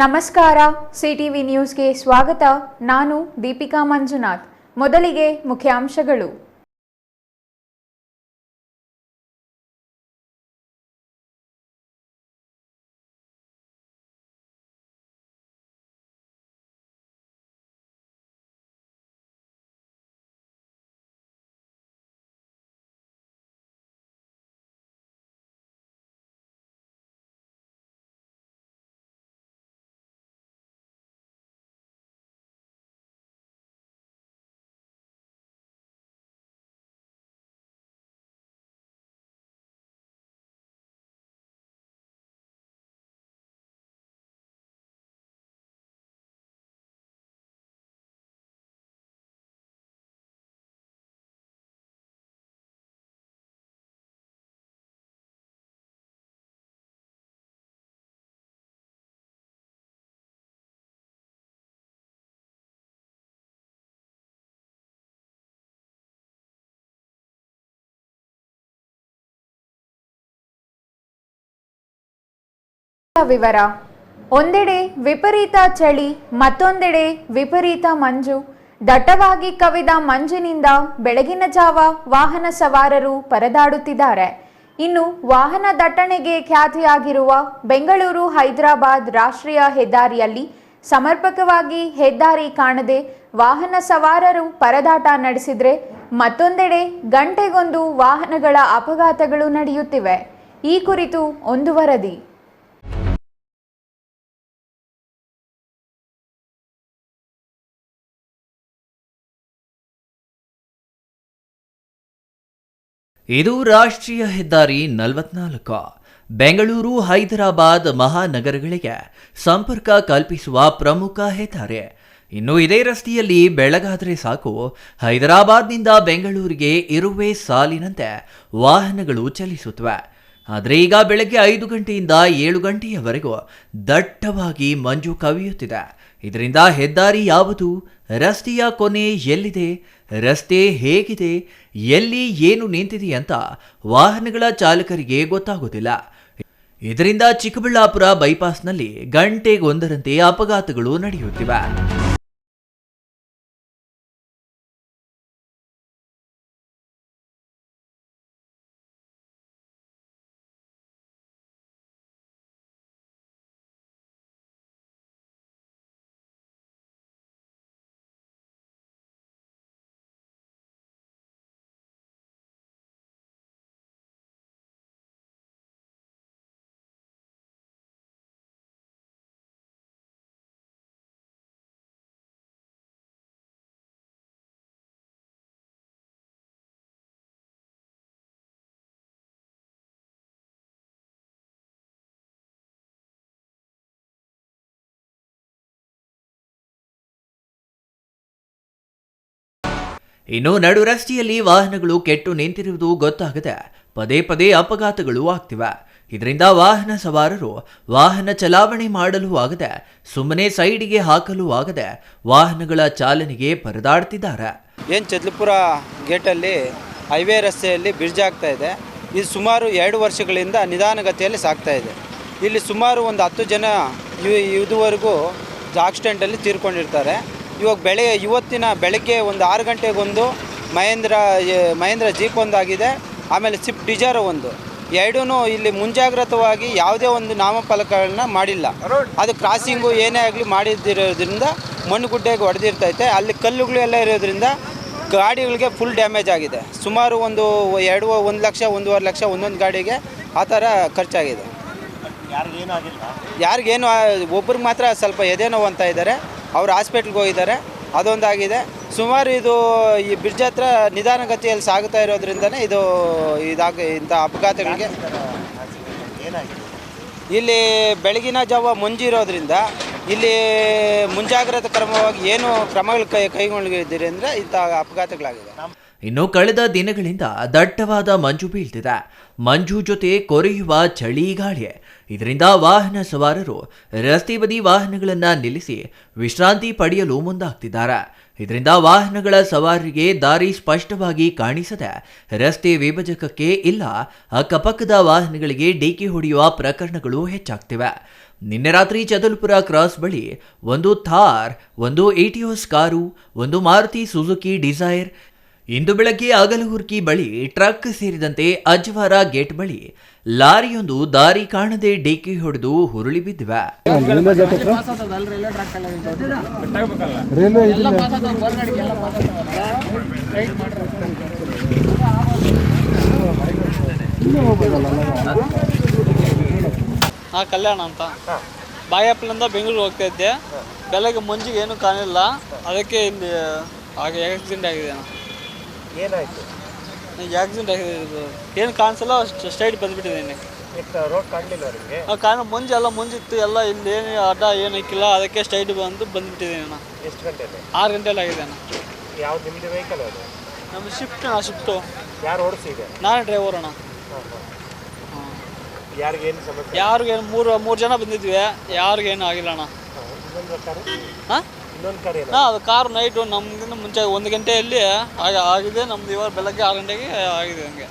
ನಮಸ್ಕಾರ. ಸಿಟಿವಿ ನ್ಯೂಸ್ಗೆ ಸ್ವಾಗತ. ನಾನು ದೀಪಿಕಾ ಮಂಜುನಾಥ್. ಮೊದಲಿಗೆ ಮುಖ್ಯಾಂಶಗಳು. ವಿವರ. ಒಂದೆಡೆ ವಿಪರೀತ ಚಳಿ, ಮತ್ತೊಂದೆಡೆ ವಿಪರೀತ ಮಂಜು. ದಟ್ಟವಾಗಿ ಕವಿದ ಮಂಜಿನಿಂದ ಬೆಳಗಿನ ಜಾವ ವಾಹನ ಸವಾರರು ಪರದಾಡುತ್ತಿದ್ದಾರೆ. ಇನ್ನು ವಾಹನ ದಟ್ಟಣೆಗೆ ಖ್ಯಾತಿಯಾಗಿರುವ ಬೆಂಗಳೂರು ಹೈದರಾಬಾದ್ ರಾಷ್ಟ್ರೀಯ ಹೆದ್ದಾರಿಯಲ್ಲಿ ಸಮರ್ಪಕವಾಗಿ ಹೆದ್ದಾರಿ ಕಾಣದೆ ವಾಹನ ಸವಾರರು ಪರದಾಟ ನಡೆಸಿದ್ರೆ, ಮತ್ತೊಂದೆಡೆ ಗಂಟೆಗೊಂದು ವಾಹನಗಳ ಅಪಘಾತಗಳು ನಡೆಯುತ್ತಿವೆ. ಈ ಕುರಿತು ಒಂದು ವರದಿ. ಇದು ರಾಷ್ಟ್ರೀಯ ಹೆದ್ದಾರಿ 44 ಬೆಂಗಳೂರು ಹೈದರಾಬಾದ್ ಮಹಾನಗರಗಳಿಗೆ ಸಂಪರ್ಕ ಕಲ್ಪಿಸುವ ಪ್ರಮುಖ ಹೆದ್ದಾರಿ. ಇನ್ನು ಇದೇ ರಸ್ತೆಯಲ್ಲಿ ಬೆಳಗಾದರೆ ಸಾಕು, ಹೈದರಾಬಾದ್ನಿಂದ ಬೆಂಗಳೂರಿಗೆ ಇರುವೆ ಸಾಲಿನಂತೆ ವಾಹನಗಳು ಚಲಿಸುತ್ತವೆ. ಆದರೆ ಈಗ ಬೆಳಗ್ಗೆ 5 ಗಂಟೆಯಿಂದ 7 ಗಂಟೆಯವರೆಗೂ ದಟ್ಟವಾಗಿ ಮಂಜು ಕವಿಯುತ್ತಿದೆ. ಇದರಿಂದ ಹೆದ್ದಾರಿ ಯಾವುದು, ರಸ್ತೆಯ ಕೊನೆ ಎಲ್ಲಿದೆ, ರಸ್ತೆ ಹೇಗಿದೆ, ಎಲ್ಲಿ ಏನು ನಿಂತಿದೆ ಅಂತ ವಾಹನಗಳ ಚಾಲಕರಿಗೆ ಗೊತ್ತಾಗೋದಿಲ್ಲ. ಇದರಿಂದ ಚಿಕ್ಕಬಳ್ಳಾಪುರ ಬೈಪಾಸ್ನಲ್ಲಿ ಗಂಟೆಗೊಂದರಂತೆ ಅಪಘಾತಗಳು ನಡೆಯುತ್ತಿವೆ. ಇನ್ನು ನಡು ರಸ್ತೆಯಲ್ಲಿ ವಾಹನಗಳು ಕೆಟ್ಟು ನಿಂತಿರುವುದು ಗೊತ್ತಾಗದೆ ಪದೇ ಪದೇ ಅಪಘಾತಗಳು ಆಗ್ತಿವೆ. ಇದರಿಂದ ವಾಹನ ಸವಾರರು ವಾಹನ ಚಲಾವಣೆ ಮಾಡಲು ಆಗದೆ, ಸುಮ್ಮನೆ ಸೈಡಿಗೆ ಹಾಕಲು ಆಗದೆ ವಾಹನಗಳ ಚಾಲನೆಗೆ ಪರದಾಡ್ತಿದ್ದಾರೆ. ಏನು ಚದ್ಲಪುರ ಗೇಟಲ್ಲಿ ಹೈವೇ ರಸ್ತೆಯಲ್ಲಿ ಬ್ರಿಡ್ಜ್ ಆಗ್ತಾ ಇದೆ. ಇದು ಸುಮಾರು 2 ವರ್ಷಗಳಿಂದ ನಿಧಾನಗತಿಯಲ್ಲಿ ಸಾಗ್ತಾ ಇದೆ. ಇಲ್ಲಿ ಸುಮಾರು ಒಂದು 10 ಜನ ಇದುವರೆಗೂ ಆಕ್ಸಿಡೆಂಟಲ್ಲಿ ತೀರ್ಕೊಂಡಿರ್ತಾರೆ. ಇವತ್ತಿನ ಬೆಳಗ್ಗೆ ಒಂದು 6 ಗಂಟೆಗೊಂದು ಮಹೇಂದ್ರ ಜೀಪ್ ಒಂದಾಗಿದೆ, ಆಮೇಲೆ ಸ್ವಿಫ್ಟ್ ಡಿಸೈರ್ ಒಂದು, ಎರಡೂ ಇಲ್ಲಿ ಮುಂಜಾಗ್ರತವಾಗಿ ಯಾವುದೇ ಒಂದು ನಾಮಫಲಕಗಳನ್ನ ಮಾಡಿಲ್ಲ. ಅದು ಕ್ರಾಸಿಂಗು ಏನೇ ಆಗಲಿ ಮಾಡಿದ್ದಿರೋದ್ರಿಂದ ಮಣ್ಣುಗುಡ್ಡೆಗೆ ಹೊಡೆದಿರ್ತೈತೆ. ಅಲ್ಲಿ ಕಲ್ಲುಗಳು ಎಲ್ಲ ಇರೋದ್ರಿಂದ ಗಾಡಿಗಳಿಗೆ ಫುಲ್ ಡ್ಯಾಮೇಜ್ ಆಗಿದೆ. ಸುಮಾರು ಒಂದು 1 ಲಕ್ಷ 1.5 ಲಕ್ಷ ಒಂದೊಂದು ಗಾಡಿಗೆ ಆ ಥರ ಖರ್ಚಾಗಿದೆ. ಯಾರಿಗೇನು ಒಬ್ರಿಗೆ ಮಾತ್ರ ಸ್ವಲ್ಪ ಎದೆ ನೋವು ಅಂತ ಇದ್ದಾರೆ, ಅವರು ಹಾಸ್ಪಿಟ್ಲ್ಗೆ ಹೋಗಿದ್ದಾರೆ. ಅದೊಂದಾಗಿದೆ. ಸುಮಾರು ಇದು ಈ ಬ್ರಿಡ್ಜ್ ಹತ್ರ ನಿಧಾನಗತಿಯಲ್ಲಿ ಸಾಗುತ್ತಾ ಇರೋದ್ರಿಂದನೇ ಇಂಥ ಅಪಘಾತಗಳಿಗೆ. ಇಲ್ಲಿ ಬೆಳಗಿನ ಜಾವ ಮಂಜು ಇರೋದ್ರಿಂದ ಇಲ್ಲಿ ಮುಂಜಾಗ್ರತಾ ಕ್ರಮವಾಗಿ ಏನು ಕ್ರಮಗಳು ಕೈಗೊಂಡಿದ್ದೀರಿ ಅಂದರೆ ಇಂಥ ಅಪಘಾತಗಳಾಗಿದೆ. ಇನ್ನು ಕಳೆದ ದಿನಗಳಿಂದ ದಟ್ಟವಾದ ಮಂಜು ಬೀಳ್ತಿದೆ. ಮಂಜು ಜೊತೆ ಕೊರೆಯುವ ಚಳಿ ಗಾಳಿ. ಇದರಿಂದ ವಾಹನ ಸವಾರರು ರಸ್ತೆ ಬದಿ ವಾಹನಗಳನ್ನು ನಿಲ್ಲಿಸಿ ವಿಶ್ರಾಂತಿ ಪಡೆಯಲು ಮುಂದಾಗ್ತಿದ್ದಾರೆ. ಇದರಿಂದ ವಾಹನಗಳ ಸವಾರರಿಗೆ ದಾರಿ ಸ್ಪಷ್ಟವಾಗಿ ಕಾಣಿಸದೆ ರಸ್ತೆ ವಿಭಜಕಕ್ಕೆ ಇಲ್ಲ ಅಕ್ಕಪಕ್ಕದ ವಾಹನಗಳಿಗೆ ಡಿಕ್ಕಿ ಹೊಡೆಯುವ ಪ್ರಕರಣಗಳು ಹೆಚ್ಚಾಗ್ತಿವೆ. ನಿನ್ನೆ ರಾತ್ರಿ ಚದಲ್ಪುರ ಕ್ರಾಸ್ ಬಳಿ ಒಂದು ಥಾರ್, ಒಂದು ಏಟಿಯೋಸ್ ಕಾರು, ಒಂದು ಮಾರುತಿ ಸುಜುಕಿ ಡಿಸೈರ್, ಇಂದು ಬೆಳಗ್ಗೆ ಅಗಲಗುರ್ಕಿ ಬಳಿ ಟ್ರಕ್ ಸೇರಿದಂತೆ ಅಜ್ವಾರ ಗೇಟ್ ಬಳಿ ಲಾರಿಯೊಂದು ದಾರಿ ಕಾಣದೆ ಡಿಕ್ಕಿ ಹೊಡೆದು ಹುರುಳಿ ಬಿದ್ದಿವೆ. ಕಲ್ಯಾಣ ಅಂತ ಬಾಯಪ್ಪಲಿಂದ ಬೆಂಗಳೂರು ಹೋಗ್ತಾ ಇದ್ದೆ. ಬೆಳಗ್ಗೆ ಮಂಜಿಗೆ ಏನು ಕಾಣಿಲ್ಲ, ಅದಕ್ಕೆ ಇಲ್ಲಿ ಹಾಗೆ ಆಕ್ಸಿಡೆಂಟ್ ಆಗಿದೆ. ಏನಾಯ್ತು? ಆಕ್ಸಿಡೆಂಟ್ ಆಗಿದೆ, ಇದು ಏನು ಕಾಣಿಸಲ್ಲ, ಸ್ಟ್ರೈಟ್ ಬಂದ್ಬಿಟ್ಟಿದ್ದೀನಿ. ರೋಡ್ ಕಾಣಲಿಲ್ಲ ಅವರಿಗೆ? ಕಾರಣ ಮಂಜು ಎಲ್ಲ ಮಂಜಿತ್ತು, ಎಲ್ಲ ಇಲ್ಲಿ ಏನು ಅಡ್ಡ ಏನು ಇಕ್ಕಿಲ್ಲ, ಅದಕ್ಕೆ ಸ್ಟ್ರೈಟ್ ಬಂದ್ಬಿಟ್ಟಿದ್ದೀನಿ ಅಣ್ಣ. ಎಷ್ಟು ಗಂಟೆಯಲ್ಲಿ? 6 ಗಂಟೆಯಲ್ಲಿ ಆಗಿದೆ ಅಣ್ಣ. ಯಾವ್ದು ನಿಮ್ಮದು ವೆಹಿಕಲ್ ಅದು? ನಮ್ಮ ಶಿಫ್ಟು. ಯಾರು ಓಡಿಸಿದೆ? ನಾನೇ ಡ್ರೈವರ್ ಅಣ್ಣ. ಯಾರಿಗೇನು ಸಮಸ್ಯೆ? ಯಾರಿಗೇನು ಮೂರು ಜನ ಬಂದಿದ್ವಿ, ಯಾರಿಗೇನು ಆಗಿಲ್ಲ ಅಣ್ಣ. ಇನ್ನೊಂದು ಕಾರು? ಹಾಂ, ಇನ್ನೊಂದು ಕಾರು ಏನು? ಅದು ಕಾರು ನೈಟು ನಮ್ಗಿಂತ ಮುಂಚೆ 1 ಗಂಟೆಯಲ್ಲಿ ಆಗಿದೆ. ನಮ್ದು ಇವಾಗ ಬೆಳಗ್ಗೆ 6 ಗಂಟೆಗೆ ಆಗಿದೆ. ಹಂಗೆ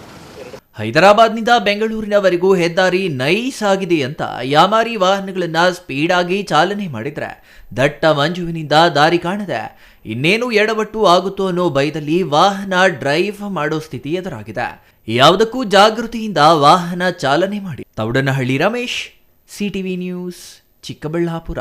ಹೈದರಾಬಾದ್ನಿಂದ ಬೆಂಗಳೂರಿನವರೆಗೂ ಹೆದ್ದಾರಿ ನೈಸ್ ಆಗಿದೆ ಅಂತ ಯಾಮಾರಿ ವಾಹನಗಳನ್ನ ಸ್ಪೀಡ್ ಆಗಿ ಚಾಲನೆ ಮಾಡಿದ್ರೆ ದಟ್ಟ ಮಂಜುವಿನಿಂದ ದಾರಿ ಕಾಣದೆ ಇನ್ನೇನು ಎಡವಟ್ಟು ಆಗುತ್ತೋ ಅನ್ನೋ ಭಯದಲ್ಲಿ ವಾಹನ ಡ್ರೈವ್ ಮಾಡೋ ಸ್ಥಿತಿ ಎದುರಾಗಿದೆ. ಯಾವುದಕ್ಕೂ ಜಾಗೃತಿಯಿಂದ ವಾಹನ ಚಾಲನೆ ಮಾಡಿ. Thoudanahalli Ramesh, CTV news, Chikkaballapur.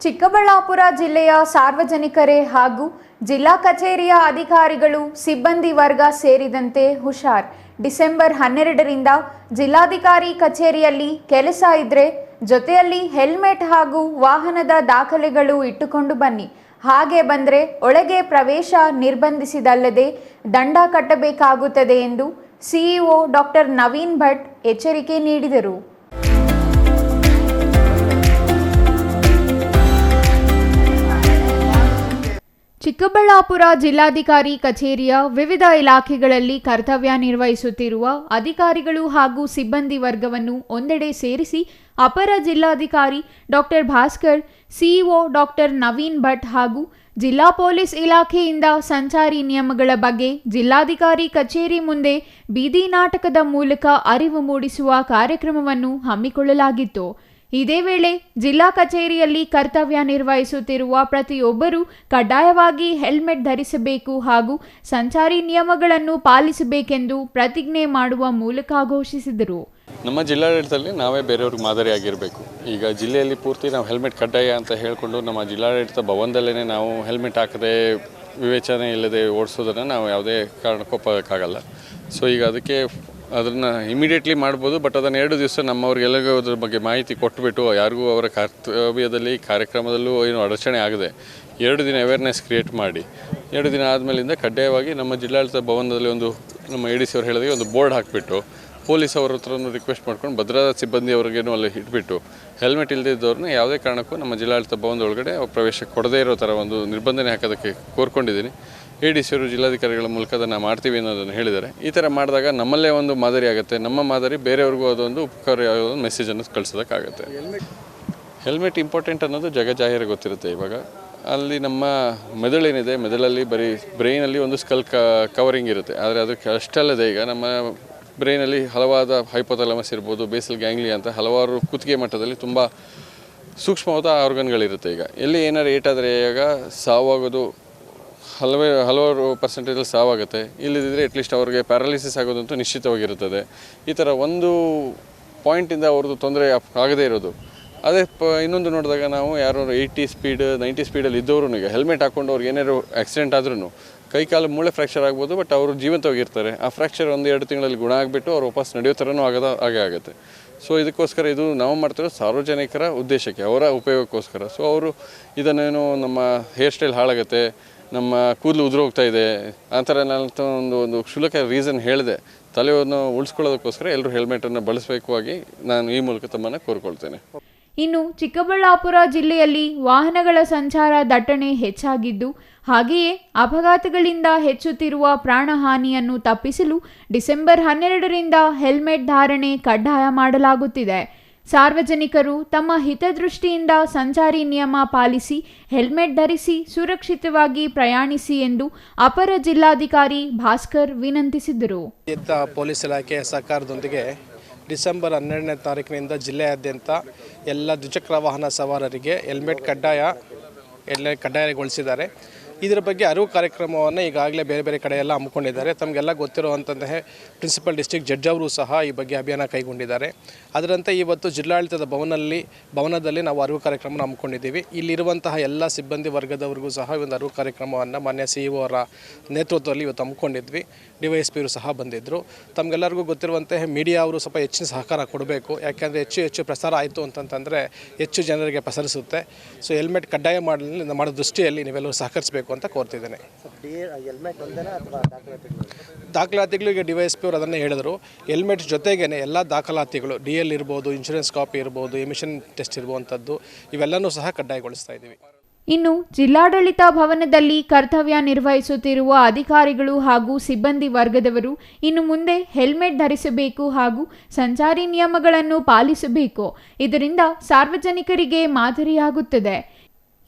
ಚಿಕ್ಕಬಳ್ಳಾಪುರ ಜಿಲ್ಲೆಯ ಸಾರ್ವಜನಿಕರೇ ಹಾಗೂ ಜಿಲ್ಲಾ ಕಚೇರಿಯ ಅಧಿಕಾರಿಗಳು, ಸಿಬ್ಬಂದಿ ವರ್ಗ ಸೇರಿದಂತೆ ಹುಷಾರ್. ಡಿಸೆಂಬರ್ 12ರಿಂದ ಜಿಲ್ಲಾಧಿಕಾರಿ ಕಚೇರಿಯಲ್ಲಿ ಕೆಲಸ ಇದ್ರೆ ಜೊತೆಯಲ್ಲಿ ಹೆಲ್ಮೆಟ್ ಹಾಗೂ ವಾಹನದ ದಾಖಲೆಗಳು ಇಟ್ಟುಕೊಂಡು ಬನ್ನಿ. ಹಾಗೆ ಬಂದರೆ ಒಳಗೆ ಪ್ರವೇಶ ನಿರ್ಬಂಧಿಸಿದಲ್ಲದೆ ದಂಡ ಕಟ್ಟಬೇಕಾಗುತ್ತದೆ ಎಂದು ಸಿಇಒ ಡಾಕ್ಟರ್ ನವೀನ್ ಭಟ್ ಎಚ್ಚರಿಕೆ ನೀಡಿದರು. ಚಿಕ್ಕಬಳ್ಳಾಪುರ ಜಿಲ್ಲಾಧಿಕಾರಿ ಕಚೇರಿಯ ವಿವಿಧ ಇಲಾಖೆಗಳಲ್ಲಿ ಕರ್ತವ್ಯ ನಿರ್ವಹಿಸುತ್ತಿರುವ ಅಧಿಕಾರಿಗಳು ಹಾಗೂ ಸಿಬ್ಬಂದಿ ವರ್ಗವನ್ನು ಒಂದೆಡೆ ಸೇರಿಸಿ ಅಪರ ಜಿಲ್ಲಾಧಿಕಾರಿ doctor Bhaskar, CEO doctor Naveen Bhat ಹಾಗೂ ಜಿಲ್ಲಾ ಪೊಲೀಸ್ ಇಲಾಖೆಯಿಂದ ಸಂಚಾರಿ ನಿಯಮಗಳ ಬಗ್ಗೆ ಜಿಲ್ಲಾಧಿಕಾರಿ ಕಚೇರಿ ಮುಂದೆ ಬೀದಿ ನಾಟಕದ ಮೂಲಕ ಅರಿವು ಮೂಡಿಸುವ ಕಾರ್ಯಕ್ರಮವನ್ನು ಹಮ್ಮಿಕೊಳ್ಳಲಾಗಿತ್ತು. ಇದೇ ವೇಳೆ ಜಿಲ್ಲಾ ಕಚೇರಿಯಲ್ಲಿ ಕರ್ತವ್ಯ ನಿರ್ವಹಿಸುತ್ತಿರುವ ಪ್ರತಿಯೊಬ್ಬರೂ ಕಡ್ಡಾಯವಾಗಿ ಹೆಲ್ಮೆಟ್ ಧರಿಸಬೇಕು ಹಾಗೂ ಸಂಚಾರಿ ನಿಯಮಗಳನ್ನು ಪಾಲಿಸಬೇಕೆಂದು ಪ್ರತಿಜ್ಞೆ ಮಾಡುವ ಮೂಲಕ ಘೋಷಿಸಿದರು. ನಮ್ಮ ಜಿಲ್ಲಾಡಳಿತದಲ್ಲಿ ನಾವೇ ಬೇರೆಯವ್ರಿಗೆ ಮಾದರಿಯಾಗಿರಬೇಕು. ಈಗ ಜಿಲ್ಲೆಯಲ್ಲಿ ಪೂರ್ತಿ ನಾವು ಹೆಲ್ಮೆಟ್ ಕಡ್ಡಾಯ ಅಂತ ಹೇಳಿಕೊಂಡು ನಮ್ಮ ಜಿಲ್ಲಾಡಳಿತ ಭವನದಲ್ಲೇ ನಾವು ಹೆಲ್ಮೆಟ್ ಹಾಕದೆ ವಿವೇಚನೆ ಇಲ್ಲದೆ ಓಡಿಸೋದನ್ನು ನಾವು ಯಾವುದೇ ಕಾರಣಕ್ಕೂ ಒಪ್ಪೋಕ್ಕಾಗಲ್ಲ. ಸೊ ಈಗ ಅದಕ್ಕೆ ಅದನ್ನು ಇಮಿಡಿಯೇಟ್ಲಿ ಮಾಡ್ಬೋದು, ಬಟ್ ಅದನ್ನು 2 ದಿವಸ ನಮ್ಮವ್ರಿಗೆಲ್ಲರಿಗೂ ಅದ್ರ ಬಗ್ಗೆ ಮಾಹಿತಿ ಕೊಟ್ಟುಬಿಟ್ಟು ಯಾರಿಗೂ ಅವರ ಕರ್ತವ್ಯದಲ್ಲಿ ಕಾರ್ಯಕ್ರಮದಲ್ಲೂ ಏನು ಅಡಚಣೆ ಆಗದೆ 2 ದಿನ ಅವೇರ್ನೆಸ್ ಕ್ರಿಯೇಟ್ ಮಾಡಿ 2 ದಿನ ಆದಮೇಲಿಂದ ಕಡ್ಡಾಯವಾಗಿ ನಮ್ಮ ಜಿಲ್ಲಾಡಳಿತ ಭವನದಲ್ಲಿ ಒಂದು ನಮ್ಮ ADC ಅವರು ಹೇಳಿದಾಗ ಒಂದು ಬೋರ್ಡ್ ಹಾಕಿಬಿಟ್ಟು ಪೊಲೀಸ್ ಅವ್ರ ಹತ್ರನೂ ರಿಕ್ವೆಸ್ಟ್ ಮಾಡ್ಕೊಂಡು ಭದ್ರತಾ ಸಿಬ್ಬಂದಿಯವ್ರಿಗೇನು ಅಲ್ಲಿ ಇಟ್ಬಿಟ್ಟು ಹೆಲ್ಮೆಟ್ ಇಲ್ಲದಿದ್ದವ್ರನ್ನ ಯಾವುದೇ ಕಾರಣಕ್ಕೂ ನಮ್ಮ ಜಿಲ್ಲಾಡಳಿತ ಭವನದ ಒಳಗಡೆ ಪ್ರವೇಶ ಕೊಡದೇ ಇರೋ ಥರ ಒಂದು ನಿರ್ಬಂಧನೆ ಹಾಕೋದಕ್ಕೆ ಕೋರ್ಕೊಂಡಿದ್ದೀನಿ. ADC ಅವರು ಜಿಲ್ಲಾಧಿಕಾರಿಗಳ ಮೂಲಕ ಅದನ್ನು ಮಾಡ್ತೀವಿ ಅನ್ನೋದನ್ನು ಹೇಳಿದ್ದಾರೆ. ಈ ಥರ ಮಾಡಿದಾಗ ನಮ್ಮಲ್ಲೇ ಒಂದು ಮಾದರಿ ಆಗುತ್ತೆ, ನಮ್ಮ ಮಾದರಿ ಬೇರೆಯವ್ರಿಗೂ ಅದೊಂದು ಉಪಕಾರಿಯಾದ ಮೆಸೇಜನ್ನು ಕಳಿಸೋದಕ್ಕಾಗುತ್ತೆ. ಹೆಲ್ಮೆಟ್ ಇಂಪಾರ್ಟೆಂಟ್ ಅನ್ನೋದು ಜಗಜಾಹಿರ ಗೊತ್ತಿರುತ್ತೆ. ಇವಾಗ ಅಲ್ಲಿ ನಮ್ಮ ಮೆದುಳೇನಿದೆ, ಮೆದುಳಲ್ಲಿ ಬರೀ ಬ್ರೈನಲ್ಲಿ ಒಂದು ಸ್ಕಲ್ ಕವರಿಂಗ್ ಇರುತ್ತೆ, ಆದರೆ ಅದಕ್ಕೆ ಅಷ್ಟಲ್ಲದೆ ಈಗ ನಮ್ಮ ಬ್ರೈನಲ್ಲಿ ಹಲವಾದ ಹೈಪೋಥಾಲಮಸ್ ಇರ್ಬೋದು, ಬೇಸಲ್ ಗ್ಯಾಂಗ್ಲಿಯಾ ಅಂತ ಹಲವಾರು ಕುತ್ತಿಗೆ ಮಟ್ಟದಲ್ಲಿ ತುಂಬ ಸೂಕ್ಷ್ಮವಾದ ಆರ್ಗನ್ಗಳಿರುತ್ತೆ. ಈಗ ಎಲ್ಲಿ ಏನಾರು ಏಟಾದರೆ ಈಗ ಸಾವಾಗೋದು ಹಲವಾರು ಪರ್ಸೆಂಟೇಜಲ್ಲಿ ಸಾವಾಗುತ್ತೆ. ಇಲ್ಲದಿದ್ದರೆ ಅಟ್ಲೀಸ್ಟ್ ಅವ್ರಿಗೆ ಪ್ಯಾರಾಲಿಸಿಸ್ ಆಗೋದಂತೂ ನಿಶ್ಚಿತವಾಗಿರುತ್ತದೆ. ಈ ಥರ ಒಂದು ಪಾಯಿಂಟಿಂದ ಅವ್ರದ್ದು ತೊಂದರೆ ಆಗದೇ ಇರೋದು. ಅದೇ ಇನ್ನೊಂದು ನೋಡಿದಾಗ ನಾವು ಯಾರು 80 ಸ್ಪೀಡ್ 90 ಸ್ಪೀಡಲ್ಲಿ ಇದ್ದವರು ಈಗ ಹೆಲ್ಮೆಟ್ ಹಾಕ್ಕೊಂಡು ಅವ್ರಿಗೆ ಏನಾದ್ರು ಆಕ್ಸಿಡೆಂಟ್ ಆದ್ರೂ ಕೈಕಾಲು ಮೂಳೆ ಫ್ರ್ಯಾಕ್ಚರ್ ಆಗ್ಬೋದು, ಬಟ್ ಅವರು ಜೀವಂತವಾಗಿರ್ತಾರೆ. ಆ ಫ್ರ್ಯಾಕ್ಚರ್ 1-2 ತಿಂಗಳಲ್ಲಿ ಗುಣ ಆಗಿಬಿಟ್ಟು ಅವ್ರು ವಾಪಸ್ ನಡೆಯೋ ಥರನೂ ಹಾಗೆ ಆಗುತ್ತೆ. ಸೊ ಇದಕ್ಕೋಸ್ಕರ ಇದು ನಾವು ಮಾಡ್ತಿರೋ ಸಾರ್ವಜನಿಕರ ಉದ್ದೇಶಕ್ಕೆ, ಅವರ ಉಪಯೋಗಕ್ಕೋಸ್ಕರ. ಸೊ ಅವರು ಇದನ್ನೇನು ನಮ್ಮ ಹೇರ್ ಸ್ಟೈಲ್ ಹಾಳಾಗುತ್ತೆ, ನಮ್ಮ ಕೂದಲು ಉದುರೋಗ್ತಾ ಇದೆ ಆ ಥರ ಒಂದು ಕ್ಷುಲ್ಲಕ ರೀಸನ್ ಹೇಳಿದೆ ತಲೆಯನ್ನು ಉಳಿಸ್ಕೊಳ್ಳೋದಕ್ಕೋಸ್ಕರ ಎಲ್ಲರೂ ಹೆಲ್ಮೆಟನ್ನು ಬಳಸಬೇಕಾಗಿ ನಾನು ಈ ಮೂಲಕ ತಮ್ಮನ್ನು ಕೋರ್ಕೊಳ್ತೇನೆ. ಇನ್ನು ಚಿಕ್ಕಬಳ್ಳಾಪುರ ಜಿಲ್ಲೆಯಲ್ಲಿ ವಾಹನಗಳ ಸಂಚಾರ ದಟ್ಟಣೆ ಹೆಚ್ಚಾಗಿದ್ದು, ಹಾಗೆಯೇ ಅಪಘಾತಗಳಿಂದ ಹೆಚ್ಚುತ್ತಿರುವ ಪ್ರಾಣಹಾನಿಯನ್ನು ತಪ್ಪಿಸಲು ಡಿಸೆಂಬರ್ 12ರಿಂದ ಹೆಲ್ಮೆಟ್ ಧಾರಣೆ ಕಡ್ಡಾಯ ಮಾಡಲಾಗುತ್ತಿದೆ. ಸಾರ್ವಜನಿಕರು ತಮ್ಮ ಹಿತದೃಷ್ಟಿಯಿಂದ ಸಂಚಾರಿ ನಿಯಮ ಪಾಲಿಸಿ ಹೆಲ್ಮೆಟ್ ಧರಿಸಿ ಸುರಕ್ಷಿತವಾಗಿ ಪ್ರಯಾಣಿಸಿ ಎಂದು ಅಪರ ಜಿಲ್ಲಾಧಿಕಾರಿ ಭಾಸ್ಕರ್ ವಿನಂತಿಸಿದರು. ಪೊಲೀಸ್ ಇಲಾಖೆ ಸಹಕಾರದೊಂದಿಗೆ ಡಿಸೆಂಬರ್ 12ನೇ ತಾರೀಕಿನಿಂದ ಜಿಲ್ಲೆಯಾದ್ಯಂತ ಎಲ್ಲ ದ್ವಿಚಕ್ರ ವಾಹನ ಸವಾರರಿಗೆ ಹೆಲ್ಮೆಟ್ ಕಡ್ಡಾಯಗೊಳಿಸಿದ್ದಾರೆ. ಇದರ ಬಗ್ಗೆ ಅರಿವು ಕಾರ್ಯಕ್ರಮವನ್ನು ಈಗಾಗಲೇ ಬೇರೆ ಬೇರೆ ಕಡೆಯೆಲ್ಲ ಹಮ್ಮಿಕೊಂಡಿದ್ದಾರೆ. ತಮಗೆಲ್ಲ ಗೊತ್ತಿರುವಂತಹ ಪ್ರಿನ್ಸಿಪಲ್ ಡಿಸ್ಟ್ರಿಕ್ಟ್ ಜಡ್ಜ್ ಅವರು ಸಹ ಈ ಬಗ್ಗೆ ಅಭಿಯಾನ ಕೈಗೊಂಡಿದ್ದಾರೆ. ಅದರಂತೆ ಇವತ್ತು ಜಿಲ್ಲಾಡಳಿತದ ಭವನದಲ್ಲಿ ನಾವು ಅರಿವು ಕಾರ್ಯಕ್ರಮ ಹಮ್ಮಿಕೊಂಡಿದ್ದೀವಿ. ಇಲ್ಲಿರುವಂತಹ ಎಲ್ಲ ಸಿಬ್ಬಂದಿ ವರ್ಗದವರಿಗೂ ಸಹ ಒಂದು ಅರಿವು ಕಾರ್ಯಕ್ರಮವನ್ನು ಮಾನ್ಯ CEO ಅವರ ನೇತೃತ್ವದಲ್ಲಿ ಇವತ್ತು ಹಮ್ಮಿಕೊಂಡಿದ್ವಿ. DYSP ಅವರು ಸಹ ಬಂದಿದ್ದರು. ತಮಗೆಲ್ಲರಿಗೂ ಗೊತ್ತಿರುವಂತೆ ಮೀಡಿಯಾ ಅವರು ಸ್ವಲ್ಪ ಹೆಚ್ಚಿನ ಸಹಕಾರ ಕೊಡಬೇಕು. ಯಾಕೆಂದರೆ ಹೆಚ್ಚು ಪ್ರಸಾರ ಆಯಿತು ಅಂತಂತಂದರೆ ಹೆಚ್ಚು ಜನರಿಗೆ ಪಸರಿಸುತ್ತೆ. ಸೊ ಹೆಲ್ಮೆಟ್ ಕಡ್ಡಾಯ ಮಾಡೋ ದೃಷ್ಟಿಯಲ್ಲಿ ನೀವೆಲ್ಲರೂ ಸಹಕರಿಸಬೇಕು ಅಂತ ಕೋರ್ತಿದ್ದೇನೆ. ದಾಖಲಾತಿಗಳಿಗೆ DYSP ಅವರು ಅದನ್ನೇ ಹೇಳಿದರು. ಹೆಲ್ಮೆಟ್ ಜೊತೆಗೇ ಎಲ್ಲ ದಾಖಲಾತಿಗಳು DL ಇರ್ಬೋದು, ಇನ್ಶೂರೆನ್ಸ್ ಕಾಪಿ ಇರ್ಬೋದು, ಎಮಿಷನ್ ಟೆಸ್ಟ್ ಇರುವಂಥದ್ದು ಇವೆಲ್ಲನೂ ಸಹ ಕಡ್ಡಾಯಗೊಳಿಸ್ತಾ ಇದ್ದೀವಿ. ಇನ್ನು ಜಿಲ್ಲಾಡಳಿತ ಭವನದಲ್ಲಿ ಕರ್ತವ್ಯ ನಿರ್ವಹಿಸುತ್ತಿರುವ ಅಧಿಕಾರಿಗಳು ಹಾಗೂ ಸಿಬ್ಬಂದಿ ವರ್ಗದವರು ಇನ್ನು ಮುಂದೆ ಹೆಲ್ಮೆಟ್ ಧರಿಸಬೇಕು ಹಾಗೂ ಸಂಚಾರಿ ನಿಯಮಗಳನ್ನು ಪಾಲಿಸಬೇಕು. ಇದರಿಂದ ಸಾರ್ವಜನಿಕರಿಗೆ ಮಾದರಿಯಾಗುತ್ತದೆ.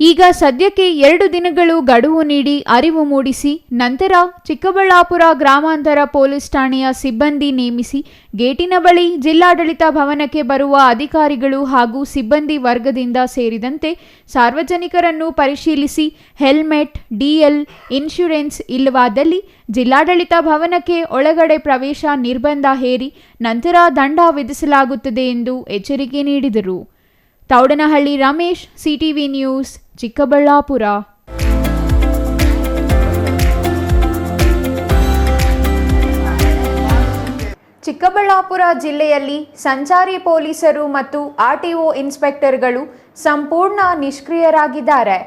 ಈಗ ಸದ್ಯಕ್ಕೆ 2 ದಿನಗಳು ಗಡುವು ನೀಡಿ ಅರಿವು ಮೂಡಿಸಿ ನಂತರ ಚಿಕ್ಕಬಳ್ಳಾಪುರ ಗ್ರಾಮಾಂತರ ಪೊಲೀಸ್ ಠಾಣೆಯ ಸಿಬ್ಬಂದಿ ನೇಮಿಸಿ ಗೇಟಿನ ಬಳಿ ಜಿಲ್ಲಾಡಳಿತ ಭವನಕ್ಕೆ ಬರುವ ಅಧಿಕಾರಿಗಳು ಹಾಗೂ ಸಿಬ್ಬಂದಿ ವರ್ಗದಿಂದ ಸೇರಿದಂತೆ ಸಾರ್ವಜನಿಕರನ್ನು ಪರಿಶೀಲಿಸಿ ಹೆಲ್ಮೆಟ್, DL, ಇನ್ಶೂರೆನ್ಸ್ ಇಲ್ಲವಾದಲ್ಲಿ ಜಿಲ್ಲಾಡಳಿತ ಭವನಕ್ಕೆ ಒಳಗಡೆ ಪ್ರವೇಶ ನಿರ್ಬಂಧ ಹೇರಿ ನಂತರ ದಂಡ ವಿಧಿಸಲಾಗುತ್ತದೆ ಎಂದು ಎಚ್ಚರಿಕೆ ನೀಡಿದರು. Thoudanahalli Ramesh, CTV news, Chikkaballapur. ಚಿಕ್ಕಬಳ್ಳಾಪುರ ಜಿಲ್ಲೆಯಲ್ಲಿ ಸಂಚಾರಿ ಪೊಲೀಸರು ಮತ್ತು RTO ಇನ್ಸ್ಪೆಕ್ಟರ್ಗಳು ಸಂಪೂರ್ಣ ನಿಷ್ಕ್ರಿಯರಾಗಿದ್ದಾರೆ.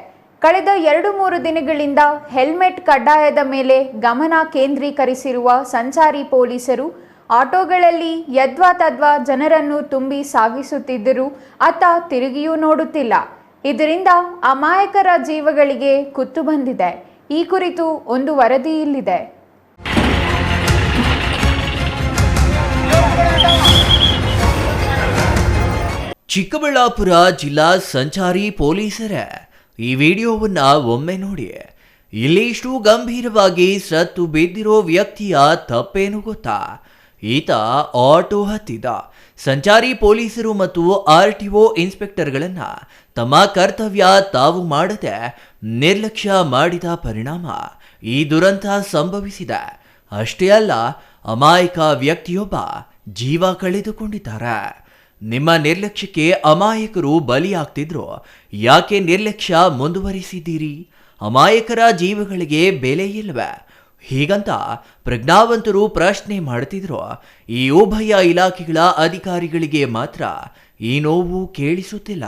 ಕಳೆದ 2-3 ದಿನಗಳಿಂದ ಹೆಲ್ಮೆಟ್ ಕಡ್ಡಾಯದ ಮೇಲೆ ಗಮನ ಕೇಂದ್ರೀಕರಿಸಿರುವ ಸಂಚಾರಿ ಪೊಲೀಸರು ಆಟೋಗಳಲ್ಲಿ ಯದ್ವಾ ತದ್ವಾ ಜನರನ್ನು ತುಂಬಿ ಸಾಗಿಸುತ್ತಿದ್ದರೂ ಅತ್ತ ತಿರುಗಿಯೂ ನೋಡುತ್ತಿಲ್ಲ. ಇದರಿಂದ ಅಮಾಯಕರ ಜೀವಗಳಿಗೆ ಕುತ್ತು ಬಂದಿದೆ. ಈ ಕುರಿತು ಒಂದು ವರದಿ ಇಲ್ಲಿದೆ. ಚಿಕ್ಕಬಳ್ಳಾಪುರ ಜಿಲ್ಲಾ ಸಂಚಾರಿ ಪೊಲೀಸರ ಈ ವಿಡಿಯೋವನ್ನ ಒಮ್ಮೆ ನೋಡಿ. ಇಲ್ಲಿ ಇಷ್ಟು ಗಂಭೀರವಾಗಿ ಸತ್ತು ಬಿದ್ದಿರೋ ವ್ಯಕ್ತಿಯ ತಪ್ಪೇನು ಗೊತ್ತಾ? ಈತ ಆಟೋ ಹತ್ತಿದ. ಸಂಚಾರಿ ಪೊಲೀಸರು ಮತ್ತು RTO ಇನ್ಸ್ಪೆಕ್ಟರ್ಗಳನ್ನ ತಮ್ಮ ಕರ್ತವ್ಯ ತಾವು ಮಾಡದೆ ನಿರ್ಲಕ್ಷ್ಯ ಮಾಡಿದ ಪರಿಣಾಮ ಈ ದುರಂತ ಸಂಭವಿಸಿದೆ. ಅಷ್ಟೇ ಅಲ್ಲ, ಅಮಾಯಕ ವ್ಯಕ್ತಿಯೊಬ್ಬ ಜೀವ ಕಳೆದುಕೊಂಡಿದ್ದಾರೆ. ನಿಮ್ಮ ನಿರ್ಲಕ್ಷ್ಯಕ್ಕೆ ಅಮಾಯಕರು ಬಲಿಯಾಗ್ತಿದ್ರು. ಯಾಕೆ ನಿರ್ಲಕ್ಷ್ಯ ಮುಂದುವರಿಸಿದ್ದೀರಿ? ಅಮಾಯಕರ ಜೀವಗಳಿಗೆ ಬೆಲೆ ಇಲ್ವೇ? ಹೀಗಂತ ಪ್ರಜ್ಞಾವಂತರು ಪ್ರಶ್ನೆ ಮಾಡುತ್ತಿದ್ರು. ಈ ಉಭಯ ಇಲಾಖೆಗಳ ಅಧಿಕಾರಿಗಳಿಗೆ ಮಾತ್ರ ಈ ನೋವು ಕೇಳಿಸುತ್ತಿಲ್ಲ.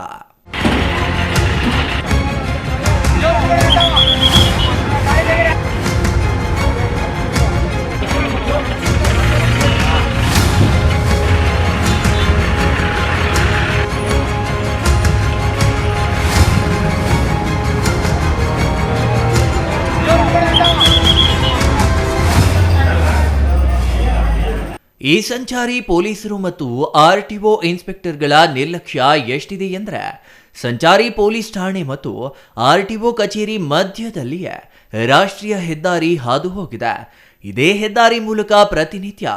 ಈ ಸಂಚಾರಿ ಪೊಲೀಸರು ಮತ್ತು RTO ಇನ್ಸ್ಪೆಕ್ಟರ್ಗಳ ನಿರ್ಲಕ್ಷ್ಯ ಎಷ್ಟಿದೆ ಎಂದರೆ, ಸಂಚಾರಿ ಪೊಲೀಸ್ ಠಾಣೆ ಮತ್ತು RTO ಕಚೇರಿ ಮಧ್ಯದಲ್ಲಿಯೇ ರಾಷ್ಟ್ರೀಯ ಹೆದ್ದಾರಿ ಹಾದು ಹೋಗಿದೆ. ಇದೇ ಹೆದ್ದಾರಿ ಮೂಲಕ ಪ್ರತಿನಿತ್ಯ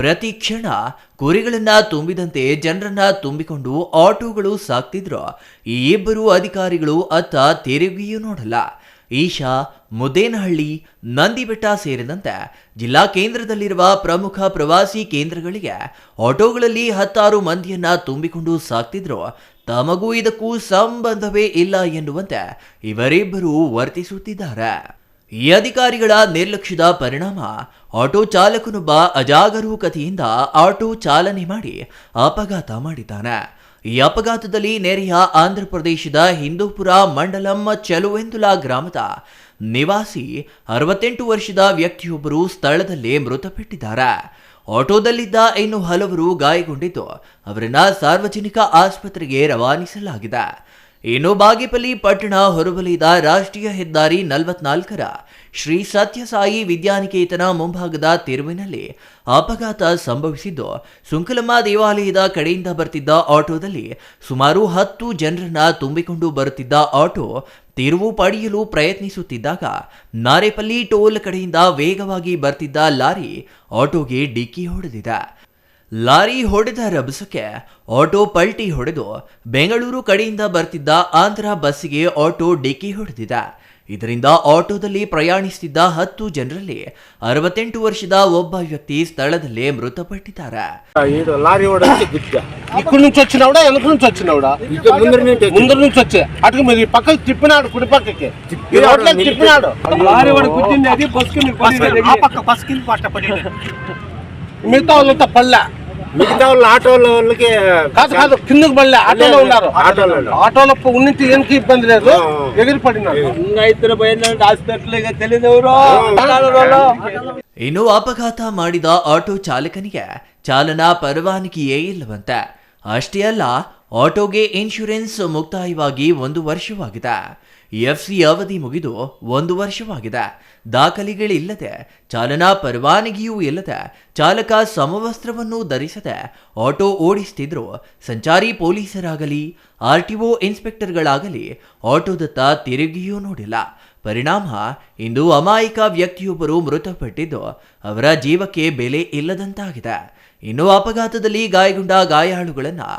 ಪ್ರತಿ ಕ್ಷಣ ಕುರಿಗಳನ್ನ ತುಂಬಿದಂತೆ ಜನರನ್ನ ತುಂಬಿಕೊಂಡು ಆಟೋಗಳು ಸಾಕ್ತಿದ್ರು. ಈ ಇಬ್ಬರು ಅಧಿಕಾರಿಗಳು ಅತ್ತ ತಿರುಗಿಯೂ ನೋಡಲ್ಲ. ಈಶಾ, ಮುದ್ದೇನಹಳ್ಳಿ, ನಂದಿಬೆಟ್ಟ ಸೇರಿದಂತೆ ಜಿಲ್ಲಾ ಕೇಂದ್ರದಲ್ಲಿರುವ ಪ್ರಮುಖ ಪ್ರವಾಸಿ ಕೇಂದ್ರಗಳಿಗೆ ಆಟೋಗಳಲ್ಲಿ 10 ಮಂದಿಯನ್ನ ತುಂಬಿಕೊಂಡು ಸಾಕ್ತಿದ್ರು. ತಮಗೂ ಇದಕ್ಕೂ ಸಂಬಂಧವೇ ಇಲ್ಲ ಎನ್ನುವಂತೆ ಇವರಿಬ್ಬರು ವರ್ತಿಸುತ್ತಿದ್ದಾರೆ. ಈ ಅಧಿಕಾರಿಗಳ ನಿರ್ಲಕ್ಷ್ಯದ ಪರಿಣಾಮ ಆಟೋ ಚಾಲಕನೊಬ್ಬ ಅಜಾಗರೂಕತೆಯಿಂದ ಆಟೋ ಚಾಲನೆ ಮಾಡಿ ಅಪಘಾತ ಮಾಡಿದ್ದಾನೆ. ಈ ಅಪಘಾತದಲ್ಲಿ ನೆರೆಯ ಆಂಧ್ರಪ್ರದೇಶದ ಹಿಂದೂಪುರ ಮಂಡಲಂ ಚೆಲುವೆಂದುಲಾ ಗ್ರಾಮದ ನಿವಾಸಿ 68 ವರ್ಷದ ವ್ಯಕ್ತಿಯೊಬ್ಬರು ಸ್ಥಳದಲ್ಲೇ ಮೃತಪಟ್ಟಿದ್ದಾರೆ. ಆಟೋದಲ್ಲಿದ್ದ ಇನ್ನು ಹಲವರು ಗಾಯಗೊಂಡಿದ್ದು ಅವರನ್ನ ಸಾರ್ವಜನಿಕ ಆಸ್ಪತ್ರೆಗೆ ರವಾನಿಸಲಾಗಿದೆ. ಇನ್ನು ಬಾಗೇಪಲ್ಲಿ ಪಟ್ಟಣ ಹೊರವಲಯದ ರಾಷ್ಟ್ರೀಯ ಹೆದ್ದಾರಿ 44ರ ಶ್ರೀ ಸತ್ಯಸಾಯಿ ವಿದ್ಯಾನಿಕೇತನ ಮುಂಭಾಗದ ತಿರುವಿನಲ್ಲಿ ಅಪಘಾತ ಸಂಭವಿಸಿದ್ದು, ಸುಂಕಲಮ್ಮ ದೇವಾಲಯದ ಕಡೆಯಿಂದ ಬರ್ತಿದ್ದ ಆಟೋದಲ್ಲಿ ಸುಮಾರು 10 ಜನರನ್ನ ತುಂಬಿಕೊಂಡು ಬರುತ್ತಿದ್ದ ಆಟೋ ತಿರುವು ಪಡೆಯಲು ಪ್ರಯತ್ನಿಸುತ್ತಿದ್ದಾಗ ನಾರೇಪಲ್ಲಿ ಟೋಲ್ ಕಡೆಯಿಂದ ವೇಗವಾಗಿ ಬರ್ತಿದ್ದ ಲಾರಿ ಆಟೋಗೆ ಡಿಕ್ಕಿ ಹೊಡೆದಿದೆ. ಲಾರಿ ಹೊಡೆದ ರಭಸಕ್ಕೆ ಆಟೋ ಪಲ್ಟಿ ಹೊಡೆದು ಬೆಂಗಳೂರು ಕಡೆಯಿಂದ ಬರ್ತಿದ್ದ ಆಂಧ್ರ ಬಸ್ಸಿಗೆ ಆಟೋ ಡಿಕ್ಕಿ ಹೊಡೆದಿದೆ. ಇದರಿಂದ ಆಟೋದಲ್ಲಿ ಪ್ರಯಾಣಿಸುತ್ತಿದ್ದ 10 ಜನರಲ್ಲಿ 68 ವರ್ಷದ ಒಬ್ಬ వ్యక్తి ಸ್ಥಳದಲ್ಲೇ మృతపట్టిದ್ದಾರೆ. లారీ ఇక్కడ నుంచి వచ్చినవుడా వెనక నుంచి వచ్చినవుడా? ముందర నుంచి వచ్చే అటు మీరు పక్కకి తిప్పినాడు, కుడి పక్కకి తిప్పినాడు. లారీ వాడు కూర్చుంది, అది బస్ కింద పట్ట పడింది. మిగతా వాళ్ళంతా పల్లె, మిగతా వాళ్ళు ఆటోలో వాళ్ళకి కాదు కిందకి పడలే, ఆటోలో ఉన్నారు. ఆటోలో ఉన్నింటి ఏనికి ఇబ్బంది లేదు, ఎగిరి పడినారు. ఇంకా ఇద్దరు పోయిందంటే హాస్పిటల్ తెలియదు ఎవరు. ಇನ್ನು ಅಪಘಾತ ಮಾಡಿದ ಆಟೋ ಚಾಲಕನಿಗೆ ಚಾಲನಾ ಪರವಾನಗಿಯೇ ಇಲ್ಲವಂತೆ. ಅಷ್ಟೇ ಅಲ್ಲ, ಆಟೋಗೆ ಇನ್ಶೂರೆನ್ಸ್ ಮುಕ್ತಾಯವಾಗಿ 1 ವರ್ಷವಾಗಿದೆ. ಎಫ್ಸಿ ಅವಧಿ ಮುಗಿದು 1 ವರ್ಷವಾಗಿದೆ. ದಾಖಲೆಗಳಿಲ್ಲದೆ, ಚಾಲನಾ ಪರವಾನಗಿಯೂ ಇಲ್ಲದೆ, ಚಾಲಕ ಸಮವಸ್ತ್ರವನ್ನು ಧರಿಸದೆ ಆಟೋ ಓಡಿಸುತ್ತಿದ್ರು. ಸಂಚಾರಿ ಪೊಲೀಸರಾಗಲಿ ಆರ್ಟಿಒ ಇನ್ಸ್ಪೆಕ್ಟರ್ಗಳಾಗಲಿ ಆಟೋದತ್ತ ತಿರುಗಿಯೂ ನೋಡಿಲ್ಲ. ಪರಿಣಾಮ ಇಂದು ಅಮಾಯಕ ವ್ಯಕ್ತಿಯೊಬ್ಬರು ಮೃತಪಟ್ಟಿದ್ದು ಅವರ ಜೀವಕ್ಕೆ ಬೆಲೆ ಇಲ್ಲದಂತಾಗಿದೆ. ಇನ್ನು ಅಪಘಾತದಲ್ಲಿ ಗಾಯಗೊಂಡ ಗಾಯಾಳುಗಳನ್ನು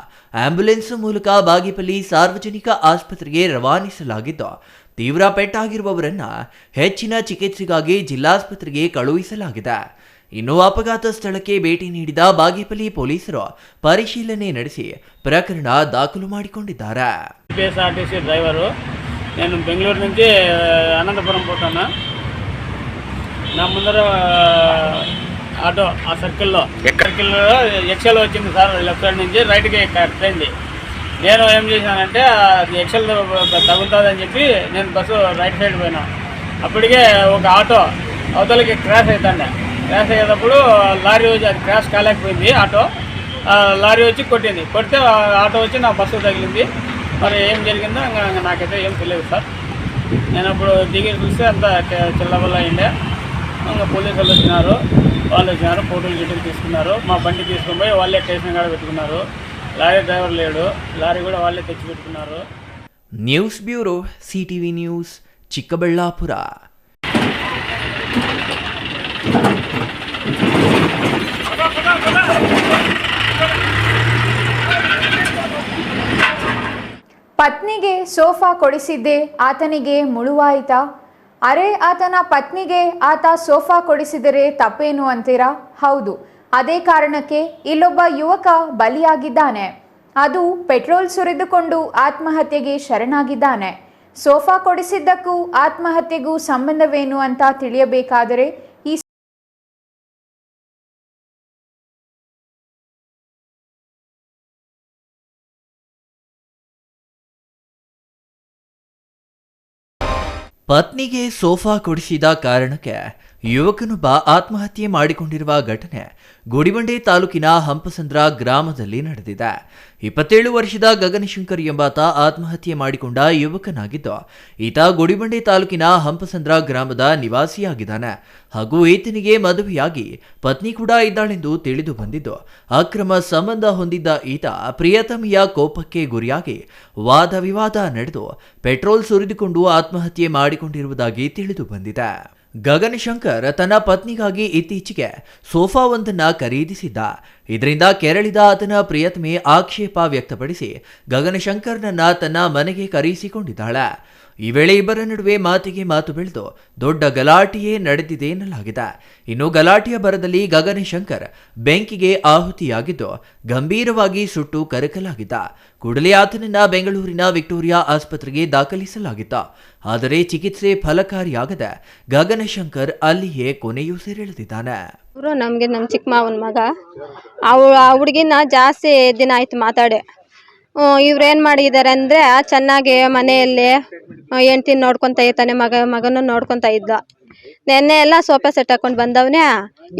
ಆಂಬ್ಯುಲೆನ್ಸ್ ಮೂಲಕ ಬಾಗೇಪಲ್ಲಿ ಸಾರ್ವಜನಿಕ ಆಸ್ಪತ್ರೆಗೆ ರವಾನಿಸಲಾಗಿದ್ದು, ತೀವ್ರ ಪೆಟ್ಟಾಗಿರುವವರನ್ನ ಹೆಚ್ಚಿನ ಚಿಕಿತ್ಸೆಗಾಗಿ ಜಿಲ್ಲಾಸ್ಪತ್ರೆಗೆ ಕಳುಹಿಸಲಾಗಿದೆ. ಇನ್ನು ಅಪಘಾತ ಸ್ಥಳಕ್ಕೆ ಭೇಟಿ ನೀಡಿದ ಬಾಗೇಪಲ್ಲಿ ಪೊಲೀಸರು ಪರಿಶೀಲನೆ ನಡೆಸಿ ಪ್ರಕರಣ ದಾಖಲು ಮಾಡಿಕೊಂಡಿದ್ದಾರೆ. KSRTC డ్రైవరు, నేను బెంగళూరు నుంచి అనంతపురం పోతాను. నా ముందర ఆటో ఆ సర్కిల్లో ఎక్సెల్ వచ్చింది సార్, లెఫ్ట్ సైడ్ నుంచి రైట్కి కట్టింది. నేను ఏం చేశానంటే అది ఎక్సెల్ తగులుతుందని చెప్పి నేను బస్సు రైట్ సైడ్ పోయినా. అప్పటికే ఒక ఆటో అవతలకి క్రాష్ అవుతాండే. క్రాష్ అయ్యేటప్పుడు లారీ వచ్చి, అది క్రాష్ కాలేకపోయింది ఆటో, లారీ వచ్చి కొట్టింది. కొడితే ఆటో వచ్చి నా బస్సు తగిలింది. మరి ఏం జరిగిందో ఇంకా నాకైతే ఏం తెలియదు సార్. నేను అప్పుడు దిగి చూస్తే అంతా చిల్లబల్ల అయిండే. ఇంకా పోలీసు వాళ్ళు వచ్చినారు, ఫోటోలు గిట్టలు తీసుకున్నారు. మా బండి తీసుకుని పోయి వాళ్ళే స్టేషన్ కాడ పెట్టుకున్నారు. లారీ డ్రైవర్ లేడు, లారీ కూడా వాళ్ళే తెచ్చి పెట్టుకున్నారు. News bureau, CTV news, Chikkaballapur. ಪತ್ನಿಗೆ ಸೋಫಾ ಕೊಡಿಸಿದ್ದೆ ಆತನಿಗೆ ಮುಳುವಾಯಿತಾ? ಅರೆ, ಆತನ ಪತ್ನಿಗೆ ಆತ ಸೋಫಾ ಕೊಡಿಸಿದರೆ ತಪ್ಪೇನು ಅಂತೀರಾ? ಹೌದು, ಅದೇ ಕಾರಣಕ್ಕೆ ಇಲ್ಲೊಬ್ಬ ಯುವಕ ಬಲಿಯಾಗಿದ್ದಾನೆ. ಅದು ಪೆಟ್ರೋಲ್ ಸುರಿದುಕೊಂಡು ಆತ್ಮಹತ್ಯೆಗೆ ಶರಣಾಗಿದ್ದಾನೆ. ಸೋಫಾ ಕೊಡಿಸಿದ್ದಕ್ಕೂ ಆತ್ಮಹತ್ಯೆಗೂ ಸಂಬಂಧವೇನು ಅಂತ ತಿಳಿಯಬೇಕಾದರೆ ಈ ಪತ್ನಿಗೆ ಸೋಫಾ ಕೊಡಿಸಿದ ಕಾರಣಕ್ಕೆ ಯುವಕನೊಬ್ಬ ಆತ್ಮಹತ್ಯೆ ಮಾಡಿಕೊಂಡಿರುವ ಘಟನೆ ಗುಡಿಬಂಡೆ ತಾಲೂಕಿನ ಹಂಪಸಂದ್ರ ಗ್ರಾಮದಲ್ಲಿ ನಡೆದಿದೆ. 27 ವರ್ಷದ ಗಗನಶಂಕರ್ ಎಂಬಾತ ಆತ್ಮಹತ್ಯೆ ಮಾಡಿಕೊಂಡ ಯುವಕನಾಗಿದ್ದು, ಈತ ಗುಡಿಬಂಡೆ ತಾಲೂಕಿನ ಹಂಪಸಂದ್ರ ಗ್ರಾಮದ ನಿವಾಸಿಯಾಗಿದ್ದಾನೆ. ಹಾಗೂ ಈತನಿಗೆ ಮದುವೆಯಾಗಿ ಪತ್ನಿ ಕೂಡ ಇದ್ದಾಳೆಂದು ತಿಳಿದು ಬಂದಿದ್ದು, ಅಕ್ರಮ ಸಂಬಂಧ ಹೊಂದಿದ್ದ ಈತ ಪ್ರಿಯತಮಿಯ ಕೋಪಕ್ಕೆ ಗುರಿಯಾಗಿ ವಾದ ವಿವಾದ ನಡೆದು ಪೆಟ್ರೋಲ್ ಸುರಿದುಕೊಂಡು ಆತ್ಮಹತ್ಯೆ ಮಾಡಿಕೊಂಡಿರುವುದಾಗಿ ತಿಳಿದು ಬಂದಿದೆ. ಗಗನಶಂಕರ್ ತನ್ನ ಪತ್ನಿಗಾಗಿ ಇತ್ತೀಚೆಗೆ ಸೋಫಾವೊಂದನ್ನು ಖರೀದಿಸಿದ್ದ. ಇದರಿಂದ ಕೆರಳಿದ ಆತನ ಪ್ರಿಯತಮೆ ಆಕ್ಷೇಪ ವ್ಯಕ್ತಪಡಿಸಿ ಗಗನಶಂಕರ್ನನ್ನ ತನ್ನ ಮನೆಗೆ ಕರೆಯಿಸಿಕೊಂಡಿದ್ದಾಳೆ. ಈ ವೇಳೆ ಇಬ್ಬರ ನಡುವೆ ಮಾತಿಗೆ ಮಾತು ಬೆಳೆದು ದೊಡ್ಡ ಗಲಾಟೆಯೇ ನಡೆದಿದೆ ಎನ್ನಲಾಗಿದೆ. ಇನ್ನು ಗಲಾಟೆಯ ಭರದಲ್ಲಿ ಗಗನಶಂಕರ್ ಬೆಂಕಿಗೆ ಆಹುತಿಯಾಗಿದ್ದು ಗಂಭೀರವಾಗಿ ಸುಟ್ಟು ಕರಕಲಾಗಿದ್ದ. ಕೂಡಲೇ ಆತನನ್ನ ಬೆಂಗಳೂರಿನ ವಿಕ್ಟೋರಿಯಾ ಆಸ್ಪತ್ರೆಗೆ ದಾಖಲಿಸಲಾಗಿತ್ತು. ಆದರೆ ಚಿಕಿತ್ಸೆ ಫಲಕಾರಿಯಾಗದೆ ಗಗನಶಂಕರ್ ಅಲ್ಲಿಯೇ ಕೊನೆಯುಸಿರೆಳೆದಿದ್ದಾನೆ. ನಮಗೆ ನಮ್ಮ ಚಿಕ್ಕ ಮಾವನ ಮಗ, ಆ ಹುಡುಗಿನ ಜಾಸ್ತಿ ದಿನ ಆಯ್ತು ಮಾತಾಡಿ. ಇವ್ರೇನು ಮಾಡಿದ್ದಾರೆ ಅಂದರೆ, ಚೆನ್ನಾಗಿ ಮನೆಯಲ್ಲಿ ಹೆಂಡ್ತಿನ ನೋಡ್ಕೊತಾ ಇರ್ತಾನೆ, ಮಗನೂ ನೋಡ್ಕೊತಾ ಇದ್ದ. ನೆನ್ನೆ ಎಲ್ಲ ಸೋಫಾ ಸೆಟ್ ಹಾಕೊಂಡು ಬಂದವನೇ,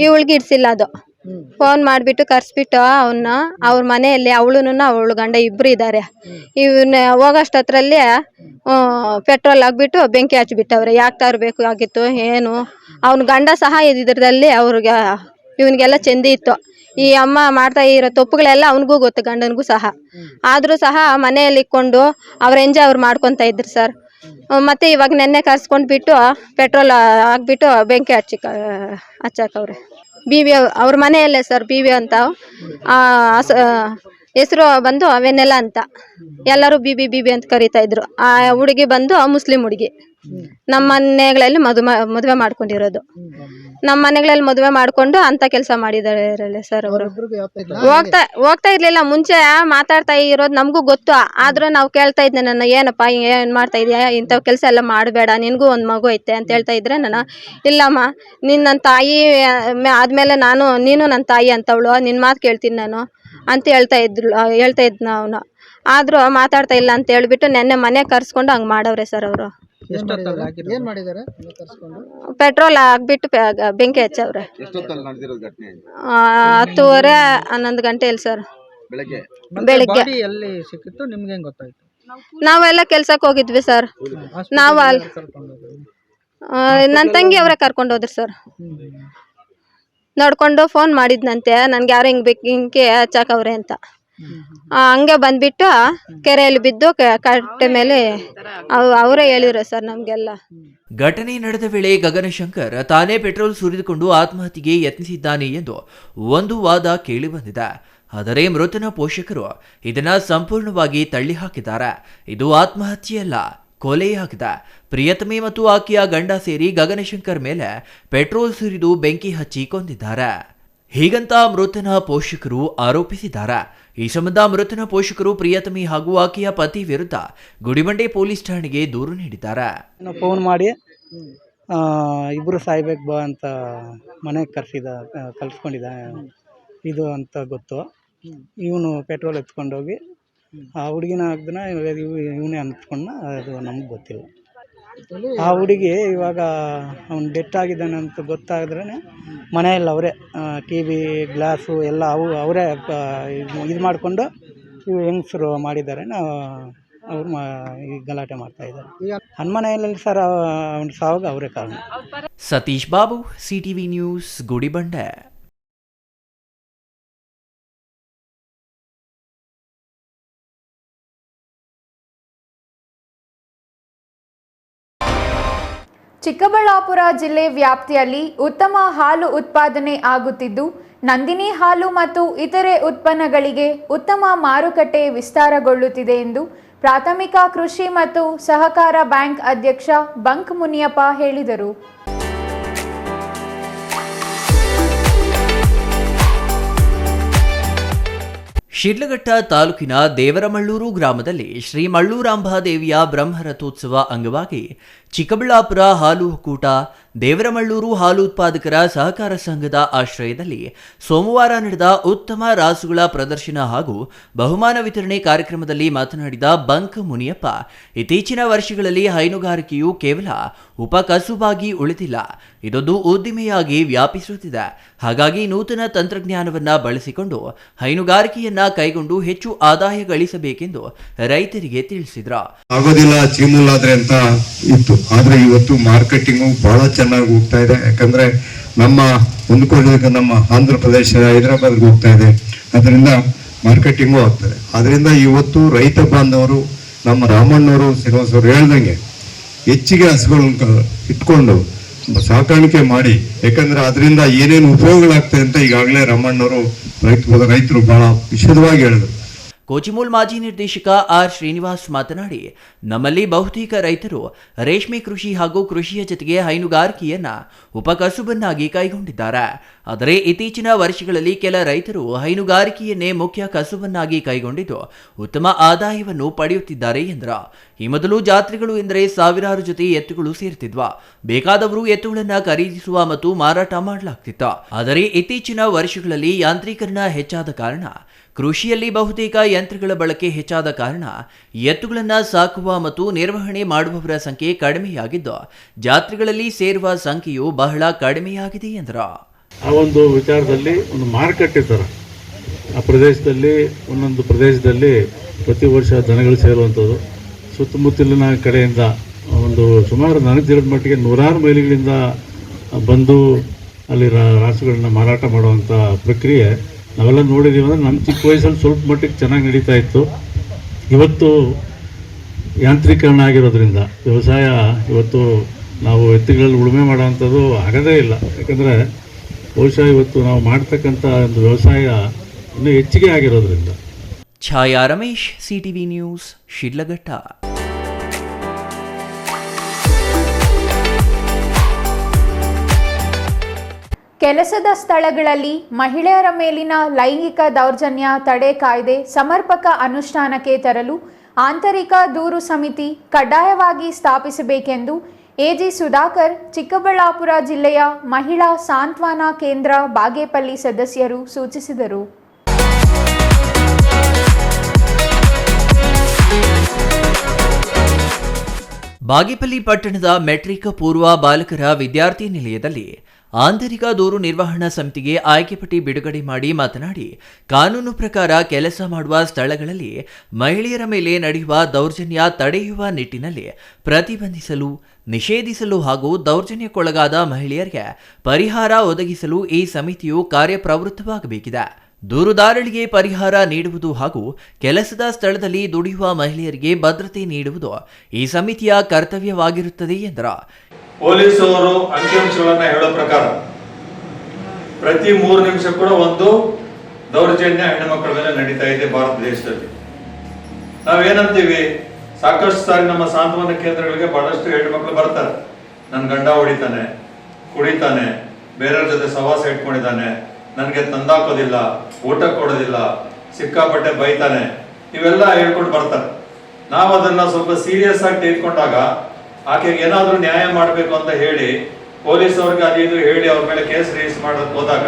ಇವಳಿಗೆ ಇಡ್ಸಿಲ್ಲ ಅದು. ಫೋನ್ ಮಾಡಿಬಿಟ್ಟು ಕರೆಸ್ಬಿಟ್ಟು ಅವ್ರ ಮನೆಯಲ್ಲಿ ಅವಳು ಗಂಡ ಇಬ್ಬರು ಇದ್ದಾರೆ. ಇವನ್ನ ಹೋಗೋಷ್ಟರಲ್ಲಿ ಪೆಟ್ರೋಲ್ ಹಾಕ್ಬಿಟ್ಟು ಬೆಂಕಿ ಹಚ್ಬಿಟ್ಟವ್ರೆ. ಯಾಕೆ ತರಬೇಕು ಆಗಿತ್ತು ಏನು, ಅವ್ನ ಗಂಡ ಸಹ ಇದ್ರದಲ್ಲಿ ಇವನಿಗೆಲ್ಲ ಚೆಂದಿ ಇತ್ತು. ಈ ಅಮ್ಮ ಮಾಡ್ತಾ ಇರೋ ತಪ್ಪುಗಳೆಲ್ಲ ಅವನಿಗೂ ಗೊತ್ತು, ಗಂಡನಿಗೂ ಸಹ. ಆದರೂ ಸಹ ಮನೆಯಲ್ಲಿ ಇಟ್ಕೊಂಡು ಅವ್ರು ಮಾಡ್ಕೊತಾ ಇದ್ರು ಸರ್. ಮತ್ತೆ ಇವಾಗ ನೆನ್ನೆ ಕರ್ಸ್ಕೊಂಡ್ಬಿಟ್ಟು ಪೆಟ್ರೋಲ್ ಹಾಕ್ಬಿಟ್ಟು ಬೆಂಕಿ ಹಚ್ಚಾಕವ್ರೆ. BB ಅವ್ರ ಮನೆಯಲ್ಲೇ ಸರ್, BB ಅಂತ ಹೆಸರು ಬಂದು ವೆನೆಲ್ಲ ಅಂತ, ಎಲ್ಲರೂ BB ಅಂತ ಕರೀತಾ ಇದ್ರು. ಆ ಹುಡುಗಿ ಬಂದು ಮುಸ್ಲಿಂ ಹುಡುಗಿ. ನಮ್ಮ ಮನೆಗಳಲ್ಲಿ ಮದುವೆ ಮಾಡ್ಕೊಂಡಿರೋದು. ನಮ್ಮ ಮನೆಗಳಲ್ಲಿ ಮದುವೆ ಮಾಡ್ಕೊಂಡು ಅಂತ ಕೆಲಸ ಮಾಡಿದಾರೆ ಸರ್ ಅವರು. ಹೋಗ್ತಾ ಇರ್ಲಿಲ್ಲ, ಮುಂಚೆ ಮಾತಾಡ್ತಾ ಇರೋದು ನಮಗೂ ಗೊತ್ತು. ಆದ್ರೂ ನಾವು ಕೇಳ್ತಾ ಇದ್ದೆ, ನನ್ನ ಏನಪ್ಪ ಏನ್ ಮಾಡ್ತಾ ಇದೆಯಾ, ಇಂಥವ್ ಕೆಲಸ ಎಲ್ಲ ಮಾಡಬೇಡ, ನಿನಗೂ ಒಂದು ಮಗು ಐತೆ ಅಂತ ಹೇಳ್ತಾ ಇದ್ರೆ, ನಾನು ಇಲ್ಲಮ್ಮ ನೀನು ನನ್ನ ತಾಯಿ ಆದ್ಮೇಲೆ ನೀನು ನನ್ನ ತಾಯಿ ಅಂತವಳು, ನಿನ್ನ ಮಾತು ಕೇಳ್ತೀನಿ ನಾನು ಅಂತ ಹೇಳ್ತಾ ಇದ್ನ ಅವನು. ಆದ್ರೂ ಮಾತಾಡ್ತಾ ಇಲ್ಲ ಅಂತ ಹೇಳ್ಬಿಟ್ಟು ನೆನ್ನೆ ಮನೆ ಕರ್ಸ್ಕೊಂಡು ಹಂಗೆ ಮಾಡವ್ರೆ ಸರ್ ಅವರು. ಪೆಟ್ರೋಲ್ ಹಾಕ್ಬಿಟ್ಟು ಬೆಂಕಿ ಹಚ್ಚವ್ರೆ. 10:30 11 ಗಂಟೆಯಲ್ಲಿ ಸರ್, ಬೆಳಿಗ್ಗೆ. ನಾವೆಲ್ಲ ಕೆಲ್ಸಕ್ಕೆ ಹೋಗಿದ್ವಿ ಸರ್. ನಾವು ನನ್ನ ತಂಗಿ ಅವರೇ ಕರ್ಕೊಂಡು ಹೋದ್ರು ಸರ್. ನೋಡ್ಕೊಂಡು ಫೋನ್ ಮಾಡಿದ್ನಂತೆ, ನನ್ಗೆ ಯಾರು ಬೆಂಕಿ ಹಚ್ಚಾಕವ್ರೆ ಅಂತ. ಹಂಗೆ ಬಂದ್ಬಿಟ್ಟು ಕೆರೆಯಲ್ಲಿ ಬಿದ್ದು ಕಟ್ಟೆ ಮೇಲೆ ಅವರೇ ಹೇಳಿದ್ರು ಸರ್ ನಮ್ಗೆಲ್ಲ. ಘಟನೆ ನಡೆದ ವೇಳೆ ಗಗನಶಂಕರ್ ತಾನೇ ಪೆಟ್ರೋಲ್ ಸುರಿದುಕೊಂಡು ಆತ್ಮಹತ್ಯೆಗೆ ಯತ್ನಿಸಿದ್ದಾನೆ ಎಂದು ಒಂದು ವಾದ ಕೇಳಿಬಂದಿದೆ. ಆದರೆ ಮೃತನ ಪೋಷಕರು ಇದನ್ನು ಸಂಪೂರ್ಣವಾಗಿ ತಳ್ಳಿ ಹಾಕಿದ್ದಾರೆ. ಇದು ಆತ್ಮಹತ್ಯೆಯಲ್ಲ, ಕೊಲೆಯಾಗಿದೆ. ಪ್ರಿಯತಮೆ ಮತ್ತು ಆಕೆಯ ಗಂಡ ಸೇರಿ ಗಗನಶಂಕರ್ ಮೇಲೆ ಪೆಟ್ರೋಲ್ ಸುರಿದು ಬೆಂಕಿ ಹಚ್ಚಿ ಕೊಂದಿದ್ದಾರೆ. ಹೀಗಂತ ಮೃತನ ಪೋಷಕರು ಆರೋಪಿಸಿದ್ದಾರೆ. ಈ ಸಂಬಂಧ ಮೃತನ ಪೋಷಕರು ಪ್ರಿಯತಮಿ ಹಾಗೂ ಆಕೆಯ ಪತಿ ವಿರುದ್ಧ ಗುಡಿಬಂಡೆ ಪೊಲೀಸ್ ಠಾಣೆಗೆ ದೂರು ನೀಡಿದ್ದಾರೆ. ಫೋನ್ ಮಾಡಿ ಇಬ್ಬರು ಸಾಯ್ಬೇಕು ಬಾ ಅಂತ ಮನೆಗೆ ಕಲ್ಸ್ಕೊಂಡಿದ್ದ ಇದು ಅಂತ ಗೊತ್ತು. ಇವನು ಪೆಟ್ರೋಲ್ ಎತ್ಕೊಂಡೋಗಿ ಆ ಹುಡುಗಿನ ಹಾಕ್ದನ ಇವನೇ ಅಂದ್ಕೊಂಡ, ಅದು ನಮ್ಗೆ ಗೊತ್ತಿಲ್ಲ. ಆ ಹುಡುಗಿ ಇವಾಗ ಅವ್ನು ಡೆತ್ ಆಗಿದ್ದಾನೆ ಅಂತ ಗೊತ್ತಾದ್ರೆ ಮನೆಯಲ್ಲಿ ಅವರೇ TV ಗ್ಲಾಸು ಎಲ್ಲ ಅವರೇ ಇದು ಮಾಡಿಕೊಂಡು ಇವು ಹೆಂಗಸರು ಮಾಡಿದ್ದಾರೆ. ಅವ್ರು ಈ ಗಲಾಟೆ ಮಾಡ್ತಾ ಇದ್ದಾರೆ. ಹನುಮನೆಯಲ್ಲಿ ಸರ್ ಅವ್ನ ಸಾವಾಗ ಅವರೇ ಕಾರಣ. Satish Babu, CTV news, Gudibande. ಚಿಕ್ಕಬಳ್ಳಾಪುರ ಜಿಲ್ಲೆ ವ್ಯಾಪ್ತಿಯಲ್ಲಿ ಉತ್ತಮ ಹಾಲು ಉತ್ಪಾದನೆ ಆಗುತ್ತಿದ್ದು, ನಂದಿನಿ ಹಾಲು ಮತ್ತು ಇತರೆ ಉತ್ಪನ್ನಗಳಿಗೆ ಉತ್ತಮ ಮಾರುಕಟ್ಟೆ ವಿಸ್ತಾರಗೊಳ್ಳುತ್ತಿದೆ ಎಂದು ಪ್ರಾಥಮಿಕ ಕೃಷಿ ಮತ್ತು ಸಹಕಾರ ಬ್ಯಾಂಕ್ ಅಧ್ಯಕ್ಷ ಬಂಕ್ ಮುನಿಯಪ್ಪ ಹೇಳಿದರು. ಶಿಡ್ಲಘಟ್ಟ ತಾಲೂಕಿನ ದೇವರಮಳ್ಳೂರು ಗ್ರಾಮದಲ್ಲಿ ಶ್ರೀ ಮಳ್ಳೂರಾಂಬಾದೇವಿಯ ಬ್ರಹ್ಮರಥೋತ್ಸವ ಅಂಗವಾಗಿ ಚಿಕ್ಕಬಳ್ಳಾಪುರ ಹಾಲು ಒಕ್ಕೂಟ, ದೇವರಮಳ್ಳೂರು ಹಾಲು ಉತ್ಪಾದಕರ ಸಹಕಾರ ಸಂಘದ ಆಶ್ರಯದಲ್ಲಿ ಸೋಮವಾರ ನಡೆದ ಉತ್ತಮ ರಾಸುಗಳ ಪ್ರದರ್ಶನ ಹಾಗೂ ಬಹುಮಾನ ವಿತರಣೆ ಕಾರ್ಯಕ್ರಮದಲ್ಲಿ ಮಾತನಾಡಿದ ಬಂಕ್ ಮುನಿಯಪ್ಪ, ಇತ್ತೀಚಿನ ವರ್ಷಗಳಲ್ಲಿ ಹೈನುಗಾರಿಕೆಯು ಕೇವಲ ಉಪಕಸುಬಾಗಿ ಉಳಿದಿಲ್ಲ, ಇದೊಂದು ಉದ್ದಿಮೆಯಾಗಿ ವ್ಯಾಪಿಸುತ್ತಿದೆ. ಹಾಗಾಗಿ ನೂತನ ತಂತ್ರಜ್ಞಾನವನ್ನ ಬಳಸಿಕೊಂಡು ಹೈನುಗಾರಿಕೆಯನ್ನ ಕೈಗೊಂಡು ಹೆಚ್ಚು ಆದಾಯ ಗಳಿಸಬೇಕೆಂದು ರೈತರಿಗೆ ತಿಳಿಸಿದ್ರು. ಆಗೋದಿಲ್ಲ ಚೀಮೂಲಾದ್ರೆ ಅಂತ ಇತ್ತು, ಆದ್ರೆ ಇವತ್ತು ಮಾರ್ಕೆಟಿಂಗು ಬಹಳ ಚೆನ್ನಾಗಿ ಹೋಗ್ತಾ ಇದೆ. ಯಾಕಂದ್ರೆ ನಮ್ಮ ಹೊಂದ್ಕೊಳ್ಳೋದಕ್ಕೆ ನಮ್ಮ ಆಂಧ್ರ ಪ್ರದೇಶ, ಹೈದರಾಬಾದ್ಗೆ ಹೋಗ್ತಾ ಇದೆ. ಅದರಿಂದ ಮಾರ್ಕೆಟಿಂಗು ಆಗ್ತದೆ. ಅದರಿಂದ ಇವತ್ತು ರೈತ ಬಾಂಧವರು, ನಮ್ಮ ರಾಮಣ್ಣವರು, ಶ್ರೀನಿವಾಸ್ ಅವರು ಹೇಳ್ದಂಗೆ ಹೆಚ್ಚಿಗೆ ಹಸುಗಳನ್ನ ಇಟ್ಕೊಂಡು ಸಾಕಾಣಿಕೆ ಮಾಡಿ, ಯಾಕಂದ್ರೆ ಅದರಿಂದ ಏನೇನು ಉಪಯೋಗಗಳಾಗ್ತದೆ ಅಂತ ಈಗಾಗಲೇ ರಾಮಣ್ಣವರು ರೈತರು ಬಹಳ ವಿಶದವಾಗಿ ಹೇಳಿದ್ರು. ಕೋಚಿಮೂಲ್ ಮಾಜಿ ನಿರ್ದೇಶಕ ಆರ್ ಶ್ರೀನಿವಾಸ್ ಮಾತನಾಡಿ, ನಮ್ಮಲ್ಲಿ ಬಹುತೇಕ ರೈತರು ರೇಷ್ಮೆ ಕೃಷಿ ಹಾಗೂ ಕೃಷಿಯ ಜೊತೆಗೆ ಹೈನುಗಾರಿಕೆಯನ್ನ ಉಪಕಸುಬನ್ನಾಗಿ ಕೈಗೊಂಡಿದ್ದಾರೆ. ಆದರೆ ಇತ್ತೀಚಿನ ವರ್ಷಗಳಲ್ಲಿ ಕೆಲ ರೈತರು ಹೈನುಗಾರಿಕೆಯನ್ನೇ ಮುಖ್ಯ ಕಸುಬನ್ನಾಗಿ ಕೈಗೊಂಡಿದ್ದು ಉತ್ತಮ ಆದಾಯವನ್ನು ಪಡೆಯುತ್ತಿದ್ದಾರೆ ಎಂದರು. ಈ ಮೊದಲು ಜಾತ್ರೆಗಳು ಎಂದರೆ ಸಾವಿರಾರು ಜೊತೆ ಎತ್ತುಗಳು ಸೇರ್ತಿದ್ವ, ಬೇಕಾದವರು ಎತ್ತುಗಳನ್ನ ಖರೀದಿಸುವ ಮತ್ತು ಮಾರಾಟ ಮಾಡಲಾಗ್ತಿತ್ತು. ಆದರೆ ಇತ್ತೀಚಿನ ವರ್ಷಗಳಲ್ಲಿ ಯಾಂತ್ರೀಕರಣ ಹೆಚ್ಚಾದ ಕಾರಣ, ಕೃಷಿಯಲ್ಲಿ ಬಹುತೇಕ ಯಂತ್ರಗಳ ಬಳಕೆ ಹೆಚ್ಚಾದ ಕಾರಣ ಎತ್ತುಗಳನ್ನು ಸಾಕುವ ಮತ್ತು ನಿರ್ವಹಣೆ ಮಾಡುವವರ ಸಂಖ್ಯೆ ಕಡಿಮೆಯಾಗಿದ್ದು ಜಾತ್ರೆಗಳಲ್ಲಿ ಸೇರುವ ಸಂಖ್ಯೆಯು ಬಹಳ ಕಡಿಮೆಯಾಗಿದೆ ಎಂದರು. ಆ ಒಂದು ವಿಚಾರದಲ್ಲಿ ಒಂದು ಮಾರುಕಟ್ಟೆ ಥರ ಆ ಪ್ರದೇಶದಲ್ಲಿ ಒಂದೊಂದು ಪ್ರದೇಶದಲ್ಲಿ ಪ್ರತಿ ವರ್ಷ ದನಗಳು ಸೇರುವಂಥದ್ದು ಸುತ್ತಮುತ್ತಲಿನ ಕಡೆಯಿಂದ ಒಂದು ಸುಮಾರು ನನಗೆ ತಿಳಿದ ಮಟ್ಟಿಗೆ 100 ಮೈಲಿಗಳಿಂದ ಬಂದು ಅಲ್ಲಿ ರಾಸುಗಳನ್ನ ಮಾರಾಟ ಮಾಡುವಂಥ ಪ್ರಕ್ರಿಯೆ ನಾವೆಲ್ಲ ನೋಡಿದ್ದೀವಿ. ಅಂದರೆ ನಮ್ಮ ಚಿಕ್ಕ ವಯಸ್ಸಲ್ಲಿ ಸ್ವಲ್ಪ ಮಟ್ಟಿಗೆ ಚೆನ್ನಾಗಿ ನಡೀತಾ ಇತ್ತು. ಇವತ್ತು ಯಾಂತ್ರೀಕರಣ ಆಗಿರೋದ್ರಿಂದ ವ್ಯವಸಾಯ ಇವತ್ತು ನಾವು ಎತ್ತುಗಳಲ್ಲಿ ಉಳುಮೆ ಮಾಡೋವಂಥದ್ದು ಆಗೋದೇ ಇಲ್ಲ. ಯಾಕಂದರೆ ಬಹುಶಃ ಇವತ್ತು ನಾವು ಮಾಡ್ತಕ್ಕಂಥ ಒಂದು ವ್ಯವಸಾಯ ಇನ್ನೂ ಹೆಚ್ಚಿಗೆ ಆಗಿರೋದ್ರಿಂದ. ಛಾಯಾ ರಮೇಶ್, ಸಿಟಿವಿ ನ್ಯೂಸ್, ಶಿಡ್ಲಘಟ್ಟ. ಕೆಲಸದ ಸ್ಥಳಗಳಲ್ಲಿ ಮಹಿಳೆಯರ ಮೇಲಿನ ಲೈಂಗಿಕ ದೌರ್ಜನ್ಯ ತಡೆ ಕಾಯ್ದೆ ಸಮರ್ಪಕ ಅನುಷ್ಠಾನಕ್ಕೆ ತರಲು ಆಂತರಿಕ ದೂರು ಸಮಿತಿ ಕಡ್ಡಾಯವಾಗಿ ಸ್ಥಾಪಿಸಬೇಕೆಂದು ಎಜಿ ಸುಧಾಕರ್ ಚಿಕ್ಕಬಳ್ಳಾಪುರ ಜಿಲ್ಲೆಯ ಮಹಿಳಾ ಸಾಂತ್ವನ ಕೇಂದ್ರ ಬಾಗೇಪಲ್ಲಿ ಸದಸ್ಯರು ಸೂಚಿಸಿದರು. ಬಾಗೇಪಲ್ಲಿ ಪಟ್ಟಣದ ಮೆಟ್ರಿಕ್ ಪೂರ್ವ ಬಾಲಕರ ವಿದ್ಯಾರ್ಥಿ ನಿಲಯದಲ್ಲಿ ಆಂತರಿಕ ದೂರು ನಿರ್ವಹಣಾ ಸಮಿತಿಗೆ ಆಯ್ಕೆ ಪಟ್ಟಿ ಬಿಡುಗಡೆ ಮಾಡಿ ಮಾತನಾಡಿ, ಕಾನೂನು ಪ್ರಕಾರ ಕೆಲಸ ಮಾಡುವ ಸ್ಥಳಗಳಲ್ಲಿ ಮಹಿಳೆಯರ ಮೇಲೆ ನಡೆಯುವ ದೌರ್ಜನ್ಯ ತಡೆಯುವ ನಿಟ್ಟಿನಲ್ಲಿ ಪ್ರತಿಬಂಧಿಸಲು, ನಿಷೇಧಿಸಲು ಹಾಗೂ ದೌರ್ಜನ್ಯಕ್ಕೊಳಗಾದ ಮಹಿಳೆಯರಿಗೆ ಪರಿಹಾರ ಒದಗಿಸಲು ಈ ಸಮಿತಿಯು ಕಾರ್ಯಪ್ರವೃತ್ತವಾಗಬೇಕಿದೆ. ದೂರುದಾರರಿಗೆ ಪರಿಹಾರ ನೀಡುವುದು ಹಾಗೂ ಕೆಲಸದ ಸ್ಥಳದಲ್ಲಿ ದುಡಿಯುವ ಮಹಿಳೆಯರಿಗೆ ಭದ್ರತೆ ನೀಡುವುದು ಈ ಸಮಿತಿಯ ಕರ್ತವ್ಯವಾಗಿರುತ್ತದೆ ಎಂದರು. ಪೊಲೀಸರು ಅಂಕಿಅಂಶಗಳನ್ನ ಹೇಳೋ ಪ್ರಕಾರ ಪ್ರತಿ 3 ನಿಮಿಷ ಕೂಡ ಒಂದು ದೌರ್ಜನ್ಯ ಹೆಣ್ಣುಮಕ್ಕಳ ಮೇಲೆ ನಡೀತಾ ಇದೆ ಭಾರತ ದೇಶದಲ್ಲಿ. ನಾವೇನಂತೀವಿ, ಸಾಕಷ್ಟು ಸಾರಿ ನಮ್ಮ ಸಾಂತ್ವನ ಕೇಂದ್ರಗಳಿಗೆ ಬಹಳಷ್ಟು ಹೆಣ್ಣುಮಕ್ಕಳು ಬರ್ತಾರೆ. ನನ್ನ ಗಂಡ ಹೊಡಿತಾನೆ, ಕುಡಿತಾನೆ, ಬೇರೆಯವ್ರ ಜೊತೆ ಸವಾಸ ಇಟ್ಕೊಂಡಿದ್ದಾನೆ, ನನಗೆ ತಂದಾಕೋದಿಲ್ಲ, ಊಟ ಕೊಡೋದಿಲ್ಲ, ಸಿಕ್ಕಾಪಟ್ಟೆ ಬೈತಾನೆ, ಇವೆಲ್ಲ ಹೇಳ್ಕೊಂಡು ಬರ್ತಾರೆ. ನಾವು ಅದನ್ನ ಸ್ವಲ್ಪ ಸೀರಿಯಸ್ ಆಗಿ ತೆಗೆದುಕೊಂಡಾಗ ಆಕೆಗೆ ಏನಾದ್ರೂ ನ್ಯಾಯ ಮಾಡಬೇಕು ಅಂತ ಹೇಳಿ ಪೊಲೀಸ್ ಅವ್ರಿಗೆ ಅದು ಇದು ಹೇಳಿ ಅವ್ರ ಮೇಲೆ ಕೇಸ್ ರಿಜಿಸ್ಟರ್ ಮಾಡೋದಕ್ಕೆ ಹೋದಾಗ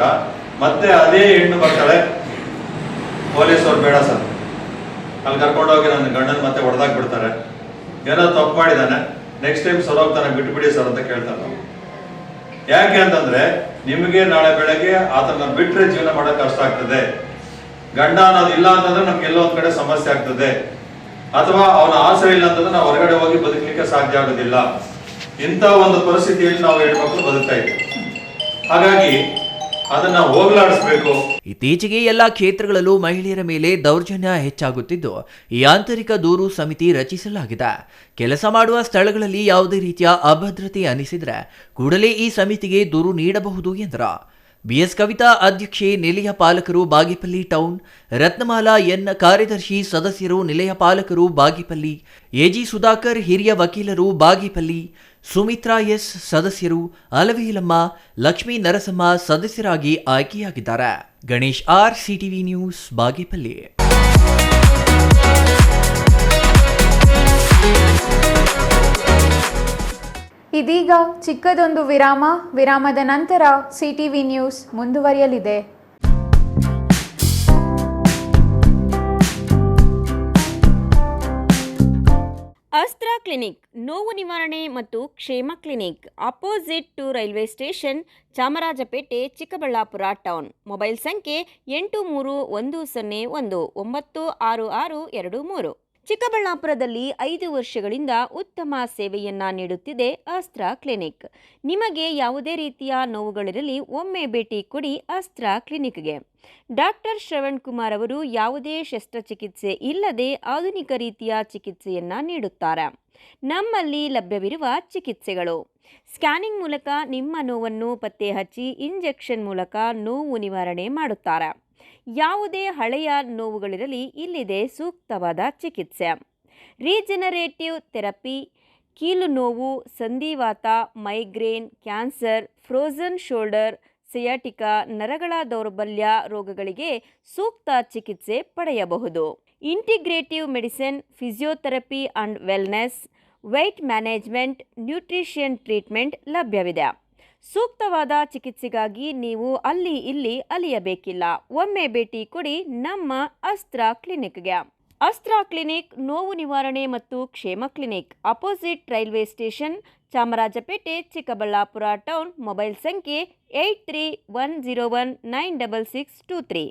ಮತ್ತೆ ಅದೇ ಹೆಣ್ಣು ಬರ್ತಾಳೆ, ಪೊಲೀಸ್ ಅವ್ರು ಬೇಡ ಸರ್, ಅಲ್ಲಿ ಕರ್ಕೊಂಡೋಗಿ ನನ್ನ ಗಂಡನ ಮತ್ತೆ ಹೊಡೆದಾಕ್ ಬಿಡ್ತಾರೆ, ಏನೋ ತಪ್ಪು ಮಾಡಿದಾನೆ, ನೆಕ್ಸ್ಟ್ ಟೈಮ್ ಸರೋಗ್ತಾನೆ, ಬಿಟ್ಬಿಡಿ ಸರ್ ಅಂತ ಕೇಳ್ತಾರೆ ನಾವು. ಯಾಕೆ ಅಂತಂದ್ರೆ ನಿಮಗೆ ನಾಳೆ ಬೆಳಗ್ಗೆ ಆತನ ಬಿಟ್ರೆ ಜೀವನ ಮಾಡೋಕೆ ಕಷ್ಟ ಆಗ್ತದೆ. ಗಂಡ ಅನ್ನೋದು ಇಲ್ಲ ಅಂತಂದ್ರೆ ನಮ್ಗೆ ಎಲ್ಲೋ ಒಂದ್ ಕಡೆ ಸಮಸ್ಯೆ ಆಗ್ತದೆ, ಅಥವಾ ಅವನ ಆಸರೆ ಇಲ್ಲ ಅಂತಂದ್ರೆ ನಾವು ಹೊರಗಡೆ ಹೋಗಿ ಬದುಕಲಿಕ್ಕೆ ಸಾಧ್ಯ ಆಗೋದಿಲ್ಲ. ಇಂಥ ಒಂದು ಪರಿಸ್ಥಿತಿಯಲ್ಲಿ ನಾವು ಹೆಣ್ಮಕ್ಳು ಬದುಕ್ತಾ ಇದ್ದೀವಿ. ಹಾಗಾಗಿ ಅದನ್ನ ಹೋಗ್ಲಾಡಿಸ್ಬೇಕು. ಇತ್ತೀಚೆಗೆ ಎಲ್ಲಾ ಕ್ಷೇತ್ರಗಳಲ್ಲೂ ಮಹಿಳೆಯರ ಮೇಲೆ ದೌರ್ಜನ್ಯ ಹೆಚ್ಚಾಗುತ್ತಿದ್ದು, ಈ ಆಂತರಿಕ ದೂರು ಸಮಿತಿ ರಚಿಸಲಾಗಿದೆ. ಕೆಲಸ ಮಾಡುವ ಸ್ಥಳಗಳಲ್ಲಿ ಯಾವುದೇ ರೀತಿಯ ಅಭದ್ರತೆ ಅನಿಸಿದ್ರೆ ಕೂಡಲೇ ಈ ಸಮಿತಿಗೆ ದೂರು ನೀಡಬಹುದು ಎಂದರು. ಬಿಎಸ್ ಕವಿತಾ ಅಧ್ಯಕ್ಷೆ, ನಿಲಯ ಪಾಲಕರು ಬಾಗೇಪಲ್ಲಿ ಟೌನ್, ರತ್ನಮಾಲಾ ಎನ್ ಕಾರ್ಯದರ್ಶಿ, ಸದಸ್ಯರು ನಿಲಯ ಪಾಲಕರು ಬಾಗೇಪಲ್ಲಿ, ಎಜಿ ಸುಧಾಕರ್ ಹಿರಿಯ ವಕೀಲರು ಬಾಗೇಪಲ್ಲಿ, ಸುಮಿತ್ರಾ ಎಸ್ ಸದಸ್ಯರು, ಅಲವೇಲಮ್ಮ, ಲಕ್ಷ್ಮೀ ನರಸಮ್ಮ ಸದಸ್ಯರಾಗಿ ಆಯ್ಕೆಯಾಗಿದ್ದಾರೆ. Ganesh R, CTV news, Bagepalli. ಇದೀಗ ಚಿಕ್ಕದೊಂದು ವಿರಾಮದ ನಂತರ ಸಿಟಿವಿ ನ್ಯೂಸ್ ಮುಂದುವರಿಯಲಿದೆ. ಅಸ್ತ್ರ ಕ್ಲಿನಿಕ್, ನೋವು ನಿವಾರಣೆ ಮತ್ತು ಕ್ಷೇಮ clinic, opposite to railway station, Chamarajpet, Chikkaballapur town. Mobile ಸಂಖ್ಯೆ 8310196623. ಚಿಕ್ಕಬಳ್ಳಾಪುರದಲ್ಲಿ 5 ವರ್ಷಗಳಿಂದ ಉತ್ತಮ ಸೇವೆಯನ್ನ ನೀಡುತ್ತಿದೆ ಅಸ್ತ್ರ ಕ್ಲಿನಿಕ್. ನಿಮಗೆ ಯಾವುದೇ ರೀತಿಯ ನೋವುಗಳಿರಲಿ ಒಮ್ಮೆ ಭೇಟಿ ಕೊಡಿ ಅಸ್ತ್ರ ಕ್ಲಿನಿಕ್ಗೆ. ಡಾಕ್ಟರ್ ಶ್ರವಣ್ ಕುಮಾರ್ ಅವರು ಯಾವುದೇ ಶಸ್ತ್ರಚಿಕಿತ್ಸೆ ಇಲ್ಲದೆ ಆಧುನಿಕ ರೀತಿಯ ಚಿಕಿತ್ಸೆಯನ್ನ ನೀಡುತ್ತಾರೆ. ನಮ್ಮಲ್ಲಿ ಲಭ್ಯವಿರುವ ಚಿಕಿತ್ಸೆಗಳು: ಸ್ಕ್ಯಾನಿಂಗ್ ಮೂಲಕ ನಿಮ್ಮ ನೋವನ್ನು ಪತ್ತೆ ಹಚ್ಚಿ ಇಂಜೆಕ್ಷನ್ ಮೂಲಕ ನೋವು ನಿವಾರಣೆ ಮಾಡುತ್ತಾರೆ. ಯಾವುದೇ ಹಳೆಯ ನೋವುಗಳಿರಲಿ ಇಲ್ಲಿದೆ ಸೂಕ್ತವಾದ ಚಿಕಿತ್ಸೆ. ರೀಜನರೇಟಿವ್ ಥೆರಪಿ, ಕೀಲು ನೋವು, ಸಂಧಿವಾತ, migraine, cancer, frozen shoulder, sciatica, ನರಗಳ ದೌರ್ಬಲ್ಯ ರೋಗಗಳಿಗೆ ಸೂಕ್ತ ಚಿಕಿತ್ಸೆ ಪಡೆಯಬಹುದು. Integrative medicine, physiotherapy and wellness, weight management, nutrition treatment ಲಭ್ಯವಿದೆ. ಸೂಕ್ತವಾದ ಚಿಕಿತ್ಸೆಗಾಗಿ ನೀವು ಅಲ್ಲಿ ಇಲ್ಲಿ ಅಲಿಯಬೇಕಿಲ್ಲ. ಒಮ್ಮೆ ಭೇಟಿ ಕೊಡಿ ನಮ್ಮ ಅಸ್ತ್ರ ಕ್ಲಿನಿಕ್ಗೆ. ಅಸ್ತ್ರ ಕ್ಲಿನಿಕ್ ನೋವು ನಿವಾರಣೆ ಮತ್ತು ಕ್ಷೇಮ clinic opposite railway station Chamarajpet Chikkaballapur town. Mobile ಸಂಖ್ಯೆ 8310196623.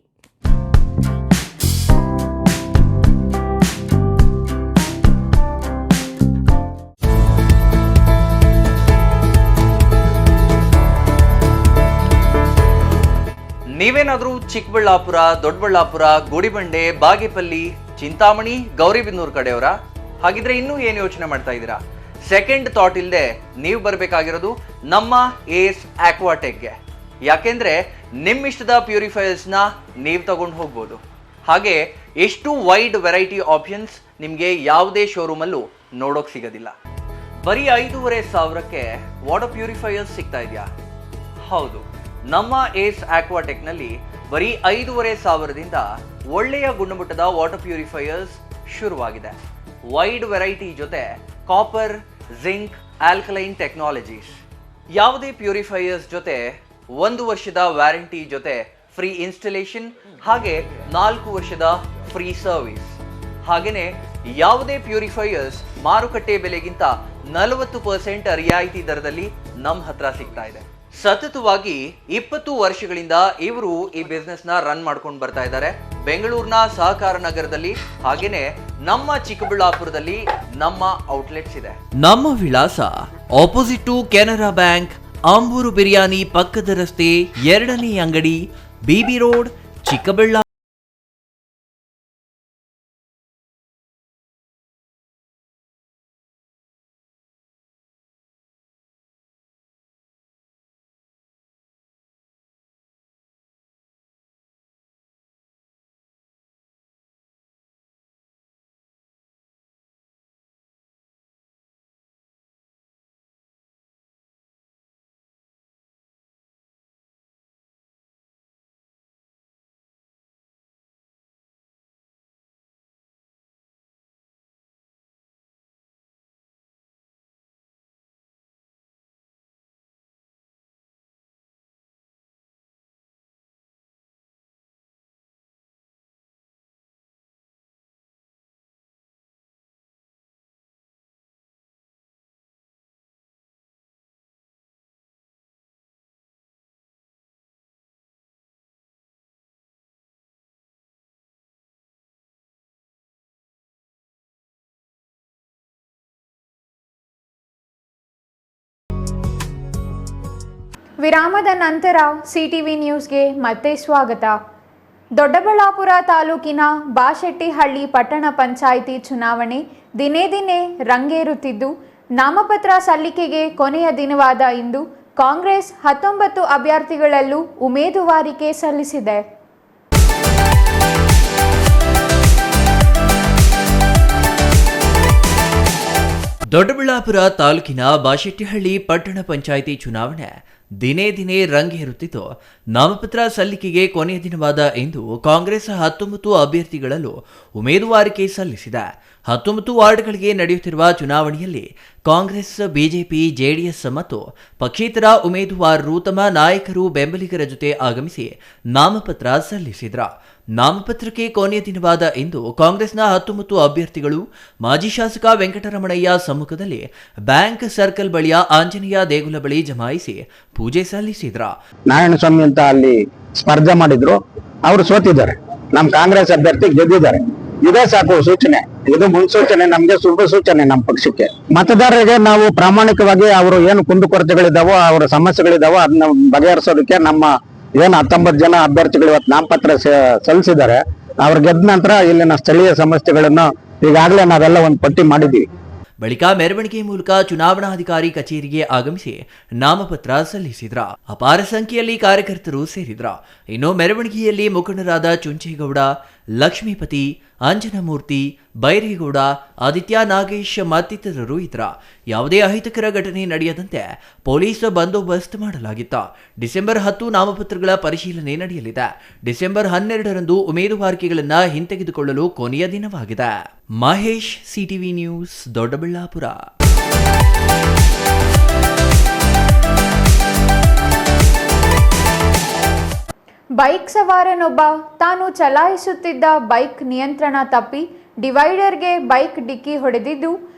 ನೀವೇನಾದರೂ ಚಿಕ್ಕಬಳ್ಳಾಪುರ, ದೊಡ್ಡಬಳ್ಳಾಪುರ, ಗುಡಿಬಂಡೆ, ಬಾಗೇಪಲ್ಲಿ, ಚಿಂತಾಮಣಿ, ಗೌರಿಬಿದನೂರು ಕಡೆಯವರ? ಹಾಗಿದ್ರೆ ಇನ್ನೂ ಏನು ಯೋಚನೆ ಮಾಡ್ತಾ ಇದ್ದೀರಾ? ಸೆಕೆಂಡ್ ಥಾಟ್ ಇಲ್ಲದೆ ನೀವು ಬರಬೇಕಾಗಿರೋದು ನಮ್ಮ ಏಸ್ ಆಕ್ವಾಟೆಕ್ಗೆ. ಯಾಕೆಂದ್ರೆ ನಿಮ್ಮಿಷ್ಟದ ಪ್ಯೂರಿಫೈಯರ್ಸ್ನ ನೀವು ತಗೊಂಡು ಹೋಗ್ಬೋದು. ಹಾಗೆ ಎಷ್ಟು ವೈಡ್ ವೆರೈಟಿ ಆಪ್ಷನ್ಸ್ ನಿಮಗೆ ಯಾವುದೇ ಶೋರೂಮಲ್ಲೂ ನೋಡೋಕೆ ಸಿಗೋದಿಲ್ಲ. ಬರೀ 5,500ಕ್ಕೆ ವಾಟರ್ ಪ್ಯೂರಿಫೈಯರ್ಸ್ ಸಿಗ್ತಾ ಇದೆಯಾ? ಹೌದು, ನಮ್ಮ ಏಸ್ ಆಕ್ವಾಟೆಕ್ನಲ್ಲಿ ಬರೀ 5,500ದಿಂದ ಒಳ್ಳೆಯ ಗುಣಮಟ್ಟದ ವಾಟರ್ ಪ್ಯೂರಿಫೈಯರ್ಸ್ ಶುರುವಾಗಿದೆ. ವೈಡ್ ವೆರೈಟಿ ಜೊತೆ ಕಾಪರ್, ಜಿಂಕ್, ಆಲ್ಕಲೈನ್ ಟೆಕ್ನಾಲಜೀಸ್. ಯಾವುದೇ ಪ್ಯೂರಿಫೈಯರ್ಸ್ ಜೊತೆ 1 ವರ್ಷದ ವ್ಯಾರಂಟಿ ಜೊತೆ ಫ್ರೀ ಇನ್ಸ್ಟಾಲೇಷನ್, ಹಾಗೆ 4 ವರ್ಷದ ಫ್ರೀ ಸರ್ವಿಸ್. ಹಾಗೆಯೇ ಯಾವುದೇ ಪ್ಯೂರಿಫೈಯರ್ಸ್ ಮಾರುಕಟ್ಟೆ ಬೆಲೆಗಿಂತ 40% ರಿಯಾಯಿತಿ ದರದಲ್ಲಿ ನಮ್ಮ ಹತ್ರ ಸಿಗ್ತಾ ಇದೆ. ಸತತವಾಗಿ 20 ವರ್ಷಗಳಿಂದ ಇವರು ಈ ಬಿಸ್ನೆಸ್ ನ ರನ್ ಮಾಡ್ಕೊಂಡು ಬರ್ತಾ ಇದ್ದಾರೆ. ಬೆಂಗಳೂರಿನ ಸಹಕಾರ ನಗರದಲ್ಲಿ, ಹಾಗೇನೆ ನಮ್ಮ ಚಿಕ್ಕಬಳ್ಳಾಪುರದಲ್ಲಿ ನಮ್ಮ ಔಟ್ಲೆಟ್ಸ್ ಇದೆ. ನಮ್ಮ ವಿಳಾಸ opposite to Canara bank, Ambur biryani ಪಕ್ಕದ ರಸ್ತೆ, 2ನೇ ಅಂಗಡಿ, ಬಿಬಿ ರೋಡ್, ಚಿಕ್ಕಬಳ್ಳಾಪುರ. ವಿರಾಮದ ನಂತರ ಸಿಟಿವಿ ನ್ಯೂಸ್ಗೆ ಮತ್ತೆ ಸ್ವಾಗತ. ದೊಡ್ಡಬಳ್ಳಾಪುರ ತಾಲೂಕಿನ ಬಾಶೆಟ್ಟಿಹಳ್ಳಿ ಪಟ್ಟಣ ಪಂಚಾಯಿತಿ ಚುನಾವಣೆ ದಿನೇ ದಿನೇ ರಂಗೇರುತ್ತಿದ್ದು, ನಾಮಪತ್ರ ಸಲ್ಲಿಕೆಗೆ ಕೊನೆಯ ದಿನವಾದ ಇಂದು ಕಾಂಗ್ರೆಸ್ 19 ಅಭ್ಯರ್ಥಿಗಳಲ್ಲೂ ಉಮೇದುವಾರಿಕೆ ಸಲ್ಲಿಸಿದೆ. ದೊಡ್ಡಬಳ್ಳಾಪುರ ತಾಲೂಕಿನ ಬಾಶೆಟ್ಟಿಹಳ್ಳಿ ಪಟ್ಟಣ ಪಂಚಾಯಿತಿ ಚುನಾವಣೆ ದಿನೇ ದಿನೇ ರಂಗೇರುತ್ತಿದ್ದು, ನಾಮಪತ್ರ ಸಲ್ಲಿಕೆಗೆ ಕೊನೆಯ ದಿನವಾದ ಇಂದು ಕಾಂಗ್ರೆಸ್ 19 ಅಭ್ಯರ್ಥಿಗಳಲ್ಲೂ ಉಮೇದುವಾರಿಕೆ ಸಲ್ಲಿಸಿದೆ. 19 ವಾರ್ಡ್ಗಳಿಗೆ ನಡೆಯುತ್ತಿರುವ ಚುನಾವಣೆಯಲ್ಲಿ ಕಾಂಗ್ರೆಸ್, ಬಿಜೆಪಿ, ಜೆಡಿಎಸ್ ಮತ್ತು ಪಕ್ಷೇತರ ಉಮೇದುವಾರರು ತಮ್ಮ ನಾಯಕರು, ಬೆಂಬಲಿಗರ ಜೊತೆ ಆಗಮಿಸಿ ನಾಮಪತ್ರ ಸಲ್ಲಿಸಿದ್ರ. ನಾಮಪತ್ರಕ್ಕೆ ಕೊನೆಯ ದಿನವಾದ ಇಂದು ಕಾಂಗ್ರೆಸ್ನ 19 ಅಭ್ಯರ್ಥಿಗಳು ಮಾಜಿ ಶಾಸಕ ವೆಂಕಟರಮಣಯ್ಯ ಸಮ್ಮುಖದಲ್ಲಿ ಬ್ಯಾಂಕ್ ಸರ್ಕಲ್ ಬಳಿಯ ಆಂಜನೇಯ ದೇಗುಲ ಬಳಿ ಜಮಾಯಿಸಿ ಪೂಜೆ ಸಲ್ಲಿಸಿದ್ರ. ನಾರಾಯಣಸ್ವಾಮಿ ಅಂತ ಅಲ್ಲಿ ಸ್ಪರ್ಧೆ ಮಾಡಿದ್ರು, ಅವರು ಸೋತಿದ್ದಾರೆ. ನಮ್ಮ ಕಾಂಗ್ರೆಸ್ ಅಭ್ಯರ್ಥಿ ಗೆದ್ದಿದ್ದಾರೆ. ಇದೇ ಸಾಕು ಸೂಚನೆ, ಇದು ಮುನ್ಸೂಚನೆ, ನಮ್ಗೆ ಶುಭ ಸೂಚನೆ. ನಮ್ಮ ಪಕ್ಷಕ್ಕೆ ಮತದಾರರಿಗೆ ನಾವು ಪ್ರಾಮಾಣಿಕವಾಗಿ ಅವರು ಏನು ಕುಂದುಕೊರತೆಗಳಿದಾವೋ, ಅವರ ಸಮಸ್ಯೆಗಳಿದಾವೋ ಅದನ್ನ ಬಗೆಹರಿಸೋದಕ್ಕೆ ನಮ್ಮ ಏನು 19 ಜನ ಅಭ್ಯರ್ಥಿಗಳು ಇವತ್ತು ನಾಮಪತ್ರ ಸಲ್ಲಿಸಿದ್ದಾರೆ. ಅವ್ರು ಗೆದ್ದ ನಂತರ ಇಲ್ಲಿನ ಸ್ಥಳೀಯ ಸಮಸ್ಯೆಗಳನ್ನು ಈಗಾಗಲೇ ನಾವೆಲ್ಲ ಒಂದು ಪಟ್ಟಿ ಮಾಡಿದ್ದೀವಿ. ಬಳಿಕ ಮೆರವಣಿಗೆ ಮೂಲಕ ಚುನಾವಣಾಧಿಕಾರಿ ಕಚೇರಿಗೆ ಆಗಮಿಸಿ ನಾಮಪತ್ರ ಸಲ್ಲಿಸಿದ್ರ. ಅಪಾರ ಸಂಖ್ಯೆಯಲ್ಲಿ ಕಾರ್ಯಕರ್ತರು ಸೇರಿದ್ರ. ಇನ್ನು ಮೆರವಣಿಗೆಯಲ್ಲಿ ಮುಖಂಡರಾದ ಚುಂಚೇಗೌಡ, ಲಕ್ಷ್ಮೀಪತಿ, ಅಂಜನಮೂರ್ತಿ, ಬೈರೇಗೌಡ, ಆದಿತ್ಯ, ನಾಗೇಶ್ ಮತ್ತಿತರರು ಇದ್ರ. ಯಾವುದೇ ಅಹಿತಕರ ಘಟನೆ ನಡೆಯದಂತೆ ಪೊಲೀಸ್ ಬಂದೋಬಸ್ತ್ ಮಾಡಲಾಗಿತ್ತು. ಡಿಸೆಂಬರ್ 10 ನಾಮಪತ್ರಗಳ ಪರಿಶೀಲನೆ ನಡೆಯಲಿದೆ. ಡಿಸೆಂಬರ್ 12ರಂದು ಉಮೇದುವಾರಿಕೆಗಳನ್ನು ಹಿಂತೆಗೆದುಕೊಳ್ಳಲು ಕೊನೆಯ ದಿನವಾಗಿದೆ. Mahesh, CTV news, Doddaballapur. Bike ಸವಾರನೊಬ್ಬ ತಾನು ಚಲಾಯಿಸುತ್ತಿದ್ದ ಬೈಕ್ ನಿಯಂತ್ರಣ ತಪ್ಪಿ ಡಿವೈಡರ್ಗೆ ಬೈಕ್ ಡಿಕ್ಕಿ ಹೊಡೆದಿದ್ದು,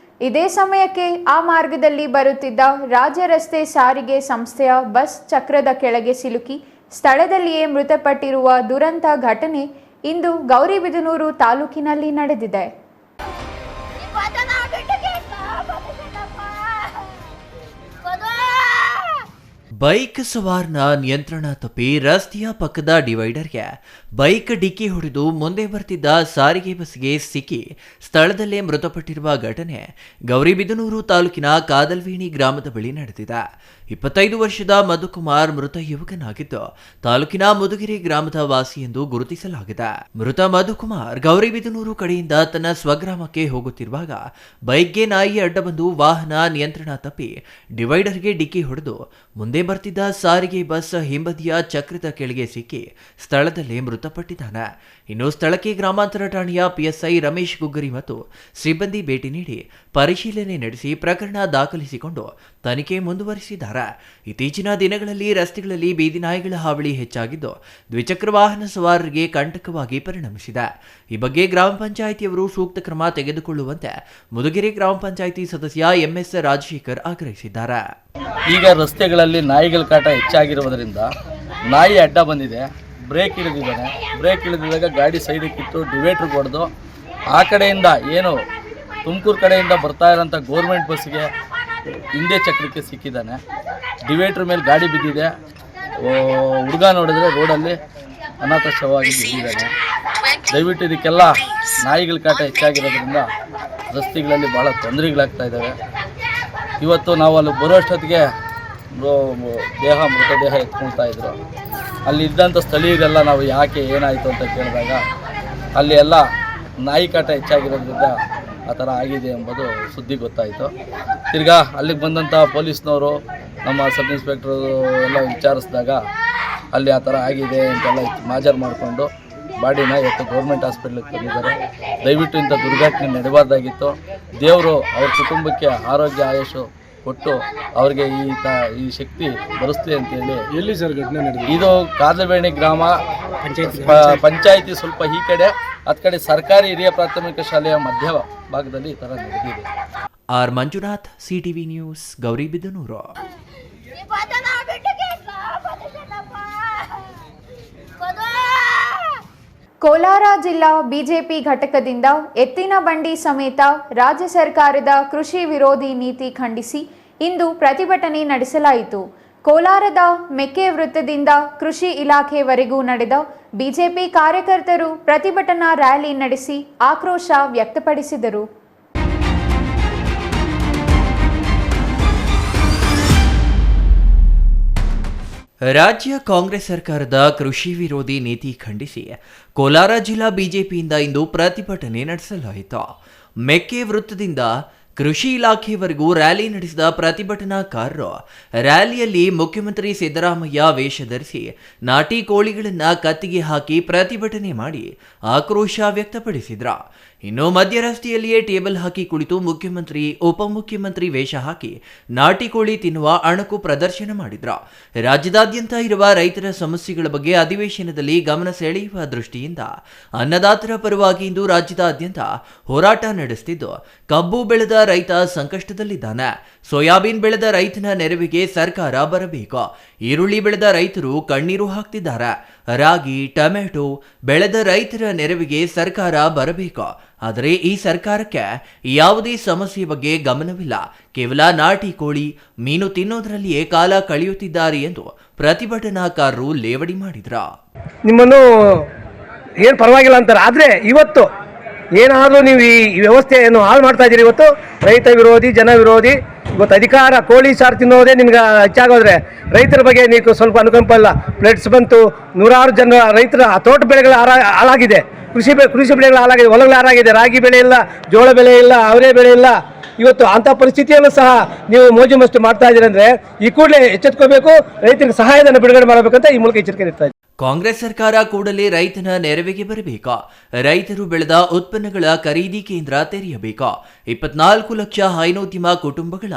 ಇದೇ ಸಮಯಕ್ಕೆ ಆ ಮಾರ್ಗದಲ್ಲಿ ಬರುತ್ತಿದ್ದ ರಾಜ್ಯ ರಸ್ತೆ ಸಾರಿಗೆ ಸಂಸ್ಥೆಯ ಬಸ್ ಚಕ್ರದ ಕೆಳಗೆ ಸಿಲುಕಿ ಸ್ಥಳದಲ್ಲಿಯೇ ಮೃತಪಟ್ಟಿರುವ ದುರಂತ ಘಟನೆ ಇಂದು ಗೌರಿಬಿದನೂರು ತಾಲೂಕಿನಲ್ಲಿ ನಡೆದಿದೆ. ಬೈಕ್ ಸವಾರನ ನಿಯಂತ್ರಣ ತಪ್ಪಿ ರಸ್ತೆಯ ಪಕ್ಕದ ಡಿವೈಡರ್ಗೆ ಬೈಕ್ ಡಿಕ್ಕಿ ಹೊಡೆದು ಮುಂದೆ ಬರ್ತಿದ್ದ ಸಾರಿಗೆ ಬಸ್ಗೆ ಸಿಕ್ಕಿ ಸ್ಥಳದಲ್ಲೇ ಮೃತಪಟ್ಟಿರುವ ಘಟನೆ ಗೌರಿಬಿದನೂರು ತಾಲೂಕಿನ ಕಾದಲ್ವೇಣಿ ಗ್ರಾಮದ ಬಳಿ ನಡೆದಿದೆ. 25 ವರ್ಷದ ಮಧುಕುಮಾರ್ ಮೃತ ಯುವಕನಾಗಿದ್ದು ತಾಲೂಕಿನ ಮುದುಗಿರಿ ಗ್ರಾಮದ ವಾಸಿ ಎಂದು ಗುರುತಿಸಲಾಗಿದೆ. ಮೃತ ಮಧುಕುಮಾರ್ ಗೌರಿಬಿದನೂರು ಕಡೆಯಿಂದ ತನ್ನ ಸ್ವಗ್ರಾಮಕ್ಕೆ ಹೋಗುತ್ತಿರುವಾಗ ಬೈಕ್ಗೆ ನಾಯಿ ಅಡ್ಡ ಬಂದು ವಾಹನ ನಿಯಂತ್ರಣ ತಪ್ಪಿ ಡಿವೈಡರ್ಗೆ ಡಿಕ್ಕಿ ಹೊಡೆದು ಮುಂದೆ ಬರ್ತಿದ್ದ ಸಾರಿಗೆ ಬಸ್ ಹಿಂಬದಿಯ ಚಕ್ರದ ಕೆಳಗೆ ಸಿಕ್ಕಿ ಸ್ಥಳದಲ್ಲೇ ಮೃತಪಟ್ಟಿದ್ದಾನೆ. ಇನ್ನು ಸ್ಥಳಕ್ಕೆ ಗ್ರಾಮಾಂತರ ಠಾಣೆಯ ಪಿಎಸ್ಐ ರಮೇಶ್ ಗುಗ್ಗರಿ ಮತ್ತು ಸಿಬ್ಬಂದಿ ಭೇಟಿ ನೀಡಿ ಪರಿಶೀಲನೆ ನಡೆಸಿ ಪ್ರಕರಣ ದಾಖಲಿಸಿಕೊಂಡು ತನಿಖೆ ಮುಂದುವರಿಸಿದ್ದಾರೆ. ಇತ್ತೀಚಿನ ದಿನಗಳಲ್ಲಿ ರಸ್ತೆಗಳಲ್ಲಿ ಬೀದಿ ನಾಯಿಗಳ ಹಾವಳಿ ಹೆಚ್ಚಾಗಿದ್ದು ದ್ವಿಚಕ್ರ ವಾಹನ ಸವಾರರಿಗೆ ಕಂಟಕವಾಗಿ ಪರಿಣಮಿಸಿದೆ. ಈ ಬಗ್ಗೆ ಗ್ರಾಮ ಪಂಚಾಯಿತಿಯವರು ಸೂಕ್ತ ಕ್ರಮ ತೆಗೆದುಕೊಳ್ಳುವಂತೆ ಮುದುಗೆರೆ ಗ್ರಾಮ ಪಂಚಾಯಿತಿ ಸದಸ್ಯ ಎಂಎಸ್ ರಾಜಶೇಖರ್ ಆಗ್ರಹಿಸಿದ್ದಾರೆ. ಈಗ ರಸ್ತೆಗಳಲ್ಲಿ ನಾಯಿಗಳ ಕಾಟ ಹೆಚ್ಚಾಗಿರುವುದರಿಂದ ನಾಯಿ ಅಡ್ಡ ಬಂದಿದೆ, ಬ್ರೇಕ್ ಇಳಿದಿದ್ದಾನೆ. ಬ್ರೇಕ್ ಇಳಿದಿದ್ದಾಗ ಗಾಡಿ ಸೈಡಿಗೆ ಕಿತ್ತು ಡಿವೈಡ್ರಿಗೆ ಹೊಡೆದು ಆ ಕಡೆಯಿಂದ ಏನು ತುಮಕೂರು ಕಡೆಯಿಂದ ಬರ್ತಾ ಇರೋಂಥ ಗೋರ್ಮೆಂಟ್ ಬಸ್ಸಿಗೆ ಹಿಂದೆ ಚಕ್ರಕ್ಕೆ ಸಿಕ್ಕಿದ್ದಾನೆ. ಡಿವೈಡ್ರ್ ಮೇಲೆ ಗಾಡಿ ಬಿದ್ದಿದೆ. ಹುಡುಗ ನೋಡಿದ್ರೆ ರೋಡಲ್ಲಿ ಅನಾಥಶವಾಗಿ ಬಿದ್ದಿದ್ದಾನೆ. ದಯವಿಟ್ಟು ಇದಕ್ಕೆಲ್ಲ ನಾಯಿಗಳ ಕಾಟ ಹೆಚ್ಚಾಗಿರೋದ್ರಿಂದ ರಸ್ತೆಗಳಲ್ಲಿ ಭಾಳ ತೊಂದರೆಗಳಾಗ್ತಾ ಇದ್ದಾವೆ. ಇವತ್ತು ನಾವು ಅಲ್ಲಿ ಬರೋಷ್ಟೊತ್ತಿಗೆ ಮೃತದೇಹ ಎತ್ಕೊಳ್ತಾ ಇದ್ರು. ಅಲ್ಲಿ ಇದ್ದಂಥ ಸ್ಥಳೀಯರೆಲ್ಲ ನಾವು ಯಾಕೆ ಏನಾಯಿತು ಅಂತ ಕೇಳಿದಾಗ ಅಲ್ಲಿ ಎಲ್ಲ ನಾಯಿ ಕಾಟ ಹೆಚ್ಚಾಗಿರೋದ್ರಿಂದ ಆ ಥರ ಆಗಿದೆ ಎಂಬುದು ಸುದ್ದಿ ಗೊತ್ತಾಯಿತು. ತಿರ್ಗಾ ಅಲ್ಲಿಗೆ ಬಂದಂಥ ಪೊಲೀಸ್ನವರು ನಮ್ಮ ಸಬ್ ಇನ್ಸ್ಪೆಕ್ಟ್ರು ಎಲ್ಲ ವಿಚಾರಿಸಿದಾಗ ಅಲ್ಲಿ ಆ ಥರ ಆಗಿದೆ ಅಂತೆಲ್ಲ ಮಾಜರ್ ಮಾಡಿಕೊಂಡು ಬಾಡಿನ ಇವತ್ತು ಗೌರ್ಮೆಂಟ್ ಹಾಸ್ಪಿಟ್ಲಿಗೆ ತಂದಿದ್ದಾರೆ. ದಯವಿಟ್ಟು ಇಂಥ ದುರ್ಘಟನೆ ನಡೆಬಾರ್ದಾಗಿತ್ತು. ದೇವರು ಅವ್ರ ಕುಟುಂಬಕ್ಕೆ ಆರೋಗ್ಯ ಆಯುಷು ಕೊಟ್ಟು ಅವರಿಗೆ ಈ ಶಕ್ತಿ ಬರೆಸ್ಲಿ ಅಂತೇಳಿ. ಎಲ್ಲಿ ಸರ್ ಘಟನೆ ನಡೆದಿದೆ? ಇದು ಕಾದಲ್ವೇಣಿ ಗ್ರಾಮ ಪಂಚಾಯಿತಿ ಸ್ವಲ್ಪ ಈ ಕಡೆ, ಅದ್ ಕಡೆ ಸರ್ಕಾರಿ ಹಿರಿಯ ಪ್ರಾಥಮಿಕ ಶಾಲೆಯ ಮಧ್ಯ ಭಾಗದಲ್ಲಿ ಈ ಥರ ನಡೆದಿದೆ. R Manjunath, CTV news, Gauribidanur. Kolar ಜಿಲ್ಲಾ ಬಿಜೆಪಿ ಘಟಕದಿಂದ ಎತ್ತಿನ ಬಂಡಿ ಸಮೇತ ರಾಜ್ಯ ಸರ್ಕಾರದ ಕೃಷಿ ವಿರೋಧಿ ನೀತಿ ಖಂಡಿಸಿ ಇಂದು ಪ್ರತಿಭಟನೆ ನಡೆಸಲಾಯಿತು. ಕೋಲಾರದ ಮೆಕ್ಕೆ ವೃತ್ತದಿಂದ ಕೃಷಿ ಇಲಾಖೆವರೆಗೂ ನಡೆದ ಬಿಜೆಪಿ ಕಾರ್ಯಕರ್ತರು ಪ್ರತಿಭಟನಾ ರ್ಯಾಲಿ ನಡೆಸಿ ಆಕ್ರೋಶ ವ್ಯಕ್ತಪಡಿಸಿದರು. ರಾಜ್ಯ ಕಾಂಗ್ರೆಸ್ ಸರ್ಕಾರದ ಕೃಷಿ ವಿರೋಧಿ ನೀತಿ ಖಂಡಿಸಿ ಕೋಲಾರ ಜಿಲ್ಲಾ ಬಿಜೆಪಿಯಿಂದ ಇಂದು ಪ್ರತಿಭಟನೆ ನಡೆಸಲಾಯಿತು. ಮೆಕ್ಕೆ ವೃತ್ತದಿಂದ ಕೃಷಿ ಇಲಾಖೆವರೆಗೂ ರ್ಯಾಲಿ ನಡೆಸಿದ ಪ್ರತಿಭಟನಾಕಾರರು ರ್ಯಾಲಿಯಲ್ಲಿ ಮುಖ್ಯಮಂತ್ರಿ ಸಿದ್ದರಾಮಯ್ಯ ವೇಷ ಧರಿಸಿ ನಾಟಿ ಕೋಳಿಗಳನ್ನು ಕತ್ತಿಗೆ ಹಾಕಿ ಪ್ರತಿಭಟನೆ ಮಾಡಿ ಆಕ್ರೋಶ ವ್ಯಕ್ತಪಡಿಸಿದ್ರು. ಇನ್ನು ಮಧ್ಯ ರಸ್ತೆಯಲ್ಲಿಯೇ ಟೇಬಲ್ ಹಾಕಿ ಕುಳಿತು ಮುಖ್ಯಮಂತ್ರಿ ಉಪಮುಖ್ಯಮಂತ್ರಿ ವೇಷ ಹಾಕಿ ನಾಟಿ ಕೋಳಿ ತಿನ್ನುವ ಅಣಕು ಪ್ರದರ್ಶನ ಮಾಡಿದ್ರು. ರಾಜ್ಯದಾದ್ಯಂತ ಇರುವ ರೈತರ ಸಮಸ್ಯೆಗಳ ಬಗ್ಗೆ ಅಧಿವೇಶನದಲ್ಲಿ ಗಮನ ಸೆಳೆಯುವ ದೃಷ್ಟಿಯಿಂದ ಅನ್ನದಾತರ ಪರವಾಗಿ ಇಂದು ರಾಜ್ಯದಾದ್ಯಂತ ಹೋರಾಟ ನಡೆಸುತ್ತಿದ್ದು, ಕಬ್ಬು ಬೆಳೆದ ರೈತ ಸಂಕಷ್ಟದಲ್ಲಿದ್ದಾನೆ. ಸೋಯಾಬೀನ್ ಬೆಳೆದ ರೈತನ ನೆರವಿಗೆ ಸರ್ಕಾರ ಬರಬೇಕು. ಈರುಳ್ಳಿ ಬೆಳೆದ ರೈತರು ಕಣ್ಣೀರು ಹಾಕ್ತಿದ್ದಾರೆ. ರಾಗಿ, ಟೊಮೆಟೊ ಬೆಳೆದ ರೈತರ ನೆರವಿಗೆ ಸರ್ಕಾರ ಬರಬೇಕು. ಆದರೆ ಈ ಸರ್ಕಾರಕ್ಕೆ ಯಾವುದೇ ಸಮಸ್ಯೆ ಬಗ್ಗೆ ಗಮನವಿಲ್ಲ. ಕೇವಲ ನಾಟಿ ಕೋಳಿ, ಮೀನು ತಿನ್ನೋದ್ರಲ್ಲಿಯೇ ಕಾಲ ಕಳೆಯುತ್ತಿದ್ದಾರೆ ಎಂದು ಪ್ರತಿಭಟನಾಕಾರರು ಲೇವಡಿ ಮಾಡಿದ್ರು. ನಿಮ್ಮನ್ನು ಏನು ಪರವಾಗಿಲ್ಲ ಅಂತಾರೆ, ಆದರೆ ಇವತ್ತು ಏನಾದರೂ ನೀವು ಈ ವ್ಯವಸ್ಥೆಯನ್ನು ಹಾಳು ಮಾಡ್ತಾ ಇದ್ದೀರಿ. ಇವತ್ತು ರೈತ ವಿರೋಧಿ, ಜನ ವಿರೋಧಿ. ಇವತ್ತು ಅಧಿಕಾರ ಕೋಳಿ ಸಾರು ತಿನ್ನೋದೇ ನಿಮ್ಗೆ ಹೆಚ್ಚಾಗೋದ್ರೆ ರೈತರ ಬಗ್ಗೆ ನೀವು ಸ್ವಲ್ಪ ಅನುಕಂಪ ಇಲ್ಲ. ಫ್ಲಡ್ಸ್ ಬಂತು, ನೂರಾರು ಜನ ರೈತರ ತೋಟ ಬೆಳೆಗಳ ಹಾಳಾಗಿದೆ, ಕೃಷಿ ಬೆಳೆಗಳ ಹಾಳಾಗಿದೆ, ಹೊಲಗಳ ಹಾಳಾಗಿದೆ. ರಾಗಿ ಬೆಳೆ ಇಲ್ಲ, ಜೋಳ ಬೆಳೆ ಇಲ್ಲ, ಅವರೇ ಬೆಳೆ ಇಲ್ಲ. ಇವತ್ತು ಅಂಥ ಪರಿಸ್ಥಿತಿಯಲ್ಲೂ ಸಹ ನೀವು ಮೋಜು ಮಸ್ತು ಮಾಡ್ತಾ ಇದ್ದೀರಿ ಅಂದರೆ ಈ ಕೂಡಲೇ ಎಚ್ಚೆತ್ಕೋಬೇಕು. ರೈತರಿಗೆ ಸಹಾಯಧನ ಬಿಡುಗಡೆ ಮಾಡಬೇಕಂತ ಈ ಮೂಲಕ ಎಚ್ಚರಿಕೆ ನೀಡ್ತಾ ಇದ್ದೀವಿ. ಕಾಂಗ್ರೆಸ್ ಸರ್ಕಾರ ಕೂಡಲೇ ರೈತನ ನೆರವಿಗೆ ಬರಬೇಕು. ರೈತರು ಬೆಳೆದ ಉತ್ಪನ್ನಗಳ ಖರೀದಿ ಕೇಂದ್ರ ತೆರೆಯಬೇಕು. 24 ಲಕ್ಷ ಹೈನೋದ್ಯಮ ಕುಟುಂಬಗಳ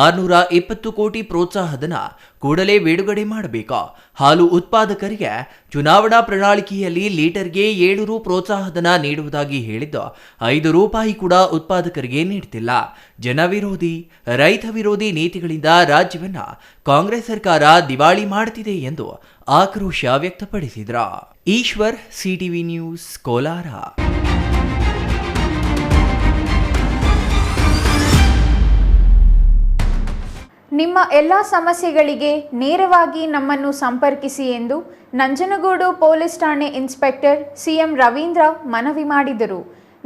620 ಕೋಟಿ ಪ್ರೋತ್ಸಾಹಧನ ಕೂಡಲೇ ಬಿಡುಗಡೆ ಮಾಡಬೇಕು. ಹಾಲು ಉತ್ಪಾದಕರಿಗೆ ಚುನಾವಣಾ ಪ್ರಣಾಳಿಕೆಯಲ್ಲಿ ಲೀಟರ್ಗೆ 7 ರು ಪ್ರೋತ್ಸಾಹಧನ ನೀಡುವುದಾಗಿ ಹೇಳಿದ್ದು 5 ರೂಪಾಯಿ ಕೂಡ ಉತ್ಪಾದಕರಿಗೆ ನೀಡುತ್ತಿಲ್ಲ. ಜನವಿರೋಧಿ, ರೈತ ವಿರೋಧಿ ನೀತಿಗಳಿಂದ ರಾಜ್ಯವನ್ನ ಕಾಂಗ್ರೆಸ್ ಸರ್ಕಾರ ದಿವಾಳಿ ಮಾಡುತ್ತಿದೆ ಎಂದು ಆಕ್ರೋಶ ವ್ಯಕ್ತಪಡಿಸಿದ್ರ. Eshwar, CTV news, Kolar. ನಿಮ್ಮ ಎಲ್ಲ ಸಮಸ್ಯೆಗಳಿಗೆ ನೇರವಾಗಿ ನಮ್ಮನ್ನು ಸಂಪರ್ಕಿಸಿ ಎಂದು ನಂಜನಗೂಡು ಪೊಲೀಸ್ ಠಾಣೆ ಇನ್ಸ್ಪೆಕ್ಟರ್ ಸಿಎಂ ರವೀಂದ್ರ ಮನವಿ ಮಾಡಿದರು.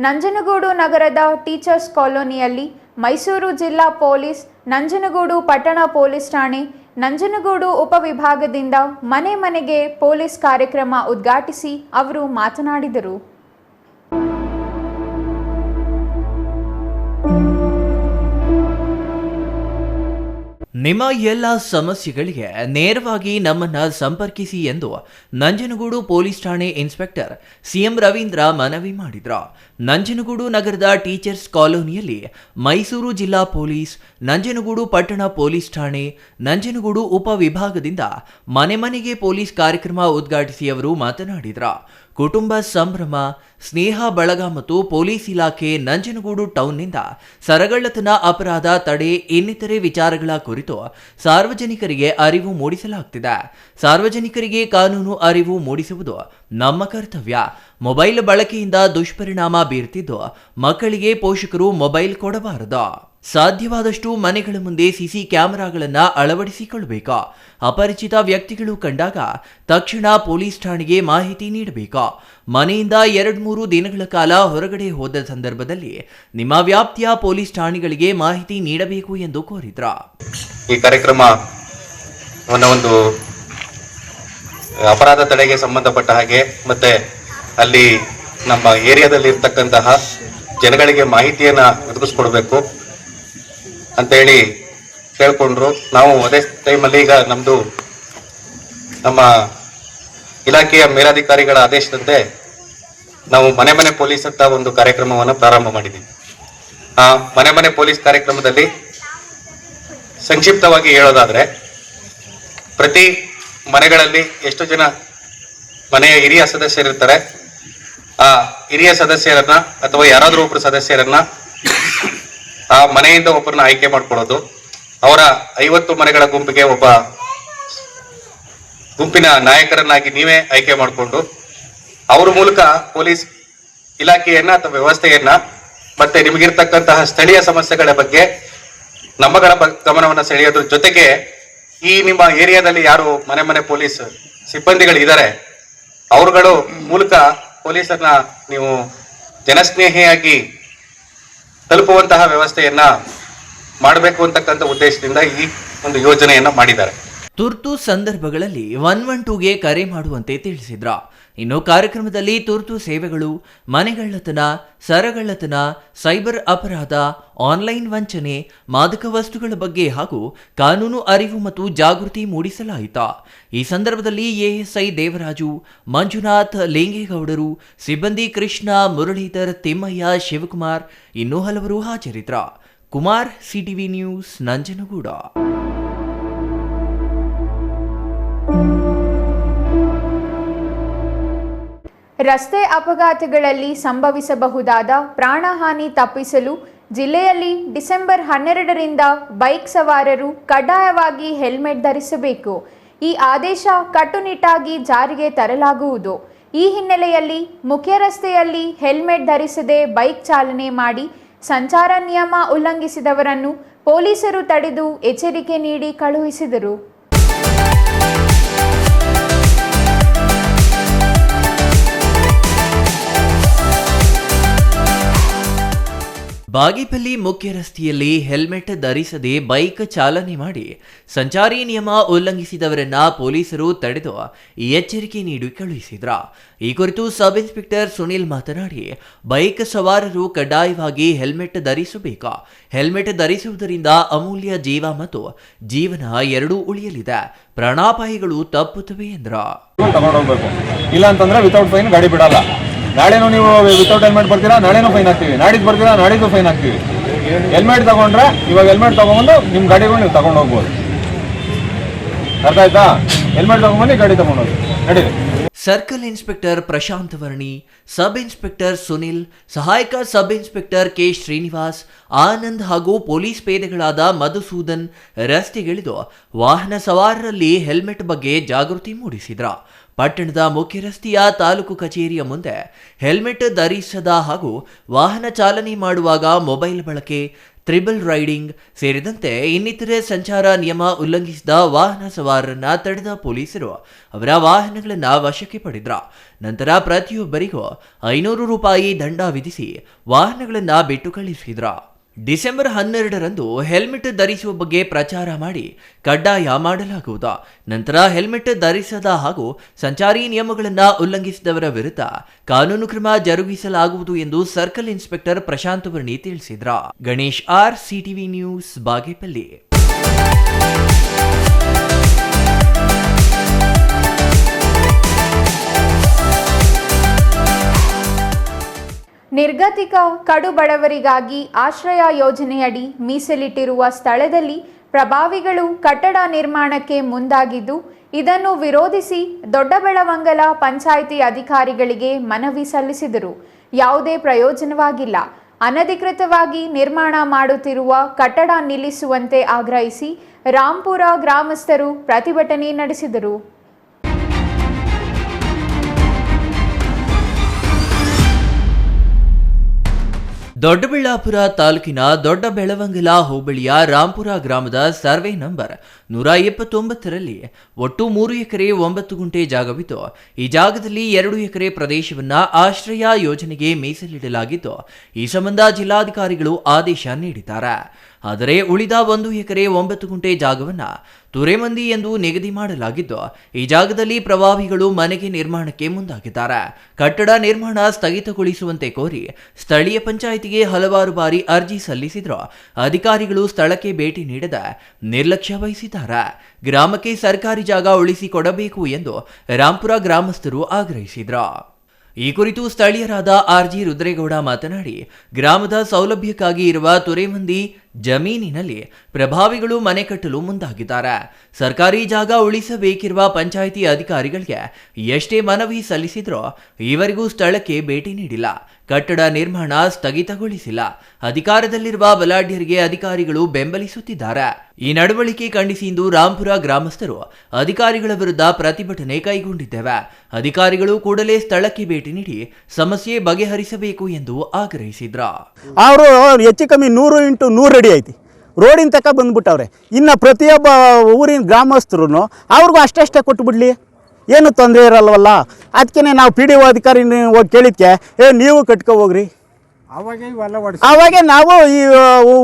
ನಂಜನಗೂಡು ನಗರದ ಟೀಚರ್ಸ್ ಕಾಲೋನಿಯಲ್ಲಿ ಮೈಸೂರು ಜಿಲ್ಲಾ ಪೊಲೀಸ್, ನಂಜನಗೂಡು ಪಟ್ಟಣ ಪೊಲೀಸ್ ಠಾಣೆ, ನಂಜನಗೂಡು ಉಪವಿಭಾಗದಿಂದ ಮನೆ ಮನೆಗೆ ಪೊಲೀಸ್ ಕಾರ್ಯಕ್ರಮ ಉದ್ಘಾಟಿಸಿ ಅವರು ಮಾತನಾಡಿದರು. ನಿಮ್ಮ ಎಲ್ಲ ಸಮಸ್ಯೆಗಳಿಗೆ ನೇರವಾಗಿ ನಮ್ಮನ್ನ ಸಂಪರ್ಕಿಸಿ ಎಂದು ನಂಜನಗೂಡು ಪೊಲೀಸ್ ಠಾಣೆ ಇನ್ಸ್ಪೆಕ್ಟರ್ ಸಿಎಂ ರವೀಂದ್ರ ಮನವಿ ಮಾಡಿದ್ರು. ನಂಜನಗೂಡು ನಗರದ ಟೀಚರ್ಸ್ ಕಾಲೋನಿಯಲ್ಲಿ ಮೈಸೂರು ಜಿಲ್ಲಾ ಪೊಲೀಸ್, ನಂಜನಗೂಡು ಪಟ್ಟಣ ಪೊಲೀಸ್ ಠಾಣೆ, ನಂಜನಗೂಡು ಉಪವಿಭಾಗದಿಂದ ಮನೆ ಮನೆಗೆ ಪೊಲೀಸ್ ಕಾರ್ಯಕ್ರಮ ಉದ್ಘಾಟಿಸಿ ಅವರು ಮಾತನಾಡಿದ್ರು. ಕುಟುಂಬ ಸಂಭ್ರಮ, ಸ್ನೇಹ ಬಳಗ ಮತ್ತು ಪೊಲೀಸ್ ಇಲಾಖೆ ನಂಜನಗೂಡು ಟೌನ್ನಿಂದ ಸರಗಳ್ಳತನ, ಅಪರಾಧ ತಡೆ ಇನ್ನಿತರೆ ವಿಚಾರಗಳ ಕುರಿತು ಸಾರ್ವಜನಿಕರಿಗೆ ಅರಿವು ಮೂಡಿಸಲಾಗುತ್ತಿದೆ. ಸಾರ್ವಜನಿಕರಿಗೆ ಕಾನೂನು ಅರಿವು ಮೂಡಿಸುವುದು ನಮ್ಮ ಕರ್ತವ್ಯ. ಮೊಬೈಲ್ ಬಳಕೆಯಿಂದ ದುಷ್ಪರಿಣಾಮ ಬೀರುತ್ತಿದ್ದು ಮಕ್ಕಳಿಗೆ ಪೋಷಕರು ಮೊಬೈಲ್ ಕೊಡಬಾರದು. ಸಾಧ್ಯವಾದಷ್ಟು ಮನೆಗಳ ಮುಂದೆ ಸಿಸಿ ಕ್ಯಾಮೆರಾಗಳನ್ನು ಅಳವಡಿಸಿಕೊಳ್ಳಬೇಕು. ಅಪರಿಚಿತ ವ್ಯಕ್ತಿಗಳು ಕಂಡಾಗ ತಕ್ಷಣ ಪೊಲೀಸ್ ಠಾಣೆಗೆ ಮಾಹಿತಿ ನೀಡಬೇಕು. ಮನೆಯಿಂದ 2-3 ದಿನಗಳ ಕಾಲ ಹೊರಗಡೆ ಹೋದ ಸಂದರ್ಭದಲ್ಲಿ ನಿಮ್ಮ ವ್ಯಾಪ್ತಿಯ ಪೊಲೀಸ್ ಠಾಣೆಗಳಿಗೆ ಮಾಹಿತಿ ನೀಡಬೇಕು ಎಂದು ಕೋರಿದ್ರು. ಈ ಕಾರ್ಯಕ್ರಮ ಒಂದು ಅಪರಾಧ ತಡೆಗೆ ಸಂಬಂಧಪಟ್ಟ ಹಾಗೆ ಮತ್ತೆ ಅಲ್ಲಿ ನಮ್ಮ ಏರಿಯಾದಲ್ಲಿ ಇರ್ತಕ್ಕಂತಹ ಜನಗಳಿಗೆ ಮಾಹಿತಿಯನ್ನ ಒದಗಿಸ್ಕೊಡ್ಬೇಕು ಅಂತ ಹೇಳಿ ಕೇಳ್ಕೊಂಡ್ರು. ನಾವು ಅದೇ ಟೈಮಲ್ಲಿ ಈಗ ನಮ್ಮ ಇಲಾಖೆಯ ಮೇಲಾಧಿಕಾರಿಗಳ ಆದೇಶದಂತೆ ನಾವು ಮನೆ ಮನೆ ಪೊಲೀಸ್ ಅಂತ ಒಂದು ಕಾರ್ಯಕ್ರಮವನ್ನು ಪ್ರಾರಂಭ ಮಾಡಿದ್ದೀವಿ. ಆ ಮನೆ ಮನೆ ಪೊಲೀಸ್ ಕಾರ್ಯಕ್ರಮದಲ್ಲಿ ಸಂಕ್ಷಿಪ್ತವಾಗಿ ಹೇಳೋದಾದ್ರೆ, ಪ್ರತಿ ಮನೆಗಳಲ್ಲಿ ಎಷ್ಟು ಜನ ಮನೆಯ ಹಿರಿಯ ಸದಸ್ಯರಿರ್ತಾರೆ, ಆ ಹಿರಿಯ ಸದಸ್ಯರನ್ನ ಅಥವಾ ಯಾರಾದರೂ ಒಬ್ಬರು ಸದಸ್ಯರನ್ನ ಆ ಮನೆಯಿಂದ ಒಬ್ಬರನ್ನ ಆಯ್ಕೆ ಮಾಡ್ಕೊಳ್ಳೋದು. ಅವರ 50 ಮನೆಗಳ ಗುಂಪಿಗೆ ಒಬ್ಬ ಗುಂಪಿನ ನಾಯಕರನ್ನಾಗಿ ನೀವೇ ಆಯ್ಕೆ ಮಾಡಿಕೊಂಡು ಅವ್ರ ಮೂಲಕ ಪೊಲೀಸ್ ಇಲಾಖೆಯನ್ನ ಅಥವಾ ವ್ಯವಸ್ಥೆಯನ್ನ ಮತ್ತೆ ನಿಮಗಿರ್ತಕ್ಕಂತಹ ಸ್ಥಳೀಯ ಸಮಸ್ಯೆಗಳ ಬಗ್ಗೆ ನಮ್ಮಗಳ ಗಮನವನ್ನ ಸೆಳೆಯೋದ್ರ ಜೊತೆಗೆ ಈ ನಿಮ್ಮ ಏರಿಯಾದಲ್ಲಿ ಯಾರು ಮನೆ ಮನೆ ಪೊಲೀಸ್ ಸಿಬ್ಬಂದಿಗಳಿದ್ದಾರೆ ಅವರುಗಳು ಮೂಲಕ ಪೊಲೀಸರನ್ನ ನೀವು ಜನಸ್ನೇಹಿಯಾಗಿ ತಲುಪುವಂತಹ ವ್ಯವಸ್ಥೆಯನ್ನ ಮಾಡಬೇಕು ಅಂತಕ್ಕಂಥ ಉದ್ದೇಶದಿಂದ ಈ ಒಂದು ಯೋಜನೆಯನ್ನ ಮಾಡಿದ್ದಾರೆ. ತುರ್ತು ಸಂದರ್ಭಗಳಲ್ಲಿ 112ಗೆ ಕರೆ ಮಾಡುವಂತೆ ತಿಳಿಸಿದ್ರ. ಇನ್ನು ಕಾರ್ಯಕ್ರಮದಲ್ಲಿ ತುರ್ತು ಸೇವೆಗಳು, ಮನೆಗಳ್ಳತನ, ಸರಗಳ್ಳತನ, ಸೈಬರ್ ಅಪರಾಧ, ಆನ್ಲೈನ್ ವಂಚನೆ, ಮಾದಕ ವಸ್ತುಗಳ ಬಗ್ಗೆ ಹಾಗೂ ಕಾನೂನು ಅರಿವು ಮತ್ತು ಜಾಗೃತಿ ಮೂಡಿಸಲಾಯಿತು. ಈ ಸಂದರ್ಭದಲ್ಲಿ ಎಎಸ್ಐ ದೇವರಾಜು, ಮಂಜುನಾಥ್, ಲಿಂಗೇಗೌಡರು, ಸಿಬ್ಬಂದಿ ಕೃಷ್ಣ, ಮುರಳೀಧರ್, ತಿಮ್ಮಯ್ಯ, ಶಿವಕುಮಾರ್ ಇನ್ನೂ ಹಲವರು ಹಾಜರಿದ್ದರು. Kumar, CTV news, ನಂಜನಗೂಡ. ರಸ್ತೆ ಅಪಘಾತಗಳಲ್ಲಿ ಸಂಭವಿಸಬಹುದಾದ ಪ್ರಾಣಹಾನಿ ತಪ್ಪಿಸಲು ಜಿಲ್ಲೆಯಲ್ಲಿ ಡಿಸೆಂಬರ್ 12ರಿಂದ ಬೈಕ್ ಸವಾರರು ಕಡ್ಡಾಯವಾಗಿ ಹೆಲ್ಮೆಟ್ ಧರಿಸಬೇಕು. ಈ ಆದೇಶ ಕಟ್ಟುನಿಟ್ಟಾಗಿ ಜಾರಿಗೆ ತರಲಾಗುವುದು. ಈ ಹಿನ್ನೆಲೆಯಲ್ಲಿ ಮುಖ್ಯ ರಸ್ತೆಯಲ್ಲಿ ಹೆಲ್ಮೆಟ್ ಧರಿಸದೆ ಬೈಕ್ ಚಾಲನೆ ಮಾಡಿ ಸಂಚಾರ ನಿಯಮ ಉಲ್ಲಂಘಿಸಿದವರನ್ನು ಪೊಲೀಸರು ತಡೆದು ಎಚ್ಚರಿಕೆ ನೀಡಿ ಕಳುಹಿಸಿದರು. ಬಾಗೇಪಲ್ಲಿ ಮುಖ್ಯ ರಸ್ತೆಯಲ್ಲಿ ಹೆಲ್ಮೆಟ್ ಧರಿಸದೆ ಬೈಕ್ ಚಾಲನೆ ಮಾಡಿ ಸಂಚಾರಿ ನಿಯಮ ಉಲ್ಲಂಘಿಸಿದವರನ್ನ ಪೊಲೀಸರು ತಡೆದು ಎಚ್ಚರಿಕೆ ನೀಡಿ ಕಳುಹಿಸಿದ್ರ. ಈ ಕುರಿತು ಸಬ್ ಇನ್ಸ್ಪೆಕ್ಟರ್ ಸುನಿಲ್ ಮಾತನಾಡಿ, ಬೈಕ್ ಸವಾರರು ಕಡ್ಡಾಯವಾಗಿ ಹೆಲ್ಮೆಟ್ ಧರಿಸಬೇಕು. ಹೆಲ್ಮೆಟ್ ಧರಿಸುವುದರಿಂದ ಅಮೂಲ್ಯ ಜೀವ ಮತ್ತು ಜೀವನ ಎರಡೂ ಉಳಿಯಲಿದೆ, ಪ್ರಾಣಾಪಾಯಗಳು ತಪ್ಪುತ್ತವೆ ಎಂದ್ರ. ತಗೊಂಡೋಗ್ಬೇಕು, ಇಲ್ಲ ಅಂತಂದ್ರೆ ವಿತೌಟ್ ಫೈನ್ ಗಾಡಿ ಬಿಡಲ್ಲ. ನಾಳೆನೂ ನೀವು ವಿತೌಟ್ ಹೆಲ್ಮೆಟ್ ಬರ್ತೀರಾ, ನಾಳೆನೂ ಫೈನ್ ಹಾಕ್ತೀವಿ. ನಾಡಿದ್ದು ಬರ್ತೀರಾ, ನಾಡಿದ್ದು ಫೈನ್ ಹಾಕ್ತೀವಿ. ಹೆಲ್ಮೆಟ್ ತಗೊಂಡ್ರೆ ಇವಾಗ ಹೆಲ್ಮೆಟ್ ತಗೊಂಡು ನಿಮ್ಮ ಗಾಡಿಗಳು ನೀವು ತಗೊಂಡು ಹೋಗ್ಬೋದು. ಅರ್ಥ ಆಯ್ತಾ? ಹೆಲ್ಮೆಟ್ ತಗೊಂಡ್ಬಂದು ಗಾಡಿ ತಗೊಂಡೋಗಿ ನಡೀರಿ. Circle inspector Prashant Varni, sub inspector Sunil, ಸಹಾಯಕ sub inspector K Srinivas, Anand ಹಾಗೂ ಪೊಲೀಸ್ ಪೇದೆಗಳಾದ ಮಧುಸೂದನ್ ರಸ್ತೆಗಿಳಿದು ವಾಹನ ಸವಾರರಲ್ಲಿ ಹೆಲ್ಮೆಟ್ ಬಗ್ಗೆ ಜಾಗೃತಿ ಮೂಡಿಸಿದ್ರ. ಪಟ್ಟಣದ ಮುಖ್ಯ ರಸ್ತೆಯ ತಾಲೂಕು ಕಚೇರಿಯ ಮುಂದೆ ಹೆಲ್ಮೆಟ್ ಧರಿಸದ ಹಾಗೂ ವಾಹನ ಚಾಲನೆ ಮಾಡುವಾಗ ಮೊಬೈಲ್ ಬಳಕೆ, ಟ್ರಿಬಲ್ ರೈಡಿಂಗ್ ಸೇರಿದಂತೆ ಇನ್ನಿತರೆ ಸಂಚಾರ ನಿಯಮ ಉಲ್ಲಂಘಿಸಿದ ವಾಹನ ಸವಾರರನ್ನ ತಡೆದ ಪೊಲೀಸರು ಅವರ ವಾಹನಗಳನ್ನು ವಶಕ್ಕೆ ಪಡೆದ್ರ. ನಂತರ ಪ್ರತಿಯೊಬ್ಬರಿಗೂ 500 ರೂಪಾಯಿ ದಂಡ ವಿಧಿಸಿ ವಾಹನಗಳನ್ನು ಬಿಟ್ಟು ಕಳಿಸಿದ್ರ. ಡಿಸೆಂಬರ್ 12ರಂದು ಹೆಲ್ಮೆಟ್ ಧರಿಸುವ ಬಗ್ಗೆ ಪ್ರಚಾರ ಮಾಡಿ ಕಡ್ಡಾಯ ಮಾಡಲಾಗುವುದು. ನಂತರ ಹೆಲ್ಮೆಟ್ ಧರಿಸದ ಹಾಗೂ ಸಂಚಾರಿ ನಿಯಮಗಳನ್ನು ಉಲ್ಲಂಘಿಸಿದವರ ವಿರುದ್ಧ ಕಾನೂನು ಕ್ರಮ ಜರುಗಿಸಲಾಗುವುದು ಎಂದು ಸರ್ಕಲ್ ಇನ್ಸ್ಪೆಕ್ಟರ್ ಪ್ರಶಾಂತ್ ವರ್ಣಿ ತಿಳಿಸಿದ್ರ. Ganesh R, CTV news, Bagepalli. ನಿರ್ಗತಿಕ ಕಡು ಬಡವರಿಗಾಗಿ ಆಶ್ರಯ ಯೋಜನೆಯಡಿ ಮೀಸಲಿಟ್ಟಿರುವ ಸ್ಥಳದಲ್ಲಿ ಪ್ರಭಾವಿಗಳು ಕಟ್ಟಡ ನಿರ್ಮಾಣಕ್ಕೆ ಮುಂದಾಗಿದ್ದು, ಇದನ್ನು ವಿರೋಧಿಸಿ ದೊಡ್ಡಬೆಳವಂಗಲ ಪಂಚಾಯಿತಿ ಅಧಿಕಾರಿಗಳಿಗೆ ಮನವಿ ಸಲ್ಲಿಸಿದರು. ಯಾವುದೇ ಪ್ರಯೋಜನವಾಗಿಲ್ಲ. ಅನಧಿಕೃತವಾಗಿ ನಿರ್ಮಾಣ ಮಾಡುತ್ತಿರುವ ಕಟ್ಟಡ ನಿಲ್ಲಿಸುವಂತೆ ಆಗ್ರಹಿಸಿ ರಾಂಪುರ ಗ್ರಾಮಸ್ಥರು ಪ್ರತಿಭಟನೆ ನಡೆಸಿದರು. ದೊಡ್ಡಬಳ್ಳಾಪುರ ತಾಲೂಕಿನ ದೊಡ್ಡಬೆಳವಂಗಲ ಹೋಬಳಿಯ ರಾಂಪುರ ಗ್ರಾಮದ ಸರ್ವೆ ನಂಬರ್ 129ರಲ್ಲಿ ಒಟ್ಟು 3 ಎಕರೆ 9 ಗುಂಟೆ ಜಾಗವಿದ್ದು, ಈ ಜಾಗದಲ್ಲಿ 2 ಎಕರೆ ಪ್ರದೇಶವನ್ನ ಆಶ್ರಯ ಯೋಜನೆಗೆ ಮೀಸಲಿಡಲಾಗಿದ್ದು, ಈ ಸಂಬಂಧ ಜಿಲ್ಲಾಧಿಕಾರಿಗಳು ಆದೇಶ ನೀಡಿದ್ದಾರೆ. ಆದರೆ ಉಳಿದ 1 ಎಕರೆ 9 ಗುಂಟೆ ಜಾಗವನ್ನ ತುರೆಮಂದಿ ಎಂದು ನಿಗದಿ ಮಾಡಲಾಗಿದ್ದು, ಈ ಜಾಗದಲ್ಲಿ ಪ್ರಭಾವಿಗಳು ಮನೆಗೆ ನಿರ್ಮಾಣಕ್ಕೆ ಮುಂದಾಗಿದ್ದಾರೆ. ಕಟ್ಟಡ ನಿರ್ಮಾಣ ಸ್ಥಗಿತಗೊಳಿಸುವಂತೆ ಕೋರಿ ಸ್ಥಳೀಯ ಪಂಚಾಯಿತಿಗೆ ಹಲವಾರು ಬಾರಿ ಅರ್ಜಿ ಸಲ್ಲಿಸಿದ್ರು ಅಧಿಕಾರಿಗಳು ಸ್ಥಳಕ್ಕೆ ಭೇಟಿ ನೀಡದೆ ನಿರ್ಲಕ್ಷ್ಯ ವಹಿಸಿದ್ದಾರೆ. ಗ್ರಾಮಕ್ಕೆ ಸರ್ಕಾರಿ ಜಾಗ ಉಳಿಸಿಕೊಡಬೇಕು ಎಂದು ರಾಂಪುರ ಗ್ರಾಮಸ್ಥರು ಆಗ್ರಹಿಸಿದ್ರು. ಈ ಕುರಿತು ಸ್ಥಳೀಯರಾದ ಆರ್ಜಿ ರುದ್ರೇಗೌಡ ಮಾತನಾಡಿ, ಗ್ರಾಮದ ಸೌಲಭ್ಯಕ್ಕಾಗಿ ಇರುವ ತುರೆಮಂದಿ ಜಮೀನಿನಲ್ಲಿ ಪ್ರಭಾವಿಗಳು ಮನೆ ಕಟ್ಟಲು ಮುಂದಾಗಿದ್ದಾರೆ. ಸರ್ಕಾರಿ ಜಾಗ ಉಳಿಸಬೇಕಿರುವ ಪಂಚಾಯಿತಿ ಅಧಿಕಾರಿಗಳಿಗೆ ಎಷ್ಟೇ ಮನವಿ ಸಲ್ಲಿಸಿದ್ರೂ ಈವರೆಗೂ ಸ್ಥಳಕ್ಕೆ ಭೇಟಿ ನೀಡಿಲ್ಲ. ಕಟ್ಟಡ ನಿರ್ಮಾಣ ಸ್ಥಗಿತಗೊಳಿಸಿಲ್ಲ. ಅಧಿಕಾರದಲ್ಲಿರುವ ಬಲಾಢ್ಯರಿಗೆ ಅಧಿಕಾರಿಗಳು ಬೆಂಬಲಿಸುತ್ತಿದ್ದಾರೆ. ಈ ನಡವಳಿಕೆ ಖಂಡಿಸಿ ಇಂದು ರಾಂಪುರ ಗ್ರಾಮಸ್ಥರು ಅಧಿಕಾರಿಗಳ ವಿರುದ್ಧ ಪ್ರತಿಭಟನೆ ಕೈಗೊಂಡಿದ್ದೇವೆ. ಅಧಿಕಾರಿಗಳು ಕೂಡಲೇ ಸ್ಥಳಕ್ಕೆ ಭೇಟಿ ನೀಡಿ ಸಮಸ್ಯೆ ಬಗೆಹರಿಸಬೇಕು ಎಂದು ಆಗ್ರಹಿಸಿದ್ರು. ಅವರು ಹೆಚ್ಚು ಕಮ್ಮಿ 100x100 ಅಡಿ ಐತಿ ರೋಡಿನ ತಕ್ಕ ಬಂದ್ಬಿಟ್ಟವ್ರೆ. ಇನ್ನು ಪ್ರತಿಯೊಬ್ಬ ಊರಿನ ಗ್ರಾಮಸ್ಥರು ಅವ್ರಿಗೂ ಅಷ್ಟೇ ಕೊಟ್ಟು ಬಿಡಲಿ, ಏನು ತೊಂದರೆ ಇರಲ್ವಲ್ಲ. ಅದಕ್ಕೆ ನಾವು PDO ಅಧಿಕಾರಿ ಹೋಗಿ ಕೇಳಿದ್ಕೆ ನೀವು ಕಟ್ಕೊ ಹೋಗ್ರಿ. ಅವಾಗೆ ನಾವು ಈ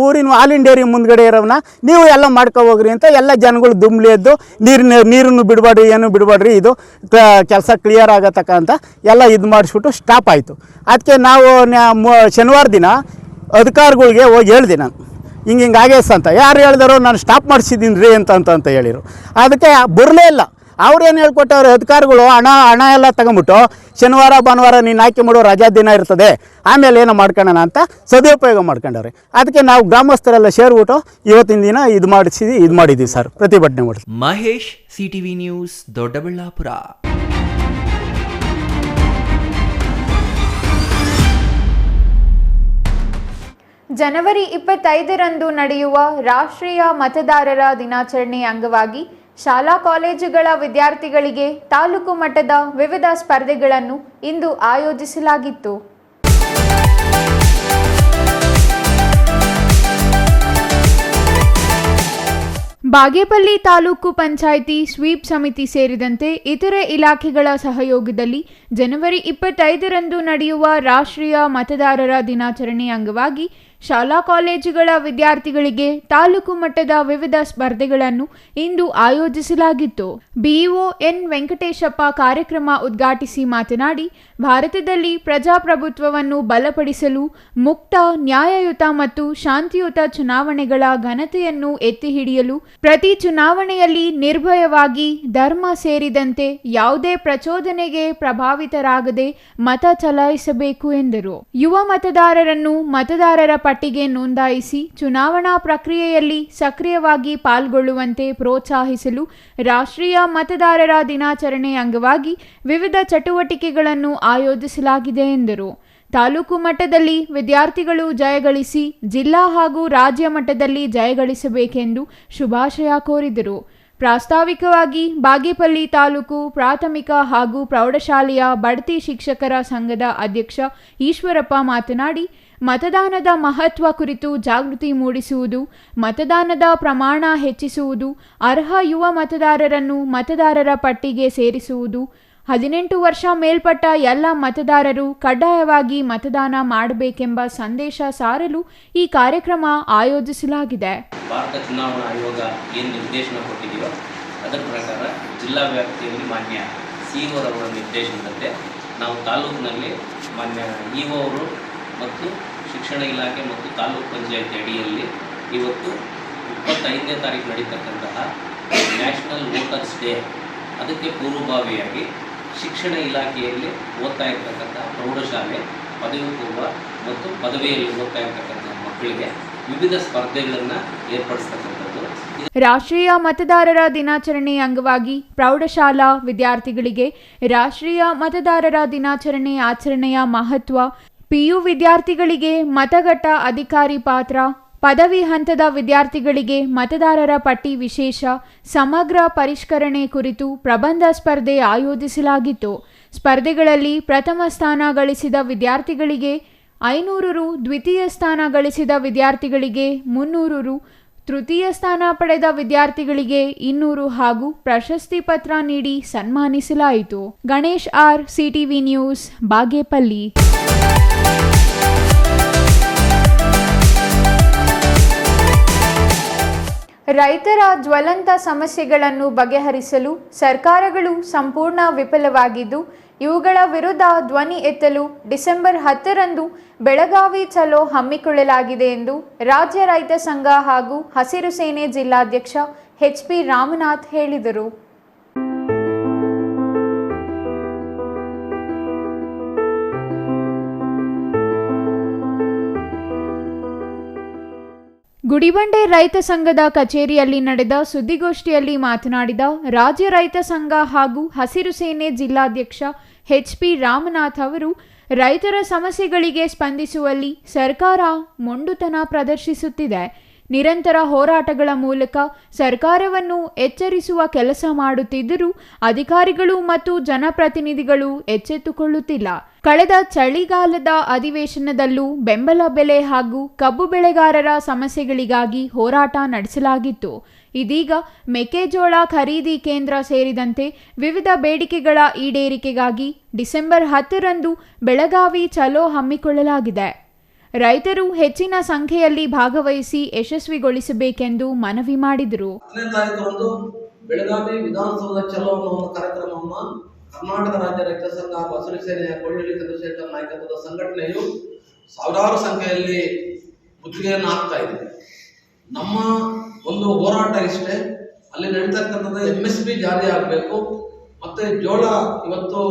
ಊರಿನ ಹಾಲಿನ ಡೇರಿ ಮುಂದ್ಗಡೆ ಇರೋವನ್ನ ನೀವು ಎಲ್ಲ ಮಾಡ್ಕೊ ಹೋಗ್ರಿ ಅಂತ ಎಲ್ಲ ಜನಗಳು ದುಂಬ್ಲಿ ಎದ್ದು ನೀರನ್ನು ಬಿಡಬೇಡ್ರಿ, ಏನು ಬಿಡಬೇಡ್ರಿ, ಇದು ಕೆಲಸ ಕ್ಲಿಯರ್ ಆಗತಕ್ಕ ಅಂತ ಎಲ್ಲ ಇದು ಮಾಡಿಸ್ಬಿಟ್ಟು ಸ್ಟಾಪ್ ಆಯಿತು. ಅದಕ್ಕೆ ನಾವು ಶನಿವಾರ ದಿನ ಅಧಿಕಾರಿಗಳಿಗೆ ಹೋಗಿ ಹೇಳಿದೆ, ನಾನು ಹಿಂಗೆ ಆಗೇಸ್ ಅಂತ. ಯಾರು ಹೇಳಿದಾರೋ ನಾನು ಸ್ಟಾಪ್ ಮಾಡಿಸಿದ್ದೀನಿ ರೀ ಅಂತ ಹೇಳಿರು. ಅದಕ್ಕೆ ಬರಲೇ ಇಲ್ಲ. ಅವ್ರೇನು ಹೇಳ್ಕೊಟ್ಟವ್ರೆ ಅಧಿಕಾರಿಗಳು, ಹಣ ಎಲ್ಲ ತಗೊಂಬಿಟ್ಟು ಶನಿವಾರ ಭಾನುವಾರ ನೀನು ಆಯ್ಕೆ ಮಾಡೋ ರಜಾ ದಿನ ಇರ್ತದೆ, ಆಮೇಲೆ ಏನೋ ಮಾಡ್ಕೊಳ್ಳೋಣ ಅಂತ ಸದುಪಯೋಗ ಮಾಡ್ಕೊಂಡವ್ರೆ. ಅದಕ್ಕೆ ನಾವು ಗ್ರಾಮಸ್ಥರೆಲ್ಲ ಸೇರಿಬಿಟ್ಟು ಇವತ್ತಿನ ದಿನ ಇದು ಮಾಡಿದ್ದೀವಿ ಸರ್, ಪ್ರತಿಭಟನೆ ಮಾಡಿ. Mahesh, CTV news, Doddaballapur. ಜನವರಿ 25ರಂದು ನಡೆಯುವ ರಾಷ್ಟ್ರೀಯ ಮತದಾರರ ದಿನಾಚರಣೆ ಅಂಗವಾಗಿ ಶಾಲಾ ಕಾಲೇಜುಗಳ ವಿದ್ಯಾರ್ಥಿಗಳಿಗೆ ತಾಲೂಕು ಮಟ್ಟದ ವಿವಿಧ ಸ್ಪರ್ಧೆಗಳನ್ನು ಇಂದು ಆಯೋಜಿಸಲಾಗಿತ್ತು. ಬಾಗೇಪಲ್ಲಿ ತಾಲೂಕು ಪಂಚಾಯಿತಿ ಸ್ವೀಪ್ ಸಮಿತಿ ಸೇರಿದಂತೆ ಇತರೆ ಇಲಾಖೆಗಳ ಸಹಯೋಗದಲ್ಲಿ ಜನವರಿ 25ರಂದು ನಡೆಯುವ ರಾಷ್ಟ್ರೀಯ ಮತದಾರರ ದಿನಾಚರಣೆ ಅಂಗವಾಗಿ ಶಾಲಾ ಕಾಲೇಜುಗಳ ವಿದ್ಯಾರ್ಥಿಗಳಿಗೆ ತಾಲೂಕು ಮಟ್ಟದ ವಿವಿಧ ಸ್ಪರ್ಧೆಗಳನ್ನು ಇಂದು ಆಯೋಜಿಸಲಾಗಿತ್ತು. ಬಿಇಒ ಎನ್ ವೆಂಕಟೇಶಪ್ಪ ಕಾರ್ಯಕ್ರಮ ಉದ್ಘಾಟಿಸಿ ಮಾತನಾಡಿ, ಭಾರತದಲ್ಲಿ ಪ್ರಜಾಪ್ರಭುತ್ವವನ್ನು ಬಲಪಡಿಸಲು ಮುಕ್ತ, ನ್ಯಾಯಯುತ ಮತ್ತು ಶಾಂತಿಯುತ ಚುನಾವಣೆಗಳ ಘನತೆಯನ್ನು ಎತ್ತಿ ಹಿಡಿಯಲು ಪ್ರತಿ ಚುನಾವಣೆಯಲ್ಲಿ ನಿರ್ಭಯವಾಗಿ ಧರ್ಮ ಸೇರಿದಂತೆ ಯಾವುದೇ ಪ್ರಚೋದನೆಗೆ ಪ್ರಭಾವಿತರಾಗದೆ ಮತ ಚಲಾಯಿಸಬೇಕು ಎಂದರು. ಯುವ ಮತದಾರರನ್ನು ಮತದಾರರ ಪಟ್ಟಿಗೆ ನೋಂದಾಯಿಸಿ ಚುನಾವಣಾ ಪ್ರಕ್ರಿಯೆಯಲ್ಲಿ ಸಕ್ರಿಯವಾಗಿ ಪಾಲ್ಗೊಳ್ಳುವಂತೆ ಪ್ರೋತ್ಸಾಹಿಸಲು ರಾಷ್ಟ್ರೀಯ ಮತದಾರರ ದಿನಾಚರಣೆ ಅಂಗವಾಗಿ ವಿವಿಧ ಚಟುವಟಿಕೆಗಳನ್ನು ಆಯೋಜಿಸಲಾಗಿದೆ ಎಂದರು. ತಾಲೂಕು ಮಟ್ಟದಲ್ಲಿ ವಿದ್ಯಾರ್ಥಿಗಳು ಜಯಗಳಿಸಿ ಜಿಲ್ಲಾ ಹಾಗೂ ರಾಜ್ಯ ಮಟ್ಟದಲ್ಲಿ ಜಯಗಳಿಸಬೇಕೆಂದು ಶುಭಾಶಯ ಕೋರಿದರು. ಪ್ರಾಸ್ತಾವಿಕವಾಗಿ ಬಾಗೇಪಲ್ಲಿ ತಾಲೂಕು ಪ್ರಾಥಮಿಕ ಹಾಗೂ ಪ್ರೌಢಶಾಲೆಯ ಬಡ್ತಿ ಶಿಕ್ಷಕರ ಸಂಘದ ಅಧ್ಯಕ್ಷ ಈಶ್ವರಪ್ಪ ಮಾತನಾಡಿ, ಮತದಾನದ ಮಹತ್ವ ಕುರಿತು ಜಾಗೃತಿ ಮೂಡಿಸುವುದು, ಮತದಾನದ ಪ್ರಮಾಣ ಹೆಚ್ಚಿಸುವುದು, ಅರ್ಹ ಯುವ ಮತದಾರರನ್ನು ಮತದಾರರ ಪಟ್ಟಿಗೆ ಸೇರಿಸುವುದು, 18 ವರ್ಷ ಮೇಲ್ಪಟ್ಟ ಎಲ್ಲ ಮತದಾರರು ಕಡ್ಡಾಯವಾಗಿ ಮತದಾನ ಮಾಡಬೇಕೆಂಬ ಸಂದೇಶ ಸಾರಲು ಈ ಕಾರ್ಯಕ್ರಮ ಆಯೋಜಿಸಲಾಗಿದೆ. ಭಾರತ ಚುನಾವಣಾ ಆಯೋಗ ಏನು ನಿರ್ದೇಶನ ಕೊಟ್ಟಿದೆಯೋ ಅದರ ಪ್ರಕಾರ ಜಿಲ್ಲಾ ವ್ಯಾಪ್ತಿಯಲ್ಲಿ ಮಾನ್ಯ ಸಿಇಒ ಅವರ ನಿರ್ದೇಶನದಂತೆ ನಾವು ತಾಲೂಕಿನಲ್ಲಿ ಮಾನ್ಯ ಇಒ ಅವರು ಮತ್ತು ಶಿಕ್ಷಣ ಇಲಾಖೆ ಮತ್ತು ತಾಲೂಕು ಪಂಚಾಯತಿ ಅಡಿಯಲ್ಲಿ ಇವತ್ತು 25ನೇ ತಾರೀಕು ನಡೀತಕ್ಕಂತಹ ನ್ಯಾಷನಲ್ ವೋಟರ್ಸ್ ಡೇ ಅದಕ್ಕೆ ಪೂರ್ವಭಾವಿಯಾಗಿ ಶಿಕ್ಷಣ ಇಲಾಖೆಯಲ್ಲಿ ಓದ್ತಾ ಇರ್ತಕ್ಕಂಥ ಪ್ರೌಢಶಾಲೆ, ಪದವಿ ಪೂರ್ವ ಮತ್ತು ಪದವಿಯಲ್ಲಿ ಓದ್ತಾ ಇರ್ತಕ್ಕಂಥ ಮಕ್ಕಳಿಗೆ ವಿವಿಧ ಸ್ಪರ್ಧೆಗಳನ್ನು ಏರ್ಪಡಿಸ್ತಕ್ಕಂಥದ್ದು. ರಾಷ್ಟ್ರೀಯ ಮತದಾರರ ದಿನಾಚರಣೆ ಅಂಗವಾಗಿ ಪ್ರೌಢಶಾಲಾ ವಿದ್ಯಾರ್ಥಿಗಳಿಗೆ ರಾಷ್ಟ್ರೀಯ ಮತದಾರರ ದಿನಾಚರಣೆ ಆಚರಣೆಯ ಮಹತ್ವ, ಪಿಯು ವಿದ್ಯಾರ್ಥಿಗಳಿಗೆ ಮತಗಟ್ಟ ಅಧಿಕಾರಿ ಪಾತ್ರ, ಪದವಿ ಹಂತದ ವಿದ್ಯಾರ್ಥಿಗಳಿಗೆ ಮತದಾರರ ಪಟ್ಟಿ ವಿಶೇಷ ಸಮಗ್ರ ಪರಿಷ್ಕರಣೆ ಕುರಿತು ಪ್ರಬಂಧ ಸ್ಪರ್ಧೆ ಆಯೋಜಿಸಲಾಗಿತ್ತು. ಸ್ಪರ್ಧೆಗಳಲ್ಲಿ ಪ್ರಥಮ ಸ್ಥಾನ ಗಳಿಸಿದ ವಿದ್ಯಾರ್ಥಿಗಳಿಗೆ 500 ರು, ದ್ವಿತೀಯ ಸ್ಥಾನ ಗಳಿಸಿದ ವಿದ್ಯಾರ್ಥಿಗಳಿಗೆ 300 ರು, ತೃತೀಯ ಸ್ಥಾನ ಪಡೆದ ವಿದ್ಯಾರ್ಥಿಗಳಿಗೆ 200 ಹಾಗೂ ಪ್ರಶಸ್ತಿ ಪತ್ರ ನೀಡಿ ಸನ್ಮಾನಿಸಲಾಯಿತು. Ganesh R, CTV news, Bagepalli. ರೈತರ ಜ್ವಲಂತ ಸಮಸ್ಯೆಗಳನ್ನು ಬಗೆಹರಿಸಲು ಸರ್ಕಾರಗಳು ಸಂಪೂರ್ಣ ವಿಫಲವಾಗಿದ್ದು, ಇವುಗಳ ವಿರುದ್ಧ ಧ್ವನಿ ಎತ್ತಲು ಡಿಸೆಂಬರ್ 10ರಂದು ಬೆಳಗಾವಿ ಚಲೋ ಹಮ್ಮಿಕೊಳ್ಳಲಾಗಿದೆ ಎಂದು ರಾಜ್ಯ ರೈತ ಸಂಘ ಹಾಗೂ ಹಸಿರು ಸೇನೆ ಜಿಲ್ಲಾಧ್ಯಕ್ಷ ಎಚ್.ಪಿ. ರಾಮನಾಥ್ ಹೇಳಿದರು. ಗುಡಿಬಂಡೆ ರೈತ ಸಂಘದ ಕಚೇರಿಯಲ್ಲಿ ನಡೆದ ಸುದ್ದಿಗೋಷ್ಠಿಯಲ್ಲಿ ಮಾತನಾಡಿದ ರಾಜ್ಯ ರೈತ ಸಂಘ ಹಾಗೂ ಹಸಿರು ಸೇನೆ ಜಿಲ್ಲಾಧ್ಯಕ್ಷ ಎಚ್.ಪಿ. ರಾಮನಾಥ್ ಅವರು, ರೈತರ ಸಮಸ್ಯೆಗಳಿಗೆ ಸ್ಪಂದಿಸುವಲ್ಲಿ ಸರ್ಕಾರ ಮೊಂಡುತನ ಪ್ರದರ್ಶಿಸುತ್ತಿದೆ. ನಿರಂತರ ಹೋರಾಟಗಳ ಮೂಲಕ ಸರ್ಕಾರವನ್ನು ಎಚ್ಚರಿಸುವ ಕೆಲಸ ಮಾಡುತ್ತಿದ್ದರೂ ಅಧಿಕಾರಿಗಳು ಮತ್ತು ಜನಪ್ರತಿನಿಧಿಗಳು ಎಚ್ಚೆತ್ತುಕೊಳ್ಳುತ್ತಿಲ್ಲ. ಕಳೆದ ಚಳಿಗಾಲದ ಅಧಿವೇಶನದಲ್ಲೂ ಬೆಂಬಲ ಬೆಲೆ ಹಾಗೂ ಕಬ್ಬು ಬೆಳೆಗಾರರ ಸಮಸ್ಯೆಗಳಿಗಾಗಿ ಹೋರಾಟ ನಡೆಸಲಾಗಿತ್ತು. ಇದೀಗ ಮೆಕ್ಕೆಜೋಳ ಖರೀದಿ ಕೇಂದ್ರ ಸೇರಿದಂತೆ ವಿವಿಧ ಬೇಡಿಕೆಗಳ ಈಡೇರಿಕೆಗಾಗಿ ಡಿಸೆಂಬರ್ 10ರಂದು ಬೆಳಗಾವಿ ಚಲೋ ಹಮ್ಮಿಕೊಳ್ಳಲಾಗಿದೆ. ರೈತರು ಹೆಚ್ಚಿನ ಸಂಖ್ಯೆಯಲ್ಲಿ ಭಾಗವಹಿಸಿ ಯಶಸ್ವಿಗೊಳಿಸಬೇಕೆಂದು ಮನವಿ ಮಾಡಿದರು. 10ನೇ ತಾರೀಕರಂದು ಬೆಳಗಾವಿ ವಿಧಾನಸೌಧ ಚಲೋ ಅನ್ನೋ ಒಂದು ಕಾರ್ಯಕ್ರಮವನ್ನು ಕರ್ನಾಟಕ ರಾಜ್ಯ ರೈತ ಸಂಘ ಹಾಗೂ ಹಸಿರು ಸೇನೆಯ ಕೋಡಿಹಳ್ಳಿ ಚಂದ್ರಶೇಖರ್ ನಾಯಕತ್ವದ ಸಂಘಟನೆಯು ಸಾವಿರಾರು ಸಂಖ್ಯೆಯಲ್ಲಿ ಮುತ್ತಿಗೆಯನ್ನು ಹಾಕ್ತಾ ಇದೆ. ನಮ್ಮ ಒಂದು ಹೋರಾಟ ಇಷ್ಟೇ, ಅಲ್ಲಿ ನಡೀತಕ್ಕಂಥದ್ದು MSP ಜಾರಿ ಆಗಬೇಕು. ಮತ್ತೆ ಜೋಳ ಇವತ್ತು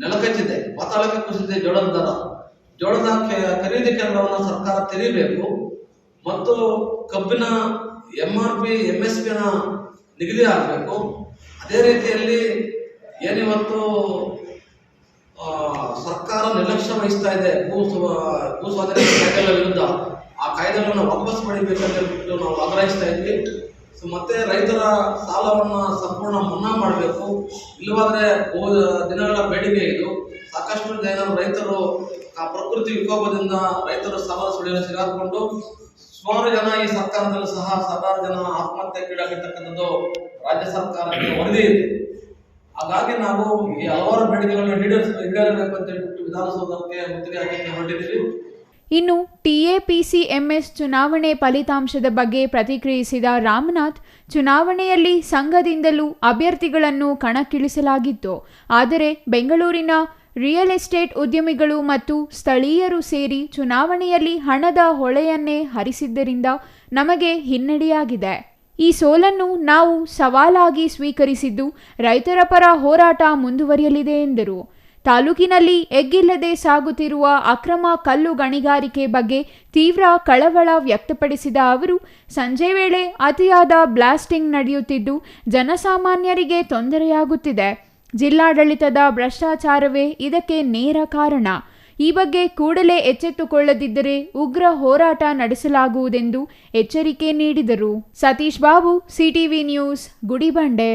ನೆಲಕಚ್ಚಿದೆ, ಪಾತಾಳಕ್ಕೆ ಕುಸಿದಿದೆ ಜೋಳದ ದರ. ಜೋಳದ ಖರೀದಿ ಕೇಂದ್ರವನ್ನು ಸರ್ಕಾರ ತೆರೀಬೇಕು ಮತ್ತು ಕಬ್ಬಿನ MRP MSP ನಿಗದಿ ಆಗಬೇಕು. ಅದೇ ರೀತಿಯಲ್ಲಿ ಏನಿವತ್ತು ಸರ್ಕಾರ ನಿರ್ಲಕ್ಷ್ಯ ವಹಿಸ್ತಾ ಇದೆ ಭೂ ಸ್ವಾಧೀನ ಕಾಯ್ದೆಗಳ ವಿರುದ್ಧ, ಆ ಕಾಯ್ದೆಗಳನ್ನು ವಾಪಸ್ ಪಡಿಬೇಕಂತ ಹೇಳ್ಬಿಟ್ಟು ನಾವು ಆಗ್ರಹಿಸ್ತಾ ಇದ್ವಿ. ಮತ್ತೆ ರೈತರ ಸಾಲವನ್ನು ಸಂಪೂರ್ಣ ಮನ್ನಾ ಮಾಡಬೇಕು. ಇಲ್ಲವಾದ್ರೆ ದಿನಗಳ ಬೇಡಿಕೆ ಇದು. ಸಾಕಷ್ಟು ಜನ ರೈತರು ಪ್ರಕೃತಿ ವಿಕೋಪದಿಂದ ರೈತರು ಸಾಲ ಸುಳಿಯಲು ಸಿಗಾಕೊಂಡು ಸುಮಾರು ಜನ ಈ ಸರ್ಕಾರದಲ್ಲೂ ಸಹ ಸಾವಿರಾರು ಜನ ಆತ್ಮಹತ್ಯೆಗೀಡಾಗಿರ್ತಕ್ಕಂಥದ್ದು ರಾಜ್ಯ ಸರ್ಕಾರಕ್ಕೆ ವರದಿ ಇದೆ. ಹಾಗಾಗಿ ನಾವು ಈ ಹಲವಾರು ಬೇಡಿಕೆಗಳನ್ನು ಈಡೇರಬೇಕು ಅಂತ ಹೇಳ್ಬಿಟ್ಟು ವಿಧಾನಸೌಧಕ್ಕೆ ಮುತ್ತಿಗೆ ಹಾಕಿ ಹೊರಟಿದ್ದೀವಿ. ಇನ್ನು TAPCMS ಚುನಾವಣೆ ಫಲಿತಾಂಶದ ಬಗ್ಗೆ ಪ್ರತಿಕ್ರಿಯಿಸಿದ ರಾಮನಾಥ್, ಚುನಾವಣೆಯಲ್ಲಿ ಸಂಘದಿಂದಲೂ ಅಭ್ಯರ್ಥಿಗಳನ್ನು ಕಣಕ್ಕಿಳಿಸಲಾಗಿತ್ತು. ಆದರೆ ಬೆಂಗಳೂರಿನ ರಿಯಲ್ ಎಸ್ಟೇಟ್ ಉದ್ಯಮಿಗಳು ಮತ್ತು ಸ್ಥಳೀಯರು ಸೇರಿ ಚುನಾವಣೆಯಲ್ಲಿ ಹಣದ ಹೊಳೆಯನ್ನೇ ಹರಿಸಿದ್ದರಿಂದ ನಮಗೆ ಹಿನ್ನಡೆಯಾಗಿದೆ. ಈ ಸೋಲನ್ನು ನಾವು ಸವಾಲಾಗಿ ಸ್ವೀಕರಿಸಿದ್ದು ರೈತರ ಪರ ಹೋರಾಟ ಮುಂದುವರಿಯಲಿದೆ ಎಂದರು. ತಾಲೂಕಿನಲ್ಲಿ ಎಗ್ಗಿಲ್ಲದೆ ಸಾಗುತ್ತಿರುವ ಅಕ್ರಮ ಕಲ್ಲು ಗಣಿಗಾರಿಕೆ ಬಗ್ಗೆ ತೀವ್ರ ಕಳವಳ ವ್ಯಕ್ತಪಡಿಸಿದ ಅವರು, ಸಂಜೆ ವೇಳೆ ಅತಿಯಾದ ಬ್ಲಾಸ್ಟಿಂಗ್ ನಡೆಯುತ್ತಿದ್ದು ಜನಸಾಮಾನ್ಯರಿಗೆ ತೊಂದರೆಯಾಗುತ್ತಿದೆ. ಜಿಲ್ಲಾಡಳಿತದ ಭ್ರಷ್ಟಾಚಾರವೇ ಇದಕ್ಕೆ ನೇರ ಕಾರಣ. ಈ ಬಗ್ಗೆ ಕೂಡಲೇ ಎಚ್ಚೆತ್ತುಕೊಳ್ಳದಿದ್ದರೆ ಉಗ್ರ ಹೋರಾಟ ನಡೆಸಲಾಗುವುದೆಂದು ಎಚ್ಚರಿಕೆ ನೀಡಿದರು. Satish Babu, CTV news, Gudibande.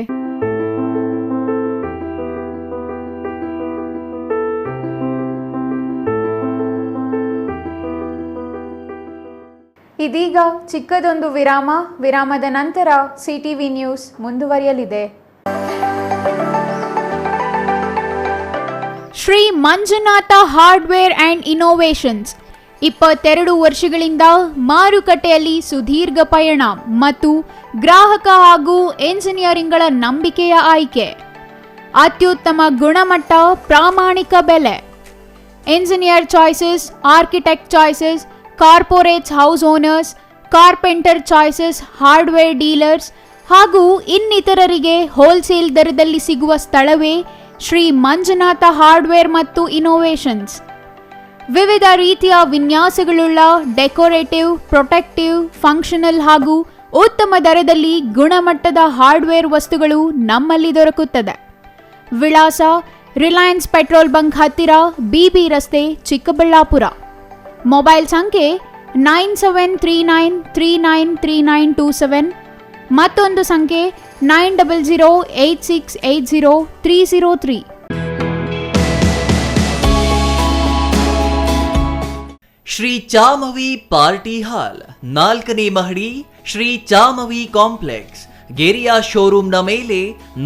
ಇದೀಗ ಚಿಕ್ಕದೊಂದು ವಿರಾಮದ ನಂತರ ಸಿಟಿವಿ ನ್ಯೂಸ್ ಮುಂದುವರಿಯಲಿದೆ. Shri Manjunatha hardware and innovations 22 ವರ್ಷಗಳಿಂದ ಮಾರುಕಟ್ಟೆಯಲ್ಲಿ ಸುದೀರ್ಘ ಪಯಣ ಮತ್ತು ಗ್ರಾಹಕ ಹಾಗೂ ಎಂಜಿನಿಯರಿಂಗ್ಗಳ ನಂಬಿಕೆಯ ಆಯ್ಕೆ. ಅತ್ಯುತ್ತಮ ಗುಣಮಟ್ಟ, ಪ್ರಾಮಾಣಿಕ ಬೆಲೆ. Engineer choices, architect choices, corporates, house owners, carpenter choices, hardware dealers ಹಾಗೂ ಇನ್ನಿತರರಿಗೆ ಹೋಲ್ಸೇಲ್ ದರದಲ್ಲಿ ಸಿಗುವ ಸ್ಥಳವೇ ಶ್ರೀ ಮಂಜುನಾಥ ಹಾರ್ಡ್ವೇರ್ ಮತ್ತು ಇನೋವೇಷನ್ಸ್. ವಿವಿಧ ರೀತಿಯ ವಿನ್ಯಾಸಗಳುಳ್ಳ ಡೆಕೋರೇಟಿವ್, ಪ್ರೊಟೆಕ್ಟಿವ್, ಫಂಕ್ಷನಲ್ ಹಾಗೂ ಉತ್ತಮ ದರದಲ್ಲಿ ಗುಣಮಟ್ಟದ ಹಾರ್ಡ್ವೇರ್ ವಸ್ತುಗಳು ನಮ್ಮಲ್ಲಿ ದೊರಕುತ್ತದೆ. ವಿಳಾಸ: ರಿಲಯನ್ಸ್ ಪೆಟ್ರೋಲ್ ಬಂಕ್ ಹತ್ತಿರ, ಬಿಬಿ ರಸ್ತೆ, ಚಿಕ್ಕಬಳ್ಳಾಪುರ. ಮೊಬೈಲ್ ಸಂಖ್ಯೆ 9739393927, ಮತ್ತೊಂದು ಸಂಖ್ಯೆ 9008680303. ಶ್ರೀ ಚಾಮವಿ ಪಾರ್ಟಿ ಹಾಲ್, 4ನೇ ಮಹಡಿ, ಶ್ರೀ ಚಾಮವಿ ಕಾಂಪ್ಲೆಕ್ಸ್, ಗೆರಿಯಾ ಶೋರೂಮ್ನ ಮೇಲೆ,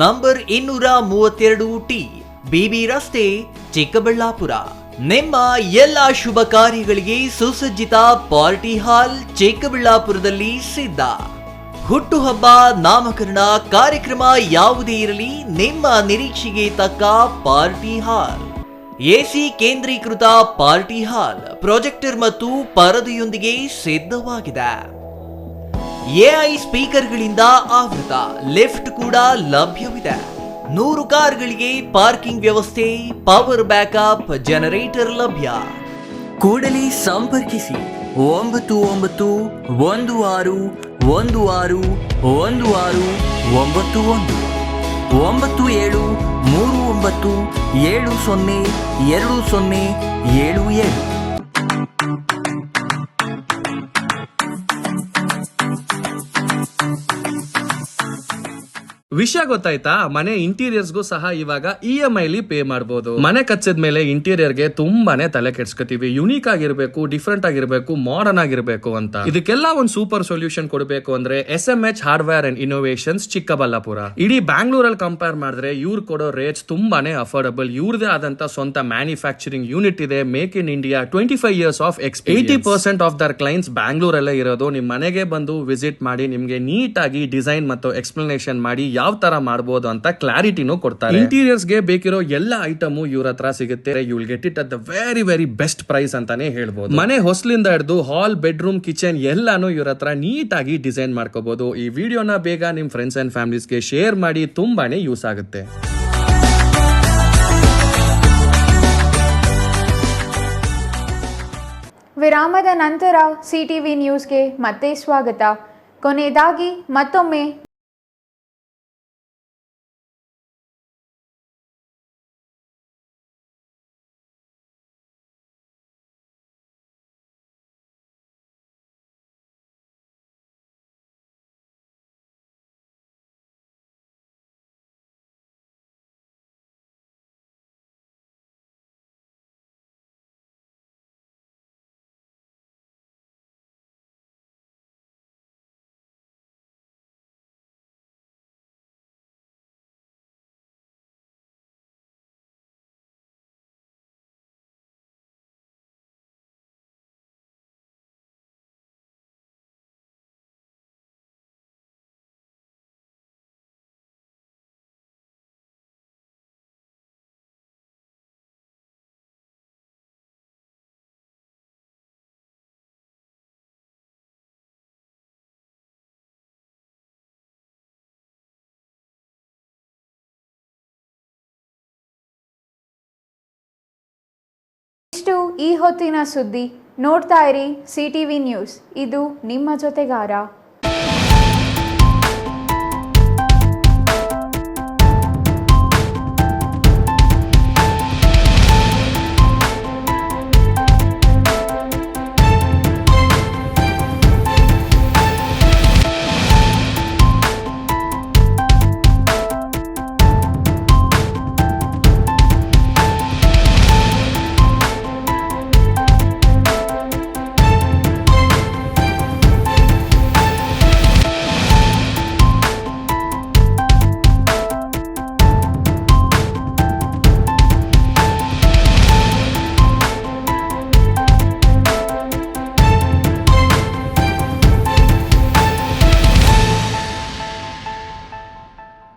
ನಂಬರ್ 232T, ಬಿಬಿ ರಸ್ತೆ, ಚಿಕ್ಕಬಳ್ಳಾಪುರ. ನಿಮ್ಮ ಎಲ್ಲ ಶುಭ ಕಾರ್ಯಗಳಿಗೆ ಸುಸಜ್ಜಿತ ಪಾರ್ಟಿ ಹಾಲ್ ಚಿಕ್ಕಬಳ್ಳಾಪುರದಲ್ಲಿ ಸಿದ್ಧ. ಹುಟ್ಟುಹಬ್ಬ, ನಾಮಕರಣ, ಕಾರ್ಯಕ್ರಮ ಯಾವುದೇ ಇರಲಿ, ನಿಮ್ಮ ನಿರೀಕ್ಷೆಗೆ ತಕ್ಕ ಪಾರ್ಟಿ ಹಾಲ್. ಎಸಿ ಕೇಂದ್ರೀಕೃತ ಪಾರ್ಟಿ ಹಾಲ್, ಪ್ರೊಜೆಕ್ಟರ್ ಮತ್ತು ಪರದೆಯೊಂದಿಗೆ ಸಿದ್ಧವಾಗಿದೆ. ಎಐ ಸ್ಪೀಕರ್ಗಳಿಂದ ಆವೃತ, ಲಿಫ್ಟ್ ಕೂಡ ಲಭ್ಯವಿದೆ. 100 ಕಾರ್ಗಳಿಗೆ ಪಾರ್ಕಿಂಗ್ ವ್ಯವಸ್ಥೆ, ಪವರ್ ಬ್ಯಾಕಪ್, ಜನರೇಟರ್ ಲಭ್ಯ. ಕೂಡಲೇ ಸಂಪರ್ಕಿಸಿ 9916161691 9739702077. ವಿಷಯ ಗೊತ್ತಾಯ್ತಾ? ಮನೆ ಇಂಟೀರಿಯರ್ಸ್ಗೂ ಸಹ ಇವಾಗ EMI ಪೇ ಮಾಡಬಹುದು. ಮನೆ ಕಚ್ಚಿದ ಮೇಲೆ ಇಂಟೀರಿಯರ್ಗೆ ತುಂಬಾನೇ ತಲೆ ಕೆಡ್ಸ್ಕೊತೀವಿ. ಯುನೀಕ್ ಆಗಿರ್ಬೇಕು, ಡಿಫ್ರೆಂಟ್ ಆಗಿರ್ಬೇಕು, ಮಾಡರ್ನ್ ಆಗಿರ್ಬೇಕು ಅಂತ. ಇದಕ್ಕೆಲ್ಲ ಒಂದು ಸೂಪರ್ ಸೊಲ್ಯೂಷನ್ ಕೊಡಬೇಕು ಅಂದ್ರೆ SMH hardware and innovations Chikkaballapur. ಇಡೀ ಬ್ಯಾಂಗ್ಳೂರಲ್ಲಿ ಕಂಪೇರ್ ಮಾಡಿದ್ರೆ ಇವ್ರು ಕೊಡೋ ರೇಟ್ಸ್ ತುಂಬಾನೇ ಅಫೋರ್ಡಬಲ್. ಇವ್ರದೇ ಆದಂತ ಸ್ವಂತ ಮ್ಯಾನುಫ್ಯಾಕ್ಚರಿಂಗ್ ಯೂನಿಟ್ ಇದೆ. Make in India, 25 years of experience. 80% of their clients ಬ್ಯಾಂಗ್ಳೂರಲ್ಲೇ ಇರೋದು. ನಿಮ್ ಮನೆಗೆ ಬಂದು ವಿಸಿಟ್ ಮಾಡಿ ನಿಮ್ಗೆ ನೀಟ್ ಆಗಿ ಡಿಸೈನ್ ಮತ್ತು ಎಕ್ಸ್ಪ್ಲನೇಷನ್ ಮಾಡಿ ಯಾವ ತರ ಮಾಡಬಹುದು ಅಂತ ಕ್ಲಾರಿಟಿನೂ ಕೊಡ್ತಾರೆ. ಇಂಟೀರಿಯರ್ಸ್ ಗೆ ಬೇಕಿರೋ ಎಲ್ಲ ಐಟಮ್ ಇವ್ರ ಹತ್ರ ಸಿಗುತ್ತೆ. You will get it at the very best price ಅಂತಾನೆ ಹೇಳ್ಬೋದು. ಮನೆ ಹೊಸ್ಲಿಂದ ಹಿಡಿದು ಹಾಲ್, ಬೆಡ್ರೂಮ್, ಕಿಚನ್ ಎಲ್ಲಾನು ಇವ್ರ ಹತ್ರ ನೀಟ್ ಆಗಿ ಡಿಸೈನ್ ಮಾಡ್ಕೋಬಹುದು. ಈ ವಿಡಿಯೋನ ಬೇಗ ನಿಮ್ ಫ್ರೆಂಡ್ಸ್ ಅಂಡ್ ಫ್ಯಾಮಿಲೀಸ್ಗೆ ಶೇರ್ ಮಾಡಿ, ತುಂಬಾನೇ ಯೂಸ್ ಆಗುತ್ತೆ. ವಿರಾಮದ ನಂತರ ಸಿಟಿವಿ ನ್ಯೂಸ್ಗೆ ಮತ್ತೆ ಸ್ವಾಗತ. ಕೊನೆಯದಾಗಿ ಮತ್ತೊಮ್ಮೆ ಇಷ್ಟು ಈ ಹೊತ್ತಿನ ಸುದ್ದಿ. ನೋಡ್ತಾ ಇರಿ CTV ನ್ಯೂಸ್, ಇದು ನಿಮ್ಮ ಜೊತೆಗಾರ.